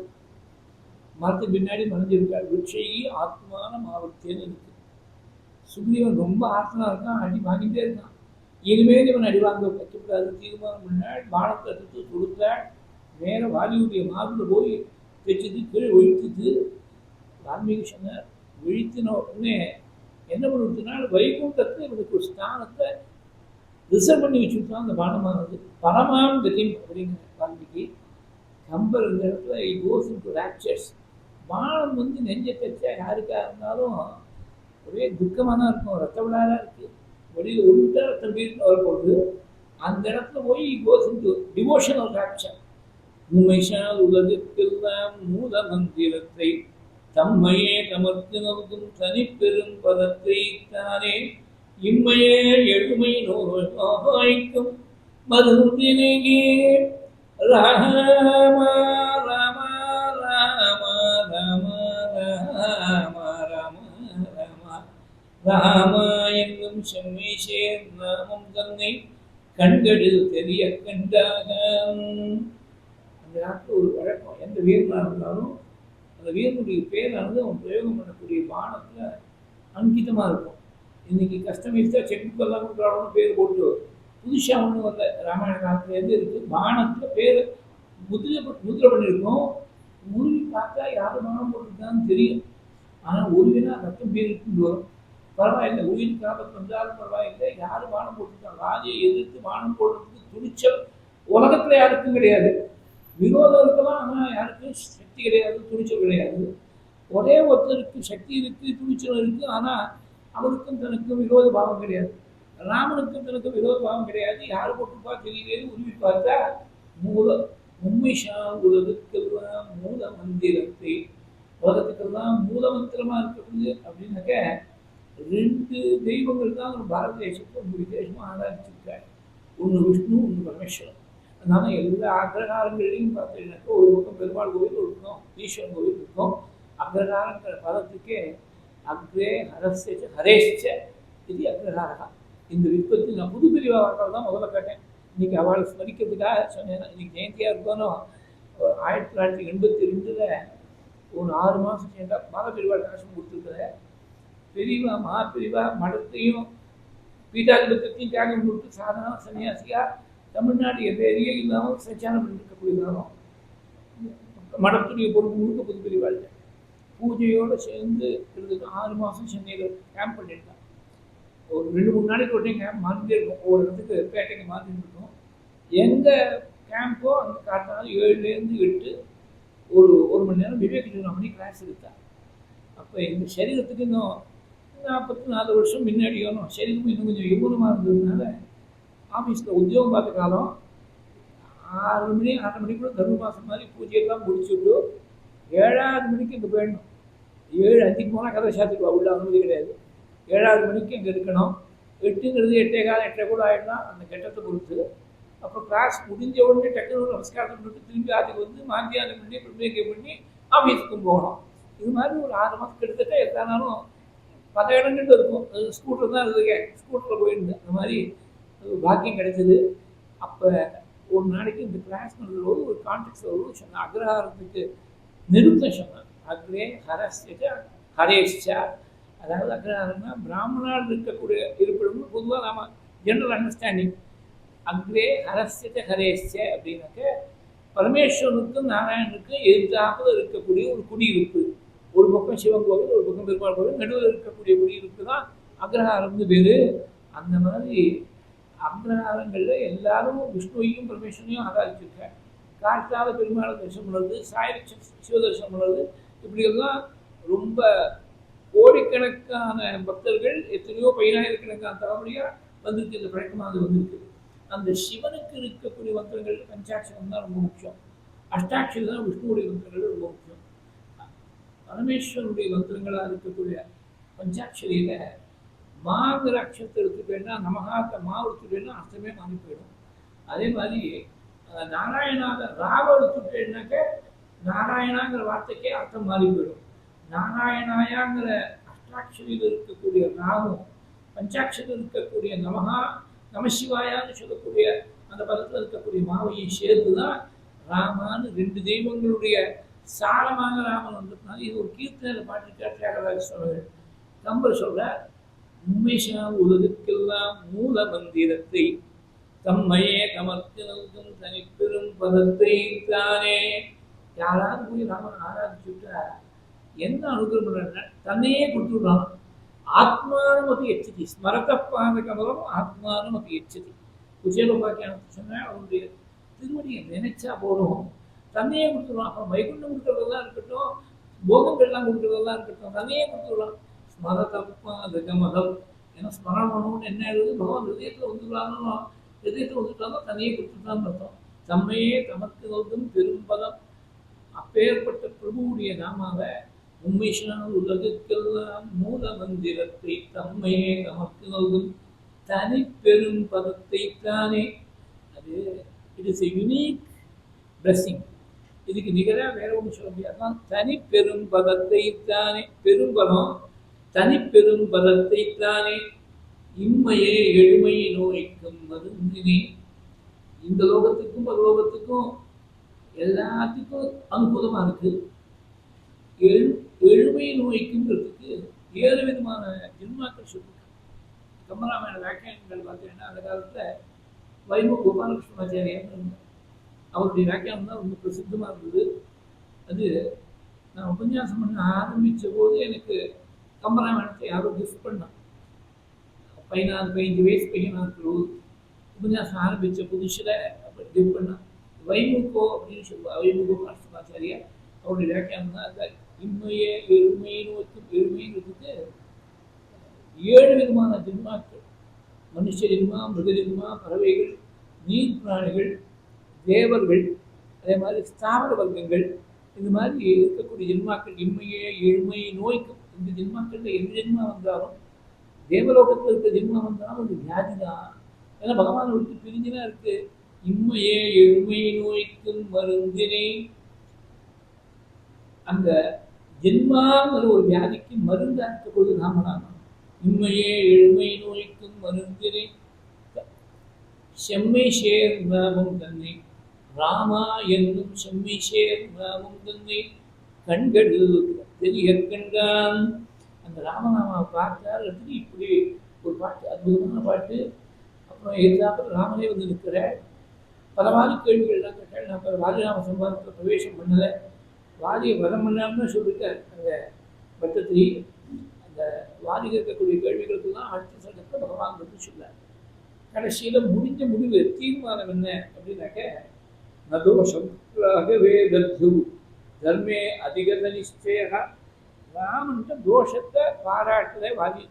மரத்துக்கு பின்னாடி மறைஞ்சிருக்கார். விட்சையி ஆத்மான மாவட்டேன்னு இருக்கு. சுக்ரீவன் ரொம்ப ஆத்மா இருக்கான், அடி வாங்கிட்டே இருக்கான். இனிமேல் இவன் அடி வாங்க வைக்கப்படாது தீர்மானம் பண்ணாள். பானத்தை எடுத்து கொடுத்தாள். நேர வாலியுடைய மார்பில் போய் தைச்சது கீழே ஒழித்துது. வால்மீகி சொன்னார், ஒழித்தின உடனே என்ன பண்ணுறதுனால வைகுண்டத்தில் இவனுக்கு ஒரு ஸ்தானத்தை ரிசர்வ் பண்ணி வச்சுட்டான். அந்த பானமானது பரமாம் கதிம் அப்படிங்கிற வால்மீகி. கம்பர் இந்த இடத்துல கோஸ் இன்டு ராப்சர்ஸ். பானம் நெஞ்சை தைச்சா யாருக்காக இருந்தாலும் ஒரே துக்கமாக தான் இருக்கும், ரத்த விழாதான் இருக்குது. வெளியில் ஒரு விட்டா ரத்தம் வீட்டில் வரப்போகுது. அந்த இடத்துல போய் கோஸ் இன்டு டிவோஷனல் ராப்சர். உண்மைஷால் உலகத்தில்லாம் மூல மந்திரத்தை தம்மையே தமர்த்து நல்கும் தனிப்பெரும் பதத்தை தானே இம்மையே எழுமை நோய்க்கும் மருந்தினே. ராம ராம ராம ராம ராம ராம ராம ராம என்னும் செம்மை சேர் நாமம் தன்னை கண்களில் தெரிய கண்டாக. அந்த நாட்டில் ஒரு வழக்கம், எந்த வீரனாக இருந்தாலும் அந்த வீரனுடைய பேரானது அவன் பிரயோகம் பண்ணக்கூடிய பானத்தில் அங்கிதமாக இருக்கும். இன்னைக்கு கஸ்டமைஸ்டாக செக் புக்கெல்லாம் கொடுக்குறாலும் பேர் போட்டு புதுசாக ஒன்று வந்த ராமாயண காலத்துலேருந்து இருக்குது. பானத்தில் பேர் முத்திரை பண்ணியிருக்கோம். உருவி பார்த்தா யார் பானம் போட்டுருக்கான்னு தெரியும். ஆனால் உருவினா ரத்தம் பேருக்குன்னு வரும். பரவாயில்லை, உயிருக்கு ஆபத்து வந்தாலும் பரவாயில்லை, யார் பானம் போட்டுருக்காங்க. ராஜையை எதிர்த்து பானம் போடுறதுக்கு துணிச்சல் உலகத்தில் யாருக்கும் கிடையாது. விரோதம் இருக்கலாம், ஆனால் யாருக்கும் சக்தி கிடையாது, துணிச்சல் கிடையாது. ஒரே ஒருத்தருக்கு சக்தி இருக்குது, துணிச்சல் இருக்குது. ஆனால் அவருக்கும் தனக்கும் விரோத பாவம் கிடையாது. ராமனுக்கும் தனக்கும் விரோத பாவம் கிடையாது. யார் போட்டுப்பா தெரியலே உருவி பார்த்தா உண்மைஷா உலகத்துக்கெல்லாம் மூல மந்திரத்தை. உலகத்துக்கெல்லாம் மூல மந்திரமாக இருக்கிறது அப்படின்னாக்க 2 தெய்வங்கள் தான் ஒரு பாரத தேசத்தை ரொம்ப விசேஷமாக ஆராய்ச்சிருக்காரு. ஒன்று விஷ்ணு, ஒன்று பரமேஸ்வரன். அதனால எல்லா அக்ரகாரங்களையும் பார்த்தீங்கன்னாக்கா ஒரு பக்கம் பெருமாள் கோவில் இருக்கும், ஈஸ்வரன் கோவில் இருக்கும். அக்ரகாரங்கிற பதத்துக்கே அக்ரே ஹரஸ்ய ஹரேஷ்ச இது அக்ரஹாரா. இந்த விற்பத்தி நான் புது பிரிவா வாக்கள் தான் முதல்ல கேட்டேன். இன்றைக்கி அவளை ஸ்மரிக்கிறதுக்காக சொன்னேன். இன்றைக்கி ஜெயந்தியாக இருக்கணும். 1982 ஒரு 6 மாதம் சேர்ந்தா பாலப்பிரிவா காசம் கொடுத்துருக்குற பெரியவா மகாபிரிவா மடத்தையும் பீட்டாதிபத்தியத்தையும் தியாகம் கொடுத்து சாதாரண சன்னியாசியாக தமிழ்நாடு எதிரியே இல்லாமல் சச்சாரம் பண்ணிருக்கக்கூடியதாலும் மடத்துடைய பொறுப்பு முழுக்க புது பிரிவாள் பூஜையோடு சேர்ந்து கிட்டத்தட்ட 6 மாதம் சென்னையில் கேம்ப் பண்ணியிருக்காங்க. ஒரு 2-3 நாளைக்கு ஒரு டைம் கேம்ப் மாறிட்டே இருக்கும். ஒவ்வொரு இடத்துக்கு பேட்டைக்கு மாற்றிட்டு இருக்கும். எங்கே கேம்போ அங்கே காட்டினாலும் 7லேருந்து 8 ஒரு மணி நேரம் விவேக் சூடாமணி கிளாஸ் எடுத்தார். அப்போ எங்கள் சரீரத்துக்கு இன்னும் 44 வருஷம் முன்னாடியோனும் சரீரமும் இன்னும் கொஞ்சம் யௌவனமாக இருந்ததுனால ஆஃபீஸில் உத்தியோகம் பார்த்த காலம் 6 மணி 6:30 மணிக்குள்ள தர்மபாசம் மாதிரி பூஜையெல்லாம் முடிச்சுட்டு 7வது மணிக்கு இங்கே போயிடணும். 7:05 போனால் கதை சாத்திடுவா, உள்ள அனுமதி கிடையாது. 7வது மணிக்கு இங்கே இருக்கணும். 8ங்கிறது 8:15 8:00 கூட ஆகிடலாம் அந்த கட்டத்தை பொறுத்து. அப்புறம் கிளாஸ் முடிஞ்ச உடனே டக்குனு நமஸ்காரத்தை பண்ணிட்டு திரும்பி ஆற்றுக்கு மாத்தியானம் பண்ணி ப்ரிப்பேர் பண்ணி ஆஃபீஸுக்கும் போகணும். இது மாதிரி ஒரு 6 மாதம் கிட்டத்தட்ட எத்தனாலும் 10 இடங்கள்ட்டு இருக்கும். ஸ்கூட்டர் தான் இருக்கேன், ஸ்கூட்டரில் போயிருந்தேன். அந்த மாதிரி பாக்கியம் கிடைச்சது. அப்போ ஒரு நாளைக்கு இந்த கிளாஸ் பண்ணுறதோடு ஒரு கான்டெக்ட் வருவது சொன்னேன். அக்ரஹாரத்துக்கு நிருத்தம் சொன்னேன். அக்ரே ஹரஸ்ய ஹரேஷ்சா அதாவது அக்ரஹாரம்னா பிராமணால் இருக்கக்கூடிய இருப்பிடம்னு பொதுவாக நாம ஜென்ரல் அண்டர்ஸ்டாண்டிங். அக்ரே ஹரஸ்யத ஹரேஸ்ய அப்படின்னாக்க பரமேஸ்வரனுக்கும் நாராயணனுக்கும் எதிர்த்தாப்புல இருக்கக்கூடிய ஒரு குடியிருப்பு. ஒரு பக்கம் சிவன் கோவில், ஒரு பக்கம் பெருமாள் கோவில், நடுவில் இருக்கக்கூடிய குடியிருப்பு தான் அக்ரஹாரம்னு பேரு. அந்த மாதிரி அக்ரஹாரங்களில் எல்லாரும் விஷ்ணுவையும் பரமேஸ்வரனையும் ஆராதிச்சிருக்காங்க. காற்றால பெருமாளை தரிசனம் பண்ணுறது, சாய் சிவதர்சனம் பண்ணுறது, இப்படியெல்லாம் ரொம்ப கோடிக்கணக்கான பக்தர்கள் எத்தனையோ 10,000கணக்கான தலைமுறையாக வந்திருக்கு. இந்த பழக்கமாக வந்திருக்கு. அந்த சிவனுக்கு இருக்கக்கூடிய மந்திரங்கள் பஞ்சாட்சரம் தான் ரொம்ப முக்கியம். அஷ்டாட்சரி தான் விஷ்ணுவுடைய மந்திரங்கள் ரொம்ப முக்கியம். பரமேஸ்வரனுடைய மந்திரங்களாக இருக்கக்கூடிய பஞ்சாட்சரியில மாங்கிற அக்ஷரத்தை எடுத்துட்டேன்னா, நமகாத்த மா எடுத்துட்டேன்னா அர்த்தமே மாறி போயிடும். அதே மாதிரி நாராயணாக ராவ எடுத்துட்டேன்னாக்க நாராயணாங்கிற வார்த்தைக்கே அர்த்தம் மாறி போயிடும். நாராயணாயாங்கிற அஷ்டாட்சரியில் இருக்கக்கூடிய ராவும் பஞ்சாட்சரியில் இருக்கக்கூடிய நமகா நமசிவாயான்னு சொல்லக்கூடிய அந்த பதத்தில் இருக்கக்கூடிய மாவையும் சேர்த்து தான் ராமான்னு ரெண்டு தெய்வங்களுடைய சாரமாக ராமன் வந்ததுனால இது ஒரு கீர்த்தனையில் பாட்டிருக்கார் தியாகராஜ சுவாமிகள். கம்பர் சொல்ற உண்மைஷா உலகுக்கெல்லாம் மூல மந்திரத்தை தம்மையே தமக்கு நல்கும் தனிப்பெரும் பதத்தை தானே. யாராவது போய் ராமன் ஆராதிச்சுட்டா என்ன அனுகிரகம் பண்ற, தன்னையே கொடுத்துடுறான். ஆத்மானம் அப்படி எச்சதி ஸ்மரத்தப்பாத கமலம் ஆத்மானம் அப்படி எச்சதி. குச்சேலோபாக்கியானத்தை சொன்னால் அவருடைய திருவடியை நினைச்சா போதும், தன்னையே கொடுத்துருவான். அப்புறம் வைகுண்டம் கொடுக்குறதெல்லாம் இருக்கட்டும், போகங்கள்லாம் கொடுக்குறதெல்லாம் இருக்கட்டும், தன்னையே கொடுத்துடலாம். ஸ்மரத்தப்பாத கமலம். ஏன்னா ஸ்மரணம் பண்ணணும்னு என்ன எழுது, பகவான் ஹிருதயத்தில் வந்துக்கலாம்னு ஹிருதயத்தில் வந்துட்டாலும் தன்னையே கொடுத்துட்டான்னு அர்த்தம். தம்மையே தமக்கு நல்கும் பெரும்பதம். அப்பேற்பட்ட பிரபுவுடைய நாமாவை உண்மைஷான உலகுக்கெல்லாம் மூல மந்திரத்தை தம்மையே தமக்கு நல்கும் தனி பெரும் பதத்தை தானே. அது it is a unique blessing. இதுக்கு நிகராக வேற ஒன்று சொல்ல முடியாது. தனி பெரும் பதத்தை தானே, பெரும்பதம் தனி பெரும் பதத்தை தானே. இம்மையே எழுமை நோய்க்கும் மருந்தினே. இந்த லோகத்துக்கும் பரலோகத்துக்கும் எல்லாத்துக்கும் அனுகூலமா இருக்கு. எழுமை நோய்க்குங்கிறதுக்கு 7 விதமான ஜென்மாக்கள் சொல்லியிருக்காங்க. கம்பராமாயண வியாக்கியானங்கள் பார்த்தீங்கன்னா அந்த காலத்தில் வைமு கோபாலகிருஷ்ணாச்சாரியார் இருந்தார். அவருடைய வியாக்கியானம் தான் ரொம்ப பிரசித்தமாக இருந்தது. அது நான் உபன்யாசம் பண்ண ஆரம்பித்த போது எனக்கு கம்பராமாயணத்தை யாரோ கிஃப்ட் பண்ணான். 15 வயசு பையனாக இருக்கிற உபன்யாசம் ஆரம்பித்த புதுசில் அப்போ கிஃப்ட் பண்ணான். வைமுகோ அப்படின்னு சொல்லுவாள். வைமுகோ கிருஷ்ணாச்சாரியார் அவருடைய வியாக்கியானம் தான் அந்த இம்மையே எருமை நோக்கும். எருமைங்கிறதுக்கு 7 விதமான ஜென்மாக்கள். மனுஷ ஜென்மா, மிருக ஜென்மா, பறவைகள், நீர் பிராணிகள், தேவர்கள், அதே மாதிரி ஸ்தாவர வர்க்கங்கள், இந்த மாதிரி இருக்கக்கூடிய ஜென்மாக்கள். இம்மையே எழுமை நோய்க்கும். இந்த ஜென்மாக்களில் எந்த ஜென்மா வந்தாலும், தேவலோகத்தில் இருக்க ஜென்மா வந்தாலும் அது வியாதி தான். ஏன்னா பகவான் விட்டு பிரிஞ்சுதான் இருக்கு. இம்மையே எழுமை நோய்க்கும் மருந்தினை. அந்த ஜென்மாங்கிற ஒரு வியாதிக்கு மருந்தா இருக்கக்கூடிய நாமநாமம். இம்மையே எழுமை நோய்க்கும் மருந்தினை செம்மை சேர் நாமம் தன்னை. ராமா என்னும் செம்மை சேர் நாமம் தன்னை கண்களில் தெரிய கண்டான். அந்த ராமநாமாவை பார்த்தால் எடுத்துட்டு இப்படி ஒரு பாட்டு, அற்புதமான பாட்டு. அப்புறம் எதிர்த்தாப்புல ராமனே வந்து நிற்கிற பலவாறு கேள்விகள்லாம் கேட்டால். நான் வாலிராம சம்பாதத்தில் பிரவேசம் பண்ணலை, வாலியை வதம் பண்ணாமல் சொல்லியிருக்கார் அந்த பட்டத்திரி. அந்த வாலியில் இருக்கக்கூடிய கேள்விகளுக்கெல்லாம் அடுத்த சட்டத்தை பகவான் வந்து சொன்னார். கடைசியில் முடிஞ்ச முடிவு தீர்மானம் என்ன அப்படின்னாக்க, நதோஷாகவே தத்து தர்மே அதிகத நிச்சயா. ராமன்ட்ட தோஷத்தை பாராட்டுற வாலி.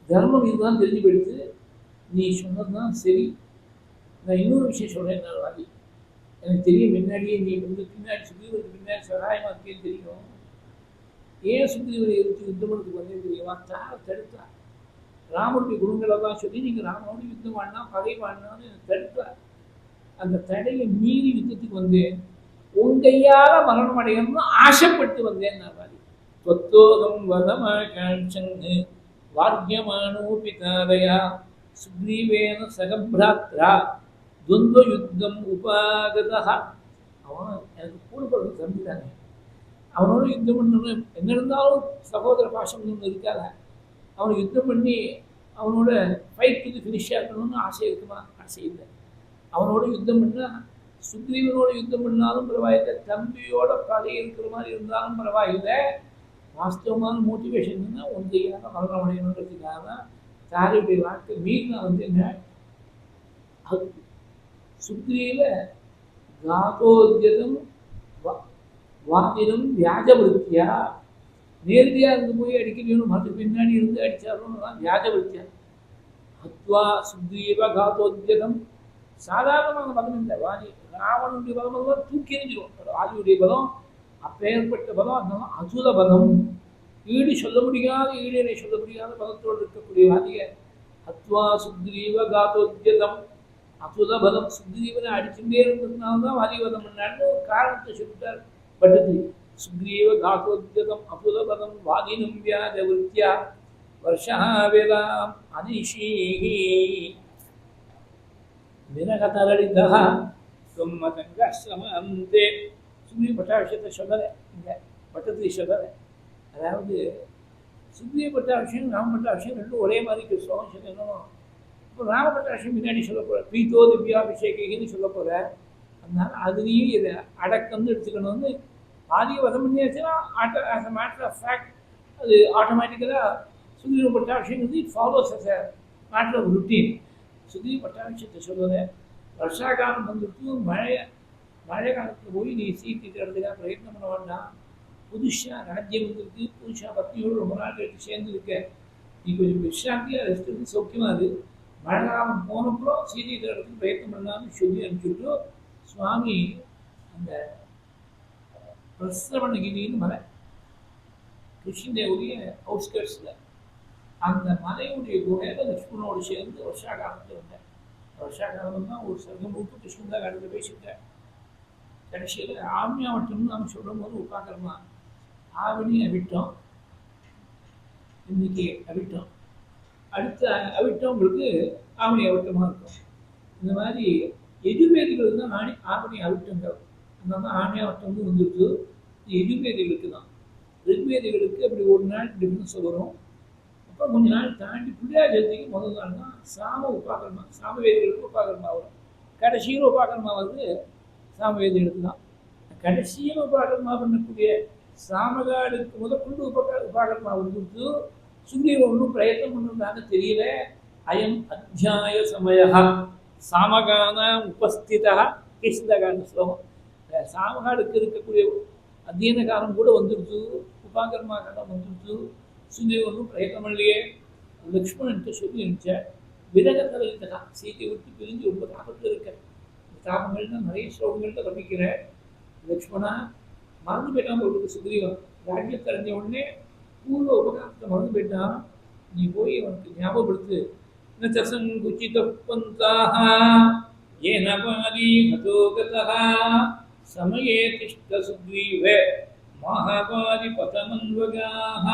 தர்மம் இதுதான் தெரிஞ்சு போயிடுது, நீ சொன்னதுதான் சரி. நான் இன்னொரு விஷயம் சொல்கிறேன். நான் வாலி எனக்கு தெரியும், முன்னாடியே நீ வந்து பின்னாடி சுக்ரீவருக்கு பின்னாடி சகாயமாக இருக்கேன்னு தெரியும். ஏன் சுக்ரீவரை எதிர்த்து யுத்தம் பண்ணுறதுக்கு வந்தே தெரியுமா? தடுத்தார். ராமனுடைய குணங்களெல்லாம் சொல்லி நீங்கள் ராமனோட யுத்தம் வாடினா பகை வாடினான்னு தடுத்தார். அந்த தடையை மீறி யுத்தத்துக்கு வந்தேன். உங்கையால் மரணம் அடையணும்னு ஆசைப்பட்டு வந்தேன். நான் வாலி தொத்தோகம் வதமாங்கு வாக்கியமானோ பிதாதயா சுக்ரீவேன சகபிராத்ரா துவந்த யுத்தம் உபாகதா. அவன் எனக்கு கூட பிறகு தம்பிதானே, அவனோட யுத்தம் பண்ணணும் என்ன இருந்தாலும் சகோதர பாசம் ஒன்று இருக்காத அவனை யுத்தம் பண்ணி அவனோட ஃபைட் பண்ணி ஃபினிஷாக இருக்கணும்னு ஆசை இருக்குமா? ஆசை இல்லை. அவனோட யுத்தம் பண்ணால் சுக்ரீவனோட யுத்தம் பண்ணாலும் பரவாயில்லை, தம்பியோட பகை இருக்கிற மாதிரி இருந்தாலும் பரவாயில்லை. வாஸ்தவமான மோட்டிவேஷன் தான் ஒன்றையாக மரணம் அடையணுன்றதுக்காக தான் தாரியுடைய வாழ்க்கை மீறினா என்ன சுக்ரீவ காதோத்யதம் வாதினம் வியாஜவருத்தியா நேரடியாக இருந்து போய் அடிக்கணும், மற்ற பின்னாடி இருந்து அடித்தாலும் தான் வியாஜவருத்தியா. அத்வா சுக்ரீவ காதோத்யதம் சாதாரணமான பலம் இல்லை. வாதி ராவனுடைய பலம் தூக்கி எறிஞ்சிடும். வாதியுடைய பலம் அப்பேற்பட்ட பலம், அதனால அசுர பலம், ஈடு சொல்ல முடியாத ஈடனை சொல்ல முடியாத பலத்தோடு இருக்கக்கூடிய வாதிய அத்வா சுக்ரீவ காதோத்யதம் அசுர பலம். சுக்ரீவனை அடிச்சுட்டே இருந்ததுனால்தான் வாதிவதம் பண்ணான்னு ஒரு காரணத்தை சொல்லிட்டார் பட்டது. சுக்ரீவ காதோத்யதம் அசுர பலம் வாதினம் வியாஜ விருத்தியா வருஷாவேலாம் அனிஷீஹி விரகதரளிதா தொம்மதங்காசிரமந்தே. சுக்ரீவ பட்டாபிஷத்தை சொல்லலை, இங்கே பட்டத்தை சொல்லலை. அதாவது சுக்ரீவ பட்டாபிஷம் ராம பட்டாபிஷம் ரெண்டும் ஒரே மாதிரி ஸ்லோகம் சொல்லணும். இப்போ ராம பட்டாபிஷம் முன்னாடி சொல்ல போகிறேன், பிரீத்தோ திவ்யாபிஷேகின்னு சொல்ல போகிறேன். அதனால அதுலேயும் இதை அடக்கம்னு எடுத்துக்கணும்னு ஆதிய வதம் பண்ணியாச்சுன்னா as a matter of fact அது ஆட்டோமேட்டிக்கலாக சுக்ரீவ பட்டாபிஷேகம் it follows as a matter of routine. Sugriva பட்டாபிஷத்தை சொல்லுறேன். வருஷா காலம் வந்துட்டு மழை காலத்தில் போய் நீ சீட்டிக்கிறதுக்காக பிரயத்னம் பண்ண வேண்டாம். புதுசாக ராஜ்யம் வந்துருக்கு, புதுசாக பத்தியோடு ரொம்ப நாள் எடுத்து சேர்ந்துருக்க, நீ கொஞ்சம் விசாந்தியாக ரெஸ்ட் எடுத்து சௌக்கியமாக அது. மழை காலம் போனப்போ சீட்டிக்கிறதுக்கு பிரயத்னம் பண்ணலாம்னு சொல்லி அனுப்பிச்சுட்டு சுவாமி அந்த பிரசிரவணகிரின்னு மலை கிருஷ்ணதேவருடைய அவுட்ஸ்கர்ட்ஸில் அந்த மலையுடைய குகையில் லக்ஷ்மணோடு சேர்ந்து வருஷா காலத்தில் வந்தேன். வருஷா காலம் தான் ஒரு சர்க்கம் விட்டு கிருஷ்ணன் தான் காலத்தில் பேசிட்டேன். கடைசியில் ஆமியாவட்டம்னு நம்ம சொல்லும் போது உட்காந்துருமா ஆவணி அவிட்டம், இன்னைக்கு அவிட்டம், அடுத்த அவிட்டவங்களுக்கு ஆவணி அவிட்டமாக இருக்கும். இந்த மாதிரி எஜுர்வேதிகளுக்கு தான் ஆவணி அவிட்டங்கள், அதனால ஆமியாவட்டம்னு வந்துருக்கு. இது எஜுர்வேதிகளுக்கு தான். ரிக்வேதிகளுக்கு அப்படி ஒரு நாள் டிஃப்ரென்ஸ் வரும். அப்புறம் கொஞ்ச நாள் தாண்டி பிள்ளையா ஜெயந்திக்கு முதல் நாள் தான் சாம உபாகரமா, சாமவேதிகளுக்கு உபாகரமா வரும். கடைசியில் உபாகரமா வந்து சாமவேதிகளுக்கு தான். கடைசியில் உபாகரமா பண்ணக்கூடிய சாமகாடுக்கு முதற்கொண்டு உபாகரமா வந்துட்டு சுக்ரீவன் ஒன்றும் பிரயத்தனம் பண்ணுறதாக தெரியல. அயம் அத்தியாய சமய சாமகான உபஸ்திதா கிருஷ்ணகான ஸ்லோகம். சாமகாடுக்கு இருக்கக்கூடிய அத்தியன காலம் கூட வந்துடுச்சு, உபாகரமா காலம் வந்துடுச்சு. சுக்ரீவனும் பிரயத்தனம் இல்லையே. லக்ஷ்மணன்ட்டு சொல்லி நினைச்சார். விரகத்தில் இருக்கா, சீத்தை விட்டு பிரிஞ்சு ரொம்ப தாபத்தில் இருக்க. தாபங்கள்னா நிறைய ஸ்லோகங்கள்ல வர்ணிக்கிற லக்ஷ்மணா மறந்து போயிட்டான் போட்டு சுக்ரீவன். ராஜ்யத்தை அறிஞ்ச உடனே பூர்வ உபகாரத்தை மறந்து போயிட்டான். நீ போய் அவனுக்கு ஞாபகப்படுத்து. நசங்குச்சித பந்தாக ஏன பாதி ஹதோகதா சமயே திஷ்ட சுக்ரீவ மகாபாதி பதமன்வகாக.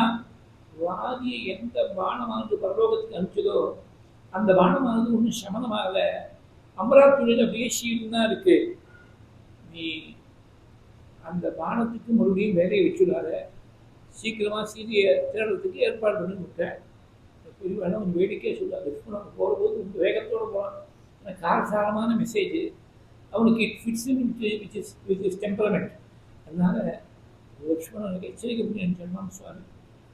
வாதியை எந்த பானமானது பரலோகத்துக்கு அனுப்பிச்சதோ அந்த பானமானது ஒன்றும் சமனமாகல, அமராத்துறையில் அப்படியே ஷீல்டு தான் இருக்கு. நீ அந்த பானத்துக்கு மறுபடியும் வேலையை வச்சுடாத, சீக்கிரமாக சீதையை தேடுறதுக்கு ஏற்பாடு பண்ணி விட்டேன். வேணா கொஞ்சம் வேடிக்கையாக சொல்லுவாங்க. லக்ஷ்மணன் போகிறபோது ரொம்ப வேகத்தோடு போகிறான். ஆனால் காரசாரமான மெசேஜ் அவனுக்கு it fits with is temperament. அதனால லக்ஷ்மணனுக்கு எச்சரிக்கை பண்ணி நினைச்சான் சுவாமி,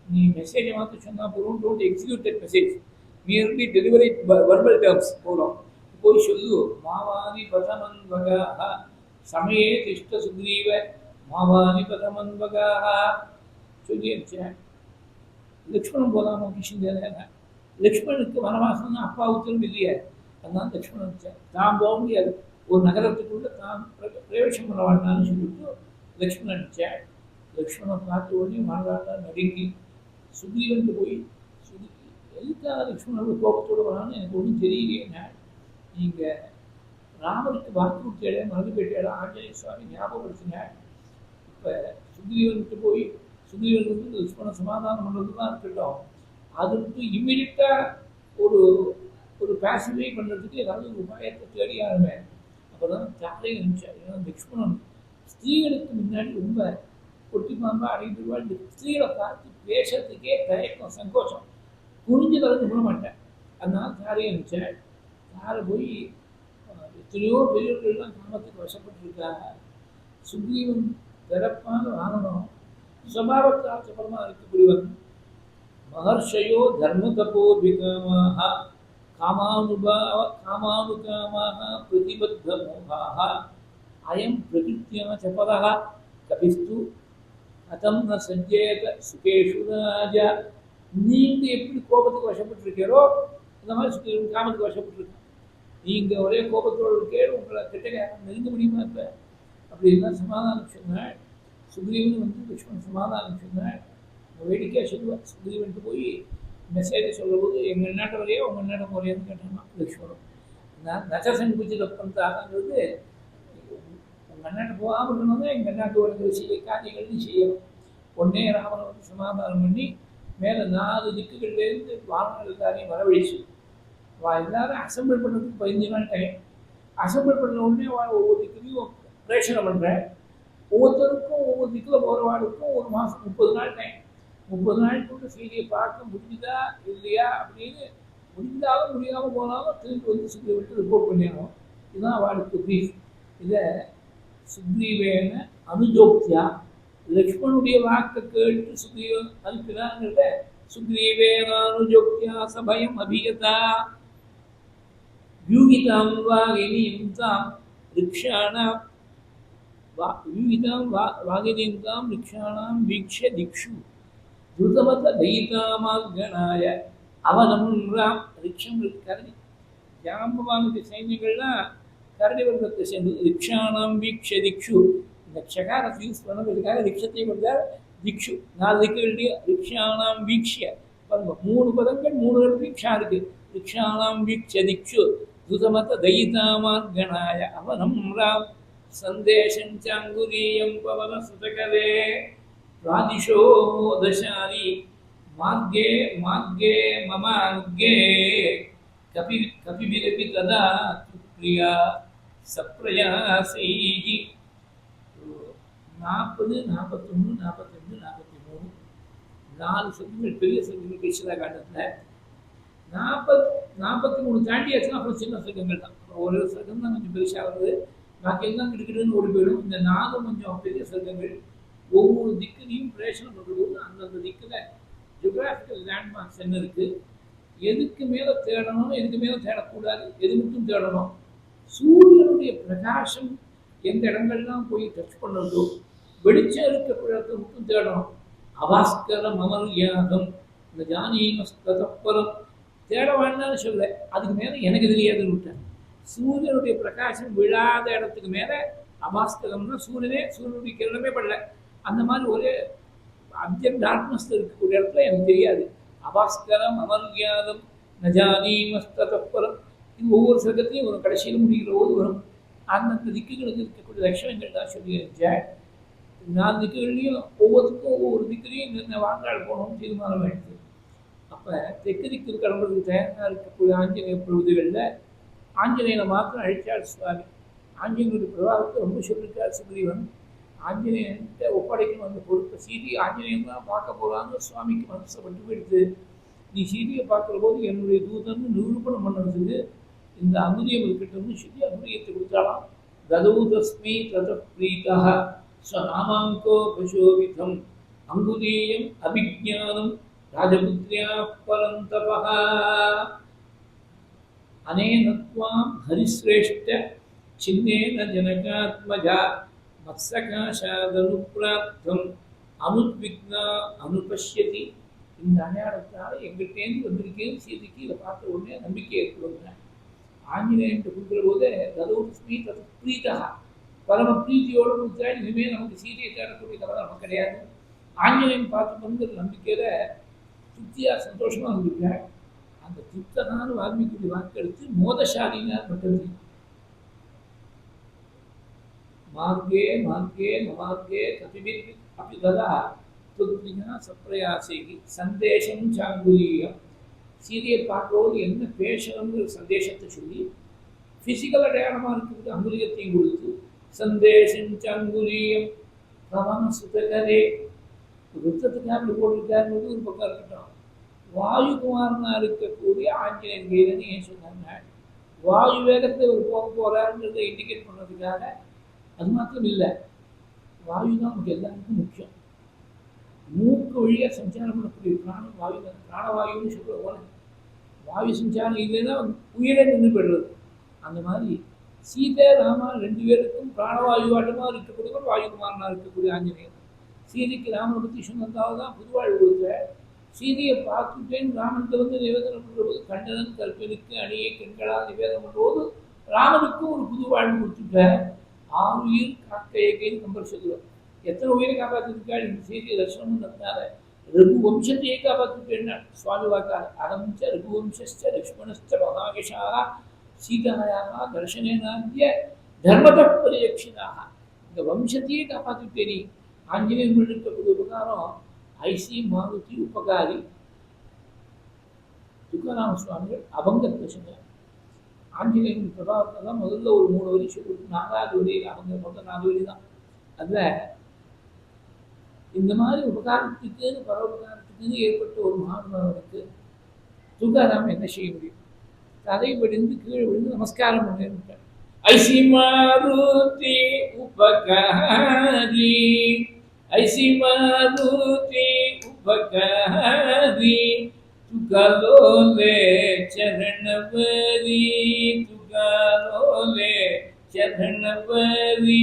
நீ மெசேஜை மாற்ற சொன்னால் போகிறோம், don't execute that message, merely delivery verbal terms போகிறோம். போய் சொல்லு, மாவாதி பதமன்வகாக சமயே திஷ்ட சுக்ரீவ மாவாதி பதமன்வகாக சொல்லி அனுப்பிச்சேன். லக்ஷ்மணன் போகலாமா கிருஷ்ணன்? லக்ஷ்மணனுக்கு வனவாசம்னா அப்பா உத்தரவு இல்லையே, அதனால லக்ஷ்மணன் அனுப்பிச்சேன். தான் போக முடியாது, ஒரு நகரத்துக்குள்ள தான் பிரவேசம் பண்ண வேண்டாம்னு சொல்லிட்டு லக்ஷ்மணன் அனுப்பிச்சேன். லக்ஷ்மணன் பார்த்த உடனே வாழ்வாங்க நடுங்கி சுக்ரீவனுக்கு போய் எதுக்காக லக்ஷ்மணன் கோபத்தோடு வரான்னு எனக்கு ஒன்றும் தெரியலையே. நீங்கள் ராமனுக்கு வாக்கு கொடுத்தேடா, மறந்து போயிட்டேடா, ஆஞ்சநேய சுவாமி ஞாபகப்படுத்தின. இப்போ சுக்ரீவனுக்கு போய் சுக்ரீவன் வந்து லக்ஷ்மணன் சமாதானம் பண்ணுறது தான் இருக்கட்டும், அதுக்கு இம்மிடியட்டாக ஒரு பேசிஃபை பண்ணுறதுக்கு ஏதாவது ஒரு உபாயத்தை தேடி ஆரம்பேன். அப்போ தான் தாரை நினைச்சார். ஏன்னா லக்ஷ்மணன் ஸ்திரீகளுக்கு முன்னாடி ரொம்ப ஒட்டி பாம்பா அடைந்துருவாள். இந்த ஸ்திரீகளை பார்த்து பேசுறதுக்கே தயக்கம், சங்கோஷம். புரிஞ்சு கலந்து விட மாட்டேன். அதனால தாரையை அனுப்பிச்சேன். தாரை போய் எத்தனையோ பெரியவர்கள்லாம் காமத்துக்கு வசப்பட்டிருக்காங்க. சுக்ரீவன் பிறப்பான வாங்கணும், சுபாவத்தால் சுபலமாக இருக்கக்கூடியவன். மகர்ஷயோ தர்ம தபோபிகாமாக காமானுகாமாக பிரதிபத்த மோகாக அயம் பிரகிருத்தியா சபதः கபிஸ்து கதம் ந சஞ்சேத சுகேஷு ராஜா. நீங்கள் எப்படி கோபத்துக்கு வசப்பட்டிருக்கீரோ இந்த மாதிரி சுக்ரீவன் காமத்துக்கு வசப்பட்டிருக்கான். நீங்கள் ஒரே கோபத்தோடு இருக்கே, உங்களை கிட்ட நெருங்க முடியுமா? இப்போ அப்படின்லாம் சமாதானம் சொன்னாள். சுக்ரீவன் லக்ஷ்மணன் சமாதானம் சொன்னாள். வேடிக்கையாக சொல்லுவாள். சுக்ரீவன்ட்டு போய் மெசேஜ் சொல்லும்போது எங்கள் நாட்டை வரையா உங்கள் நாட்டை முறையான்னு கேட்டானா லக்ஷ்மணன். நான் நச்சசங்குச்சித பந்தாங்கிறது உங்கள் நாட்டை போகாமல் இருக்கணும், எங்கள் நாட்டு வழக்கு செய்ய காரியங்கள்னு செய்யணும். ஒன்னே ராமனை சமாதானம் பண்ணி மேலே 4 திக்குகள்லேருந்து வாகனங்கள் எல்லாரையும் வரவழைச்சு எல்லாரும் அசம்பிள் பண்ணுறதுக்கு 15 நாள் டைம். அசம்பிள் பண்ண உடனே ஒவ்வொரு திக்குலையும் பிரேஷனை பண்ணுறேன். ஒவ்வொருத்தருக்கும் ஒவ்வொரு திக்கில் போகிறவாளுக்கும் 1 மாதம் 30 நாள் டைம். 30 நாளுக்குள்ள செய்தியை பார்க்க முடியுதா இல்லையா அப்படின்னு முடிந்தாலும் முடியாமல் போனாலும் திரும்பி வந்து சுக்ரீவன்ட்டு ரிப்போர்ட் பண்ணிடணும். இதுதான் அவளுக்கு ப்ரீஃப். இதை சுக்ரீவேன அனுஜோக்தியா லக்ஷ்மணுடைய வாக்கை கேட்டு சுக்ரீவன் அனுப்பினாங்கிறத சுக்ரீவேன அனுஜோக்தியா சபயம் அபியதா வியூகிதாம் வாகினீம் தாம் ரிக்ஷாணாம் வியூகிதாம் வாகினீம் தாம் ரிக்ஷாணாம் வீக்ஷ திக்ஷு துருதமத தயிதாமாகணாய அவனம் ராம். ரிக்ஷம் கரடி, ஜாம்பவானுடைய சைன்யங்கள்லாம் கரடி வர்க்கத்தை சேர்ந்தது. ரிக்ஷாணாம் வீக்ஷ திக்ஷு. இந்த க்ஷகாரத்தை யூஸ் பண்ணுறதுக்காக ரிக்ஷத்தையும் கொடுத்தார். திக்ஷு 4 திக்குகளுடைய ரிக்ஷாணாம் வீக்ஷிய பாருங்க, 3 பதங்கள் 3 இடத்துலையும் க்ஷா இருக்கு. ரிக்ஷாணாம் வீக்ஷ திக்ஷு துதமத தயிதாமாகணாய அவனம் ராம் சந்தேஷம் சாங்குரீயம் பவன சுதகலே ராதிஷோ தசாரி மார்கே மார்கே மமார்கே கபிபிரபி ததா பிரியா சப்ரயாசைஹி. 40, 41, 42, 43 4 சங்கங்கள் பெரிய சங்கங்கள் கிருஷ்ணா காண்டத்தில். 43 தாண்டியாச்சுன்னா அப்புறம் சின்ன சங்கங்கள் தான். ஒரு சங்கம் தான் கொஞ்சம் பெருசாக வருது, பாக்கி எல்லாம் கிடுக்கிடுன்னு ஓடி போயிடும். இந்த 4 கொஞ்சம் பெரிய சங்கங்கள். ஒவ்வொரு திக்குலையும் பிரேஷன் பண்ணும்போது அந்தந்த திக்கில் ஜியோகிராஃபிக்கல் லேண்ட்மார்க்ஸ் என்ன இருக்குது, எதுக்கு மேலே தேடணும், எதுக்கு மேலே தேடக்கூடாது, எது மட்டும் தேடணும். சூரியனுடைய பிரகாசம் எந்த இடங்கள்லாம் போய் டச் பண்ணுறதோ வெளிச்சம் இருக்கக்கூடிய இடத்துல மட்டும் தேடணும். அபாஸ்கரம் அமர்யாதம் இந்த ஜானீமஸ்தப்பரம் தேட வேண்டாம்னு சொல்ல, அதுக்கு மேலே எனக்கு தெரியாதுன்னு விட்டேன். சூரியனுடைய பிரகாசம் விழாத இடத்துக்கு மேலே அபாஸ்கரம்னா சூரியனுடைய கிரணமே படல, அந்த மாதிரி ஒரு அப்ஜெக்ட் டார்க்னஸ் இருக்கக்கூடிய இடத்துல எனக்கு தெரியாது. அபாஸ்கரம் அமர்யாதம் நஜானீமஸ்தப்பரம். இது ஒவ்வொரு சர்க்கத்தையும் ஒரு கடைசியில் முடிகிற போது வரும். அந்தந்த திக்குகளுக்கு இருக்கக்கூடிய லட்சணங்கள் தான் சொல்லி இருந்துச்சேன். 4 திக்குகள்லையும் ஒவ்வொருத்துக்கும் ஒவ்வொரு திக்குலையும் இந்த வாழ்நாள் போகணும்னு தீர்மானம் ஆயிடுச்சு. அப்போ தெற்கு திக்கு கிளம்புறதுக்கு தயாராக இருக்கக்கூடிய ஆஞ்சநேய பொழுதுகளில் ஆஞ்சநேயனை மாத்திரம் அழிச்சார் சுவாமி. ஆஞ்சநேயனுடைய பிரபாவத்தை ரொம்ப சொல்லியிருக்கார் சுக்ரீவன். ஆஞ்சநேயன்கிட்ட ஒப்படைக்கணும் அந்த பொறுப்பை. சீதி ஆஞ்சநேயன் தான் பார்க்க போகலான்னு சுவாமிக்கு மனசை பட்டு போயிடுது. நீ சீதையை பார்க்குற போது என்னுடைய தூதன்னு நிரூபணம் பண்ணுறதுக்கு இந்த அங்குரியம் இருக்கட்டும்னு சொல்லி அங்குரியத்தை கொடுத்தாலாம். ததூதஸ்மி தத பிரீதா ஸ்வநாமாங்கோ பசோவிதம் அங்குதீயம் அபிஜானம் ராஜபுத்ரியா பரந்தபா அனேனத்வாம் ஹரிஸ்ரேஷ்ட சின்னேன ஜனகாத்மஜா மத்சகாஷாதனுப்ராப்தம் அனுத்விக்னா அனுபஷ்யதி. இந்த அடையாளத்தால் எங்கிட்டேருந்து வந்திருக்கேன்னு சீதைக்கு இதை பார்த்த உடனே நம்பிக்கை ஏற்படுங்க. ஆஞ்சநேயன் கொடுக்குற போதே ததோஸ்மி தது பிரீதா பரம பிரீத்தியோடு கொடுத்தா இனிமேல் நமக்கு சீதையை தேடக்கூடிய கவலை நமக்கு கிடையாது. ஆஞ்சநேயன் பார்த்து வந்து நம்பிக்கையில் திருப்தியாக சந்தோஷமாக இருந்திருக்கார். அந்த திருப்தனான வால்மீகியுடைய வாக்கெடுத்து மோதசாலினார் பட்டது. மார்கே மார்கே மமார்கே கபிபிர் அப்படி ததா துத்ரியா சப்ரயாசைகி சந்தேஷம் சாங்குலீயம். சீதையை பார்க்கும்போது என்ன பேசணுங்கிற சந்தேஷத்தை சொல்லி ஃபிசிக்கல் அடையாளமாக இருக்கிறது அங்குலியத்தையும் கொடுத்து சந்தேஷம் சாங்குலீயம் பவன சுதகரே. ருத்தத்துக்காக இப்படி போட்டிருக்காருன்றது ஒரு பக்கம் இருக்கட்டும். வாயுகுமாரனா இருக்கக்கூடிய ஆஞ்சநேயன் கையிலன்னு ஏன் சொன்னாங்க? வாயு வேகத்தை ஒரு போக போறாருன்றதை இண்டிகேட் பண்ணுறதுக்காக. அது மாத்திரம் இல்லை, வாயு தான் நமக்கு எல்லாருக்கும் முக்கியம். மூக்கு வழியாக சஞ்சாரம் பண்ணக்கூடிய பிராணம் வாயு தான். பிராணவாயுன்னு சொல்கிற போல வாயு சஞ்சாரம் இல்லைன்னா உயிரை நின்று போயிடுறது. அந்த மாதிரி சீதை ராமா ரெண்டு பேருக்கும் பிராணவாயுவாட்டமாக இருக்கக்கூடிய வாயுகுமாரனாக இருக்கக்கூடிய ஆஞ்சநேயர். சீதைக்கு ராமனை பற்றி சொன்னதாக தான் புதுவாழ்வு கொடுத்த. சீதையை பார்த்துட்டேன்னு ராமன்கிட்ட வந்து நிவேதனம் பண்ணுறபோது கண்டனன் கற்பனுக்கு அணியை கண்களால் நிவேதனம் பண்ணும்போது ராமனுக்கும் ஒரு புது வாழ்வு கொடுத்துட்ட. 6 உயிர் காக்கையைன்னு கம்பர் சொல்லுவார். எத்தனை உயிரை காப்பாற்றிருக்காள் இந்த சீதையை தர்சனம்ன்றதுனால. ரகுவம்சத்தையே காப்பாற்றிட்டேன்னா சுவாமி வாக்கால் அகம்ச ரகுவம்சஸ்ச லக்ஷ்மணஸ்ச மகாகிஷாக சீதாயாக தர்சனேனாந்திய தர்மத பரிரட்சிதாக. இந்த வம்சத்தையே காப்பாற்றிட்டேனி. ஆஞ்சநேயன் இருக்கக்கூடிய உபகாரம் ஐசி மாருதி உபகாரி. துக்காராம சுவாமிகள் அபங்கத்தை சொன்னார். ஆஞ்சநேயன் பிரபாவத்தை தான் முதல்ல ஒரு 3 வரி சொல்லி 4வது வரியில் அவங்க மொத்தம் 4 வரி தான். அதில் இந்த மாதிரி உபகாரத்துக்குன்னு பரோபகாரத்துக்குன்னு ஏற்பட்ட ஒரு மகானுபாவனுக்கு துக்காராம என்ன செய்ய முடியும்? தலை விழுந்து கீழே விழுந்து நமஸ்காரம் பண்ணிருக்கார். ஐசி மாருதி உபகாரி, ஐசி மாருதி உபகாரி, துகலோலே சரணவரி, துகலோலே சரணவரி,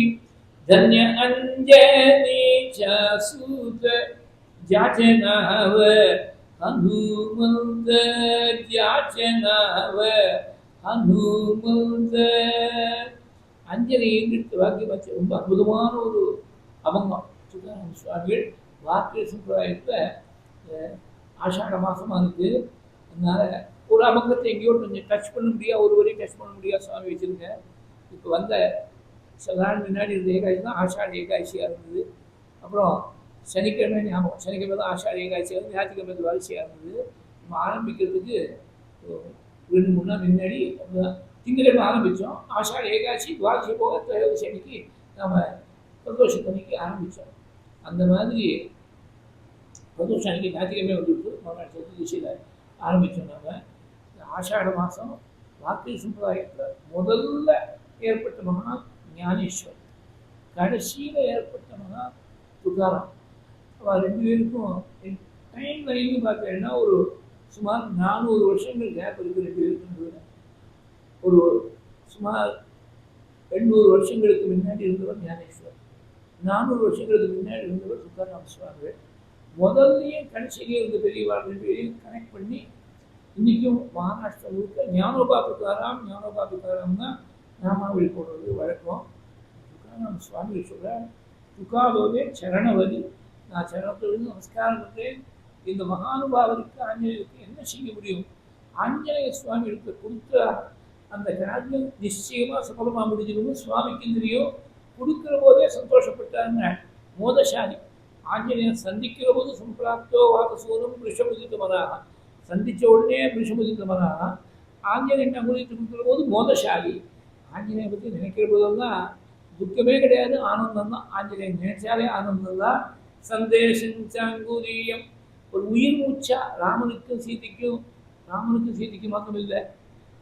धन्य अंजनी चासूत जाचनाव हनुमंत, जाचनाव हनुमंत. அஞ்சலிங்கிறது வாக்கியம் வச்சு ரொம்ப அற்புதமான ஒரு அபங்கம். சுதாராம சுவாமிகள் வாக்கிய சம்பிரதாயத்தில் ஆஷாட மாதமாக இருக்குது. அதனால ஒரு அபங்கத்தை எங்கேயோ கொஞ்சம் டச் பண்ண முடியாது, ஒரு வரையும் டச் பண்ண முடியாது சுவாமி வச்சுருக்கேன். இப்போ வந்த சாதாரண முன்னாடி இருந்த ஏகாட்சி தான் ஆஷாட ஏகாட்சியாக இருந்தது. அப்புறம் சனிக்கிழமை ஞாபகம், சனிக்கிழமை தான் ஆஷாட ஏகாட்சியாக இருந்தது, ஞாயிற்றுக்கிழமை துவாதசியாக இருந்தது. நம்ம ஆரம்பிக்கிறதுக்கு 2-3 நாள் முன்னாடி அப்படிதான் திங்கட்கிழமை ஆரம்பித்தோம். ஆஷாட ஏகாட்சி துவாதசி போக திரையோதசி அன்னைக்கு நம்ம பிரதோஷத்து அன்னைக்கு ஆரம்பித்தோம். அந்த மாதிரி பிரதோஷம் அன்னைக்கு ஞாயிற்றுக்கிழமை வந்துவிட்டு மறுநாள் சதுர்தசியில் ஆரம்பித்தோம். நம்ம இந்த ஆஷாட மாதம் வாக்கிய சம்பிரதாயத்தில் முதல்ல ஏற்பட்ட மகா ஞானேஸ்வர், கடைசியில் ஏற்பட்ட மகா துக்காராம். அவள் 2 பேருக்கும் டைம் லைன்னு பார்த்தீங்கன்னா ஒரு சுமார் 400 வருஷங்கள் கேப் இருக்குது 2 பேருக்கும். ஒரு சுமார் 800 வருஷங்களுக்கு முன்னாடி இருந்தவர் ஞானேஸ்வர், 400 வருஷங்களுக்கு முன்னாடி இருந்தவர் துக்காராம சுவாமிகள். முதல்லையும் கடைசியிலேயே இருந்த பெரியவாள் 2 பேரையும் கனெக்ட் பண்ணி இன்றைக்கும் மகாராஷ்டிரா முழுக்க ஞானோபா துக்காராம், ஞானோபா துக்காராம் தான் நாமாவளி போடுறது வழக்கம். துக்காராம சுவாமிகள் சொல்ற துக்காலோதே சரணவதி, நான் சரணத்திலிருந்து நமஸ்காரம் பண்ணுறேன். இந்த மகானுபாவருக்கு ஆஞ்சநேயருக்கு என்ன செய்ய முடியும்? ஆஞ்சநேய சுவாமிகளுக்கு கொடுத்த அந்த காரியம் நிச்சயமாக சபலமாக முடிஞ்சிருக்கும். சுவாமிக்கு தெரியும். கொடுக்குற போதே சந்தோஷப்பட்டாங்க. மோதசாலி ஆஞ்சநேயர் சந்திக்கிற போது சம்பிராப்தோ வாகசூரம் ரிஷபுதித்தமனாக, சந்தித்த உடனே ரிஷபுதித்தமனாக ஆஞ்சநேயன் அங்குலித்து கொடுக்குற போது மோதசாலி. ஆஞ்சநேயை பற்றி நினைக்கிற போதெல்லாம் துக்கமே கிடையாது, ஆனந்தம் தான். ஆஞ்சநேயன் நினைச்சாலே ஆனந்தம் தான். சந்தேஷம் சாங்குரியம், ஒரு உயிர் மூச்சா ராமனுக்கும் சீதைக்கும் மாத்திரம் இல்லை,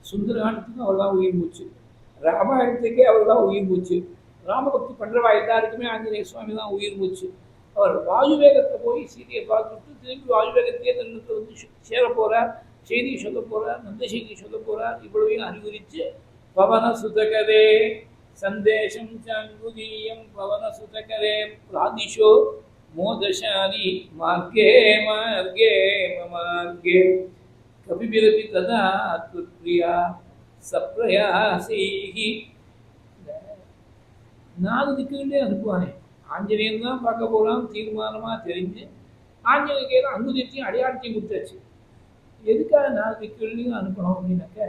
சுந்தரகாண்டத்துக்கும் அவர் தான் உயிர் மூச்சு, ராமாயணத்துக்கே அவர் தான் உயிர் மூச்சு, ராமபக்தி பண்ணுறவா எல்லாருக்குமே ஆஞ்சநேய சுவாமி தான் உயிர் மூச்சு. அவர் வாயு வேகத்தை போய் சீதையை பார்த்துட்டு திரும்பி வாயு வேகத்தையே தன்னுக்கு வந்து சேர போகிறார், செய்தி சொல்ல போகிறார், நந்த செய்தி சொல்ல போகிறார். இவ்வளவையும் அறிவுரித்து பவன சுதகரே சந்தேஷம் சாங்குதீயம் பவன சுதகரே பிராதிஷோ மோதசாலி மார்கே மார்கே மார்கே கபிபிரதி ததா துப்ரியா சப்ரயாசீஹி. 4 திக்குகளே அனுப்புவானே. ஆஞ்சநேயன் தான் பார்க்க போகிறான் தீர்மானமாக தெரிஞ்சு ஆஞ்சநேயர் அங்குதியத்தையும் அடையாளத்தையும் கொடுத்தாச்சு. எதுக்காக 4 திக்குகளையும் அனுப்பணும் அப்படின்னாக்க,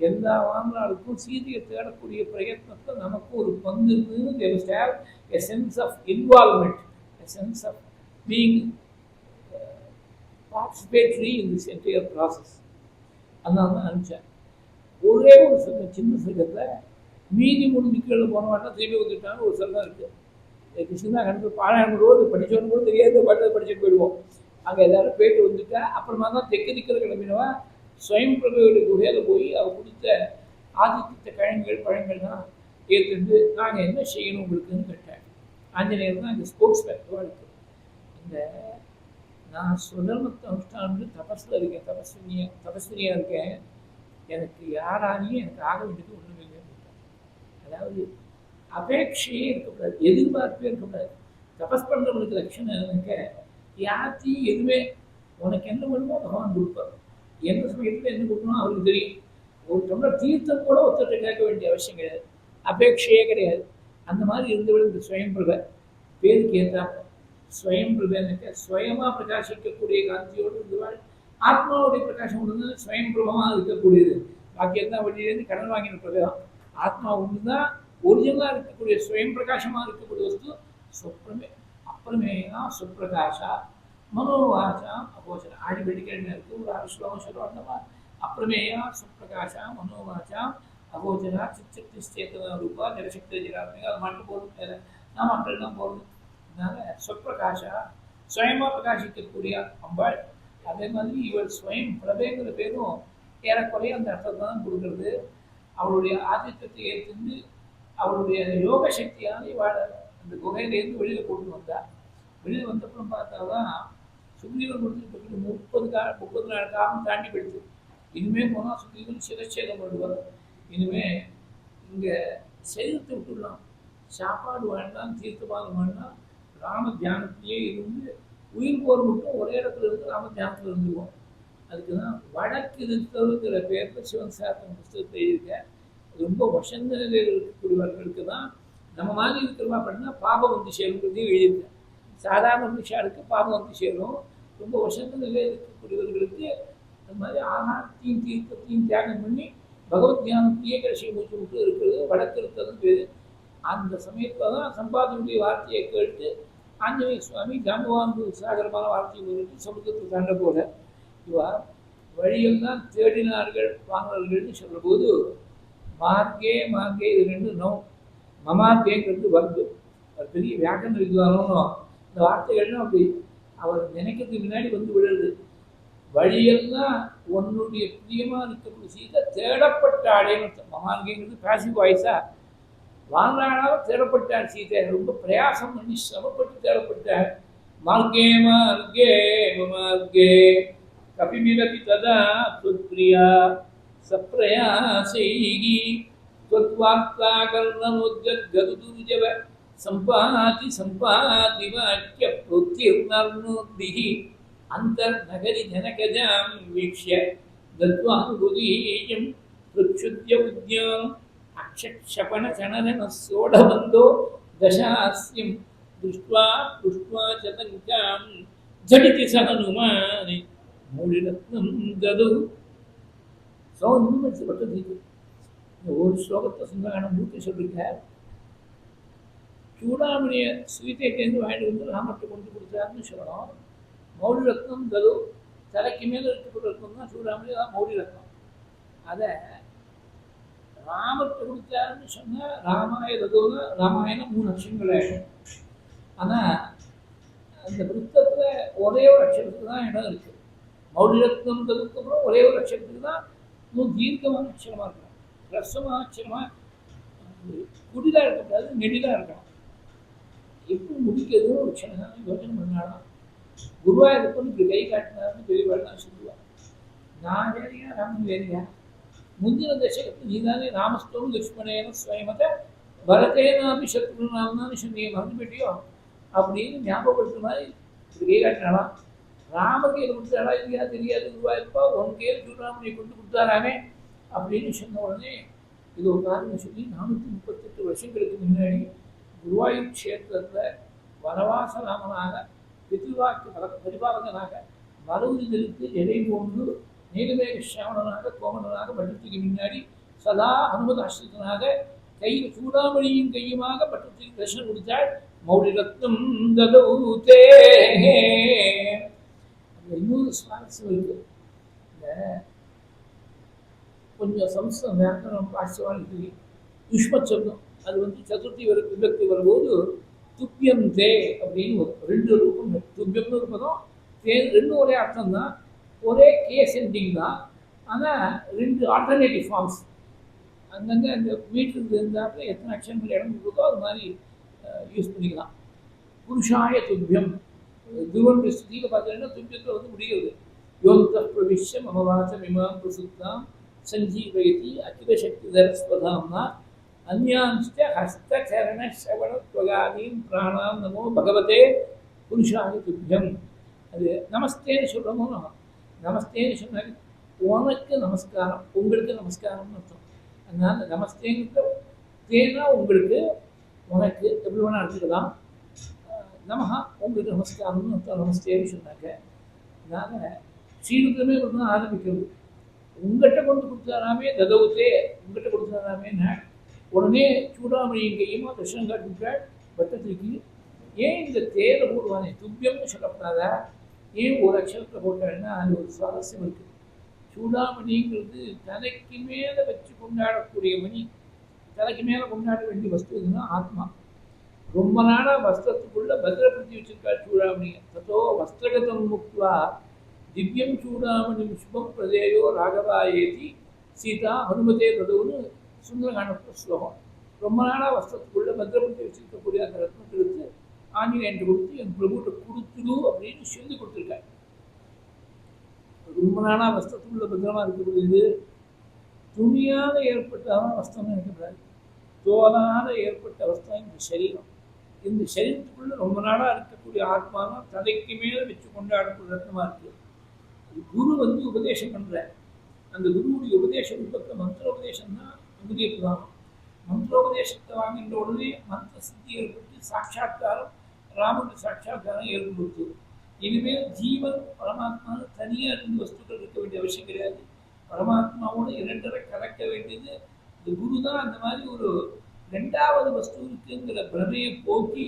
எல்லா வாழ்நாளுக்கும் சீதையை தேடக்கூடிய பிரயத்னத்தை நமக்கு ஒரு பங்கு இருக்குதுன்னு. there must have a sense of involvement, a sense of being participatory in this entire process. அதனால தான் அனுப்பிச்சேன். ஒரே ஒரு சின்ன சர்க்கத்தில் மீதி 3 திக்குகளில் போன வாட்டில் திரும்பி வந்துட்டான்னு ஒரு சர்க்கம் இருக்குது. கிருஷ்ணா கணக்கு பாராயணம் ரோடு படித்தவனு கூட தெரியாத பாட்டு படிச்சுட்டு போயிடுவோம். அங்கே எல்லாரும் போயிட்டு வந்துட்டா அப்புறமா தான் தெற்கு திக்கிற கிளம்பினவா ஸ்வயம் பிரபுடைய குகையில் போய் அவள் கொடுத்த ஆதித்த கிழங்குகள் பழங்கள்லாம் ஏற்றுட்டு நாங்கள் என்ன செய்யணும் உங்களுக்குன்னு கேட்டேன். ஆஞ்சநேயர் தான் இந்த ஸ்போர்ட்ஸ் ஃபேக்டராக இருக்குது. இந்த நான் சுதர்மத்தை அனுஷ்டானம் தபஸில் இருக்கேன், தபஸ்வினியாக இருக்கேன், எனக்கு யாராலையும் எனக்கு ஆக வேண்டியது ஒன்றும் இல்லை. அதாவது அபேட்சையே இருக்கக்கூடாது, எதிர்பார்ப்பே இருக்கக்கூடாது. தபஸ் பண்ணுறவங்களுக்கு லட்சணம் எனக்கு யாத்தையும் எதுவுமே உனக்கு என்ன வேணுமோ பகவான் கொடுப்பார். எந்த சமயத்தில் என்ன கொடுக்கணும் அவருக்கு தெரியும். ஒரு டம்ளர் தீர்த்தம் கூட ஒருத்தர் கேட்க வேண்டிய அவசியம் கிடையாது, அபேட்சையே கிடையாது. அந்த மாதிரி இருந்தவள் இந்த ஸ்வயம் பிரபை பேருக்கு ஏற்றாப்ப. ஸ்வயம் பிரபைக்கு ஸ்வயமாக பிரகாசிக்கக்கூடிய காந்தியோடு இருந்தவாள் ஆத்மாவுடைய பிரகாசம் ஒன்று தான் ஸ்வயம் பிரபமாக இருக்கக்கூடியது. பாக்கி எல்லாம் வழியிலேருந்து கடன் வாங்கின பிரபை தான். ஆத்மா ஒன்று தான் ஒரிஜினலாக இருக்கக்கூடிய ஸ்வயம் பிரகாசமாக இருக்கக்கூடிய வஸ்து சொப்ரமே. அப்புறமேனா சுப்பிரகாஷா மனோவாச்சா அபோச்சனா ஆடி வெடிக்கிழமை இருக்குது ஒரு 6 ஸ்லோகம் சொல்லுவாங்க. அந்த மாதிரி அப்புறமேயா சுப்பிரகாஷா மனோவாச்சா அபோச்சனா சிச்சக்தி சேத்தன ரூபா நிரசக்தி ஜிராத்மிகா அது மட்டும் போடுது, நான் மக்கள் தான் போடுது. அதனால சொப்பிரகாஷா ஸ்வயமாக பிரகாசிக்கக்கூடிய அம்பாள். அதே மாதிரி இவள் ஸ்வயம் பிரபேங்கிற பேரும் ஏறக்குறைய அந்த அர்த்தத்தை தான் கொடுக்குறது. அவளுடைய ஆதித்தத்தை ஏற்று அவளுடைய யோக சக்தியான இவாழ அந்த குகையிலேருந்து வெளியில் கொண்டு வந்தார். வெளியில் வந்தப்புறம் பார்த்தாதான் சுக்ரீவன் கொடுத்து 30 நாள் காலம் தாண்டி போயிடுது. இனிமேல் போனால் சுக்ரீவன் சிரச்சேதம் பண்ணுவார். இனிமேல் இங்கே சரீரத்தை விட்டுடலாம், சாப்பாடு வேண்டாம், தீர்த்தபாகம் வேண்டாம், ராம தியானத்திலேயே இருந்து உயிர் போர் மட்டும் ஒரே இடத்துல இருந்து ராம தியானத்தில் இருந்துருவோம். அதுக்கு தான் வடக்கு இருத்தலுங்கிற பேரில் சிவன் சாத்திரம் புஸ்தகத்தை எழுதியிருக்கேன். ரொம்ப வசந்த நிலையில் இருக்கக்கூடியவர்களுக்கு தான் நம்ம மாதிரி இருக்கிறவா அப்படின்னா பாபம் வந்து சேருங்கிறதையும் எழுதியிருக்கேன். சாதாரண மனுஷாருக்கு பாபம் வந்து சேரும். ரொம்ப வசந்த நிலையில் இருக்கக்கூடியவர்களுக்கு அது மாதிரி ஆகாரத்தையும் தீர்க்கத்தையும் தியாகம் பண்ணி பகவத் தியானத்தையே கடைசி மூச்சு விட்டு இருக்கிறது வடக்கு இருத்தலும் பேர். அந்த சமயத்தில் தான் சம்பாதியுடைய வார்த்தையை கேட்டு ஆஞ்சநேய சுவாமி ஜாம்பவான் சாகரமான வார்த்தையை சொல்லிட்டு சமுத்திரத்தில் தாண்ட போல இவா வழியெல்லாம் தேடினார்கள் வாங்கினார்கள்னு சொல்கிற போது மார்க்கே மார்க்கே இது 2 நோ மமார்க்கேங்கிறது வருது. அது பெரிய வியாக்கரண வித்வானும் இந்த வார்த்தைகள்லாம் அப்படி அவர் நினைக்கிறதுக்கு முன்னாடி வந்து விடுறது. வழியெல்லாம் உன்னுடைய பிரியமாக இருக்கக்கூடிய சீதை தேடப்பட்டாளேன்னு மமார்க்கேங்கிறது பாசிவ் வாய்ஸா வாழ்நாளாக தேடப்பட்டாள் சீதை. ரொம்ப பிரயாசம் பண்ணி சிரமப்பட்டு தேடப்பட்டாள். மார்க்கே மார்க்கே மார்க்கே கபிமிரபி ததா துத்பிரியா சப்ரயாசைகி त्वद्वाक्ताकर्णमोद्गद्गदुर्जव सम्पाति सम्पाति वाक्य प्रोक्तिर्नर्नोद्भिः अन्तर्नगरि जनकजां वीक्ष्य दत्वानुगुदीयं प्रक्षुद्य उद्याम् अक्षक्षपणचणनसोढबन्धो दशास्यं दृष्ट्वा दृष्ट्वा च तङ्कां झटिति स हनुमान् मौलिरत्नं ददौ सौन्नस्य पठति. ஒரு ஸ்லோகத்தை சுந்தரகாண்டம் மூர்த்தி சொல்லியிருக்கார். சூடாமணியை சீதையிலேருந்து வாங்கிட்டு வந்து ராமத்தை கொண்டு கொடுத்தாருன்னு சொல்லணும். மௌலி ரத்னம் தது தலைக்கு மேலே இருக்கக்கூடிய ரத்னம் தான் சூடாமணி, தான் மௌலி ரத்னம். அதை ராமத்தை கொடுத்தாருன்னு சொன்னால் ராமாய ததுவில் ராமாயணம் 3 அக்ஷரங்கள் ஆகிடும். ஆனால் அந்த விருத்தத்தில் ஒரே ஒரு அக்ஷரத்துக்கு தான் இடம் இருக்குது. மௌலி ரத்னம் ததுக்கு அப்புறம் ஒரே ஒரு அக்ஷரத்துக்கு தான் இன்னும் தீர்க்கமான அக்ஷரமாக இருக்கும். ரசமாக அக்ஷரமாக குடிலாக இருக்கக்கூடாது, நெடிலாக இருக்கணும். எப்படி முடிக்கிறதுன்னு ஒரு க்ஷணம் யோசனை பண்ணாலும் குருவாயூரப்பன் இப்படி கை காட்டினார்னு பெரியவாழ்லாம் சொல்லுவாள். நான் வேறையா ராமன் வேறையா? முந்தின தசகத்தில் நீ தானே ராமஸ்தோம் லக்ஷ்மணேன ஸ்வயமத பரதேனாபி சத்ருநாம்னு சொன்னீங்க, மறந்து போயிட்டியோ அப்படின்னு ஞாபகப்படுத்துற மாதிரி இப்படி கை காட்டினாலாம். ராமர் கையில் கொடுத்தாரா இல்லையா தெரியாது. குருவாயூரப்பா உன் கையில் சூடாமணியை கொண்டு கொடுத்தாராமே அப்படின்னு சொன்ன உடனே இது ஒரு காரணம் சொல்லி 438 வருஷங்களுக்கு முன்னாடி குருவாயூர் க்ஷேத்திரத்தில் வனவாச ராமனாக பித்ருவாக்கு பரிபாலகனாக மறுவுறுதலுக்கு எடை போன்று நீலமேக சியாமணனாக கோமணனாக பட்டத்துக்கு முன்னாடி சதா அனுமத ஆசிரியனாக கையில் சூடாமணியும் கையுமாக பட்டத்துக்கு தரிசனம் கொடுத்தாள். மௌலி ரத்னம் ததூதே. அந்த இன்னொரு சுவாரஸ்யம் இருக்கு. இந்த கொஞ்சம் சம்ஸ்கிருதம் வியாக்கரணம் பாஷ்யவான் யுஷ்மத் சப்தம் அது வந்து சதுர்த்தி விபக்தி வரும்போது துப்பியம் தே அப்படின்னு ஒரு ரெண்டு ரூபம். துப்பியம்னு ஒரு பதம், தே ரெண்டும் ஒரே அர்த்தம் தான், ஒரே கேஸ் என்டிங் தான். ஆனால் ரெண்டு ஆல்டர்னேட்டிவ் ஃபார்ம்ஸ் அங்கங்கே அந்த மீட்டருக்கு இருந்தாப்புல எத்தனை அக்ஷரங்கள் இடம் இருக்கோ அது மாதிரி யூஸ் பண்ணிக்கலாம். புருஷாய துப்பியம் துருவனுடைய ஸ்திதியில் பார்த்தீங்கன்னா துப்பியத்தில் வந்து முடிகிறது. யோந்த பிரவிஷ்ய மமவாச்சம் இமாம் பிரசுத்தாம் சஞ்சீவயதி அகில சக்தி தரஸ்வதாம்னா அந்யான்ஸ்ட ஹஸ்தகரண சவண துவகாதீன் பிராணாம் நமோ பகவதே புருஷாய துப்பியம். அது நமஸ்தேன்னு சொல்கிறோமோ, நமஸ்தேன்னு சொன்னாங்க உனக்கு நமஸ்காரம், உங்களுக்கு நமஸ்காரம்னு அர்த்தம். அதனால நமஸ்தேங்கிற தேனா உங்களுக்கு, உனக்கு எப்படி வேணால் எடுத்துக்கலாம். நமஹா உங்களுக்கு நமஸ்காரம்னு அர்த்தம், நமஸ்தேன்னு சொன்னாங்க. அதனால் ஸ்ரீருத்ரமே ஒரு தான் ஆரம்பிக்கிறது. உங்கள்கிட்ட கொண்டு கொடுத்தாராமே ததவுத்தே, உங்கள்கிட்ட கொடுத்தாராமேன்னா உடனே சூடாமணியின் கையுமா தர்ஷனம் காட்டுவிட்டாள் பட்டத்திற்கு. ஏன் இந்த தேரை போடுவானே துப்பியம்னு சொல்லப்படாதா, ஏன் ஒரு அக்ஷரத்தை போட்டாள்னா அது ஒரு சுவாரஸ்யம் இருக்குது. சூடாமணிங்கிறது தலைக்கு மேலே வச்சு கொண்டாடக்கூடிய மணி, தலைக்கு மேலே கொண்டாட வேண்டிய வஸ்து இதுன்னா ஆத்மா. ரொம்ப நாளாக வஸ்திரத்துக்குள்ள பத்திரப்படுத்தி வச்சிருக்காள் சூடாமணியை. தத்தோ வஸ்திரகதம் முக்வா திவ்யம் சூடாமணி சுபம் பிரதேயோ ராகவாயேதி சீதா ஹனுமதே ததுன்னு சுந்தரகாண்டத்தில் ஸ்லோகம். ரொம்ப நாளாக வஸ்திரத்துக்குள்ள பத்திரப்படுத்தி வச்சிருக்கக்கூடிய அந்த ரத்னத்தை எடுத்து ஆஞ்சநேயன் கொடுத்து என் பிரபுட்ட கொடுத்துடு அப்படின்னு சொல்லி கொடுத்துருக்காரு. ரொம்ப நாளாக வஸ்திரத்துக்குள்ள பத்திரமா இருக்கக்கூடியது. துணியால் ஏற்பட்டாலும் வஸ்திரம் நினைக்கப்படாது, தோலால் ஏற்பட்ட வஸ்திரம் இந்த சரீரம். இந்த சரீரத்துக்குள்ள ரொம்ப நாளாக இருக்கக்கூடிய ஆத்மாவும் தலைக்கு மேலே வச்சு கொண்டாடக்கூடிய ரத்னமாக இருக்குது. குரு வந்து உபதேசம் பண்ணுற அந்த குருவுடைய உபதேச ரூபத்தில் மந்திரோபதேசம் தான் அங்குதிய பிரதானம். மந்திரோபதேசத்தை வாங்கின்ற உடனே மந்திர சித்தி ஏற்பட்டு சாட்சா்காரம், ராமனுடைய சாட்சா்காரம் ஏற்படுத்து. இனிமேல் ஜீவன் பரமாத்மா தனியாக இருந்து வஸ்துக்கள் இருக்க வேண்டிய அவசியம் கிடையாது. பரமாத்மாவோடு இரண்டரை கலக்க வேண்டியது இந்த குரு தான். அந்த மாதிரி ஒரு ரெண்டாவது வஸ்து இருக்குங்கிற பிரமையை போக்கி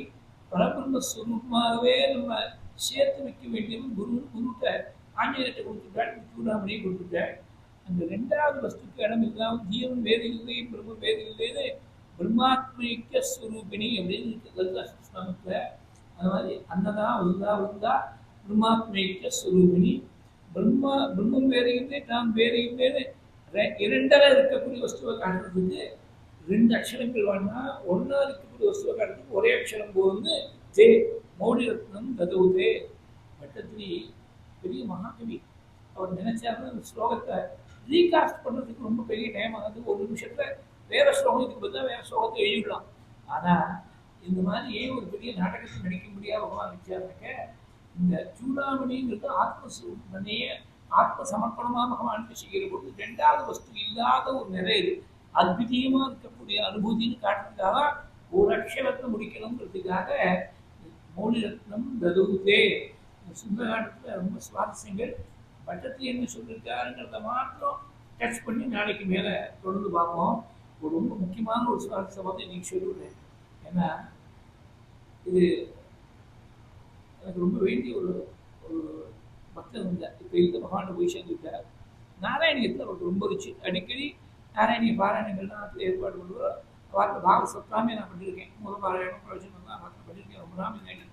பரபிரம்மஸ்வரூபமாகவே நம்ம சேர்த்து வைக்க வேண்டியவன் குருட்ட ஆஞ்சநேயத்தை கொடுத்துட்டாள், சூடாமணியை கொடுத்துட்டாள். அந்த ரெண்டாவது வஸ்துக்கு இடம் இல்லாமல் ஜீவன் வேறு இல்லை, பிரம்ம வேறு இல்லைன்னு பிரம்மாத்மிக ஸ்வரூபிணி அப்படின்னு இருக்கு லலிதா சஹஸ்ரநாமத்தில். அது மாதிரி அன்னதா வந்தா பிரம்மாத்மிக ஸ்வரூபிணி. பிரம்மம் வேறு இல்லை, நாம் வேறு இல்லைன்னு இரண்டரை இருக்கக்கூடிய வஸ்துவை காட்டுறதுக்கு ரெண்டு அக்ஷரங்கள் வேணா, ஒன்றா இருக்கக்கூடிய வஸ்துவை காட்டுறதுக்கு ஒரே அக்ஷரம் போகுது. தே மௌடி ரத்னம் ததவுதே. பட்டத்திரி பெரிய மகாகவி, அவர் நினைச்சாருன்னா அந்த ஸ்லோகத்தை ரீகாஸ்ட் பண்ணுறதுக்கு ரொம்ப பெரிய டைம் ஆகுது. ஒரு நிமிஷத்தில் வேற ஸ்லோகத்துக்கு பதிலாக வேற ஸ்லோகத்தை எழுதிடலாம். ஆனால் இந்த மாதிரி ஏன் ஒரு பெரிய நாடகத்தை நடிக்க முடியாது பகவான் வச்சாருக்க, இந்த சூடாமணிங்கிறது ஆத்மஸ்வரூபனையே ஆத்ம சமர்ப்பணமாக பகவானுக்கு செய்கிற பொழுது ரெண்டாவது வஸ்து இல்லாத ஒரு நிலை இது அத்விதீயமாக இருக்கக்கூடிய அனுபூதின்னு காட்டுறதுக்காக ஒரு அக்ஷரத்தை முடிக்கணுங்கிறதுக்காக மௌலி ரத்னம் ததுதே. சுந்தரகாண்டத்தில் ரொம்ப சுவாரஸ்யங்கள். பட்டத்தில் என்ன சொல்லியிருக்காருங்கிறத மாத்திரம் டச் பண்ணி நாளைக்கு மேலே தொடர்ந்து பார்ப்போம். ஒரு ரொம்ப முக்கியமான ஒரு சுவாரஸ்யமாக இன்னைக்கு சொல்லிவிடுறேன். ஏன்னா இது எனக்கு ரொம்ப வேண்டிய ஒரு ஒரு பக்தன் இருந்தார். இப்போ இந்த பகவான் போய் சேர்ந்துவிட்டார். நாராயணியத்தில் அவருக்கு ரொம்ப ருச்சி. அடிக்கடி நாராயணிய பாராயணங்கள்லாம் ஏற்பாடு பண்ணுவோம். வார்த்தை பாக சொல்லாமே நான் பண்ணியிருக்கேன். முதல் பாராயணம் பிரவச்சனம் தான் வார்த்தை பண்ணியிருக்கேன். ரொம்ப நாள் முன்னாடி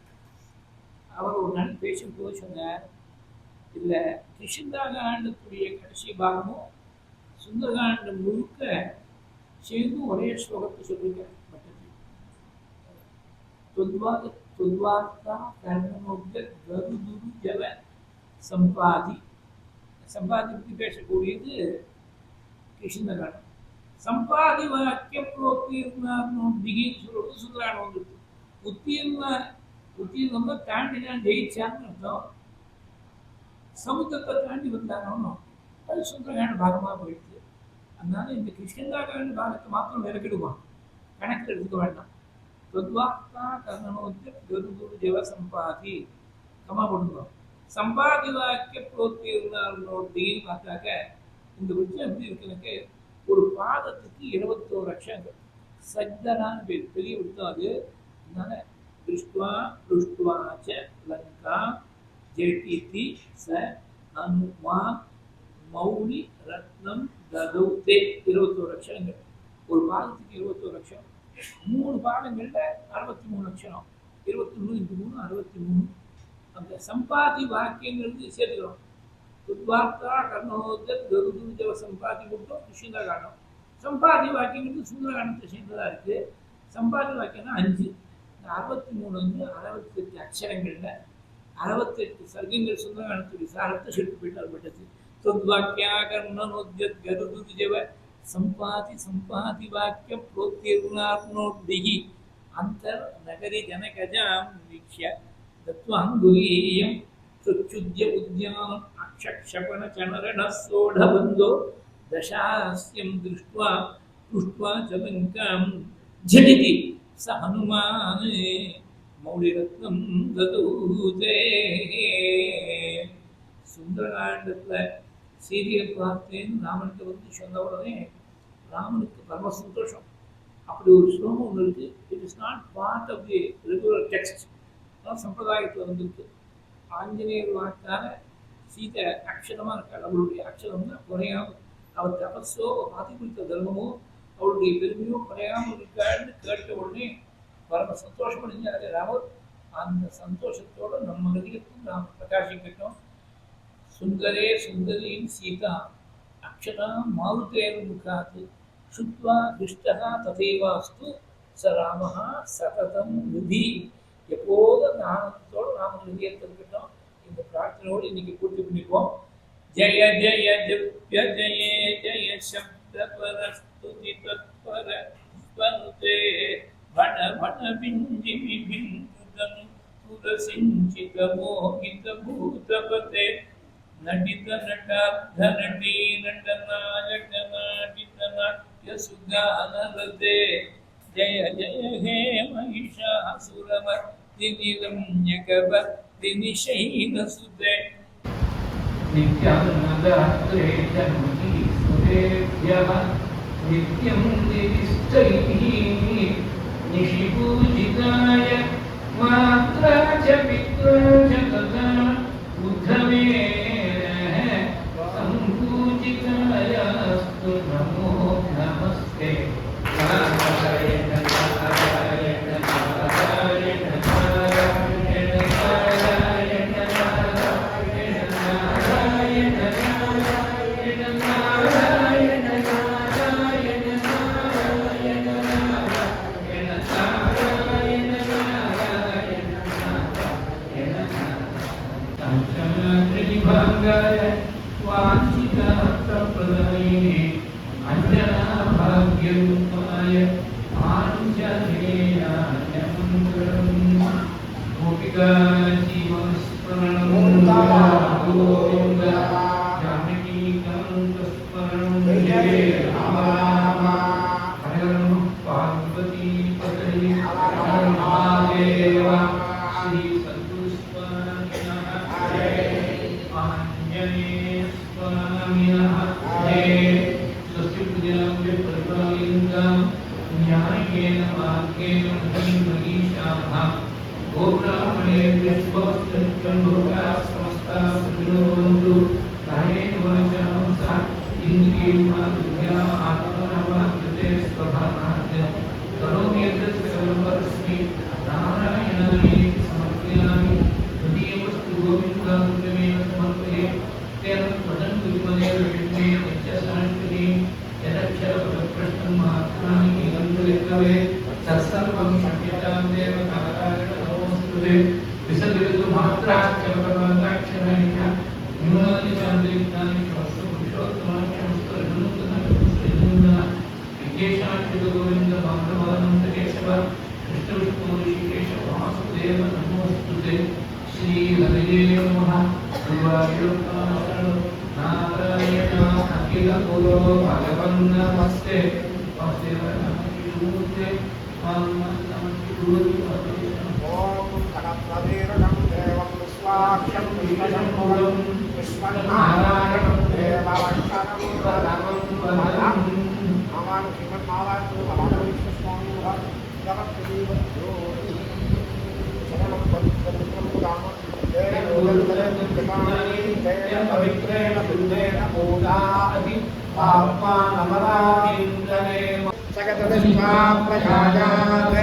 அவர் ஒரு நாள் பேசும்போது சொன்னார், இதில் கிருஷ்ணகாண்டத்துடைய கடைசி பாகமும் சுந்தரகாண்டம் முழுக்க சேர்ந்து ஒரே ஸ்லோகத்தை சொல்லியிருக்கார். ஜவ சம்பாதி. சம்பாதி பற்றி பேசக்கூடியது கிருஷ்ணகாண்டம். சம்பாதி வாக்கிய புரோத்தீர்ணம் திகின்னு சொல்றது சுந்தரகாண்டம் வந்துருக்கு. உத்தீர்ணம்னா தாண்டினான் ஜெயிச்சான்னு அர்த்தம். சமுத்திரத்தை தாண்டி வந்தானோ அது சுந்தரகாண்ட பாகமாக போயிடுது. அதனால இந்த கிருஷ்ணகாண்ட பாகத்தை மாத்திரம் விளக்கிடுவான், கணக்கில் எடுத்துக்க வேண்டாம். தொத்வாக்தா கர்ணனோத்திய கருதுரு ஜவ சம்பாதி கமா போட்டுக்கிறோம். சம்பாதி வாக்கிய புரோத்தீர்ணோட்டின்னு பார்த்தாக்க இந்த விஷயம் எப்படி இருக்குன்னு, ஒரு பாதத்துக்கு 21 அக்ஷரங்கள். சஜ்தனான்னு பேர், பெரிய விருத்தம் அது. அதனால திருஷ்டுவா திருஷ்டுவாச்ச லங்கா ஜெயிதி ச அனுமா மௌலி ரத்னம் ததௌதே. 21 அக்ஷரங்கள். ஒரு பாதத்துக்கு 21 அக்ஷரம். 3 பாதங்களில் 63 அக்ஷரம். 21 இன்ட்டு 3 63. அந்த சம்பாதி வாக்கியங்கிறது சேர்த்துக்கிறோம். உத்வார்த்தா கர்ணோதர் கருதுஜவ சம்பாதி மட்டும் சுந்தரகாண்டம். சம்பாதி வாக்கியங்கிறது சுந்தரகாண்டத்தை சேர்ந்ததாக இருக்குது. சம்பாதி வாக்கியம்னா 5. இந்த 63 வந்து 68 அக்ஷரங்களில் 68 சர்க்கங்கள் சுந்தரகாண்டத்துடைய விசாரத்தை சொல்லி போயிட்டார் பட்டது. தொத்வாக்கியா கர்ணனோத்யத் கருதுஜவ சம்பாதி சம்பாதி வாக்கிய புரோத்திர்ணாப்னோத்பிஹி அந்தர் நகரி ஜனகஜாம் வீக்ஷ்ய தத்வாங்குலீயம் சுச்சுத்ய உத்யானம் அக்ஷக்ஷபண சனரண சோடபந்தோ தசாஸ்யம் திருஷ்ட்வா புஷ்ட்வா ச லங்காம் ஜடிதி ச ஹனுமான் மௌலிரத்னம் ததூதே. சுந்தரகாண்டத்தில் சீதையை பார்த்தேன்னு ராமனுக்கு வந்து சொன்ன உடனே ராமனுக்கு பரம சந்தோஷம். அப்படி ஒரு ஸ்லோகம் ஒன்று இருக்குது. It is not part of the regular text, சம்பிரதாயத்தில் வந்திருக்கு. ஆஞ்சநேயர் வாக்கான சீதை அக்ஷரமாக இருக்காள். அவளுடைய அக்ஷரம் தான் குறையாமல், அவள் தபஸோ ஆதி குறித்த தர்மமோ அவளுடைய பெருமையோ குறையாமல் இருக்காள்னு கேட்ட உடனே பரம சந்தோஷம் அடைஞ்சாரு ராமர். அந்த சந்தோஷத்தோடு நம்ம ஹிருதயத்தும் நாம் பிரகாசிக்கட்டும். சுந்தரே சுந்தரீம் சீதா அக்ஷரா மாருதேர்முகாத் சுத்வா துஷ்டா ததைவாஸ்து ச ராமஹா சததம் விதி. எப்போது ஆனந்தத்தோடு நாம ஹிருதயத்தில் இருக்கட்டும். இந்த பிரார்த்தனையோடு இன்னைக்கு பூர்த்தி பண்ணிக்குவோம். ஜய ஜய திவ்ய ஜய ஜய சப்த பரஸ்துதி தத்பர ஸ்வனுதே வன வன விஞ்சி விபிந்துதம் புரசிஞ்சித மோகித பூதபதே நடித நடார்த்த நடி நடனாயக நாடித நாட்ய சுகானலதே. ஜய ஜய ஹே மகிஷாசுரமர்தினி ரம்யகவர்தினி ஷைனசுதே நித்யானந்தாத்ரே ஜன்மி சுரேभ्यः நித்யம் திவிஷ்டைः நிஷிபூஜிதாய மாத்ரா ச பித்ரா ச ததா உத்தமே சம்பூஜிதாயாஸ்து நமோ நமஸ்தே. जगदृष्ट्वा प्रजायात्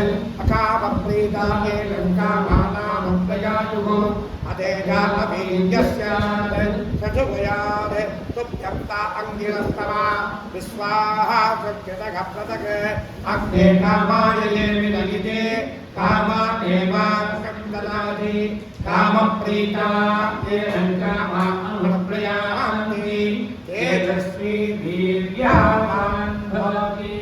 अकामप्रीताये लङ्कामानामप्रयायुः अदेजामवीर्यस्यात् सठुभयात् तुभ्यर्ता अङ्गिरस्तमा विश्वाहा सुक्षितघप्रतक् अग्ने कामाय ये विदगिते कामा एवाकन्दनादि कामप्रीता ये लङ्कामानप्रयान्ति तेजस्वी वीर्यावान् भवति।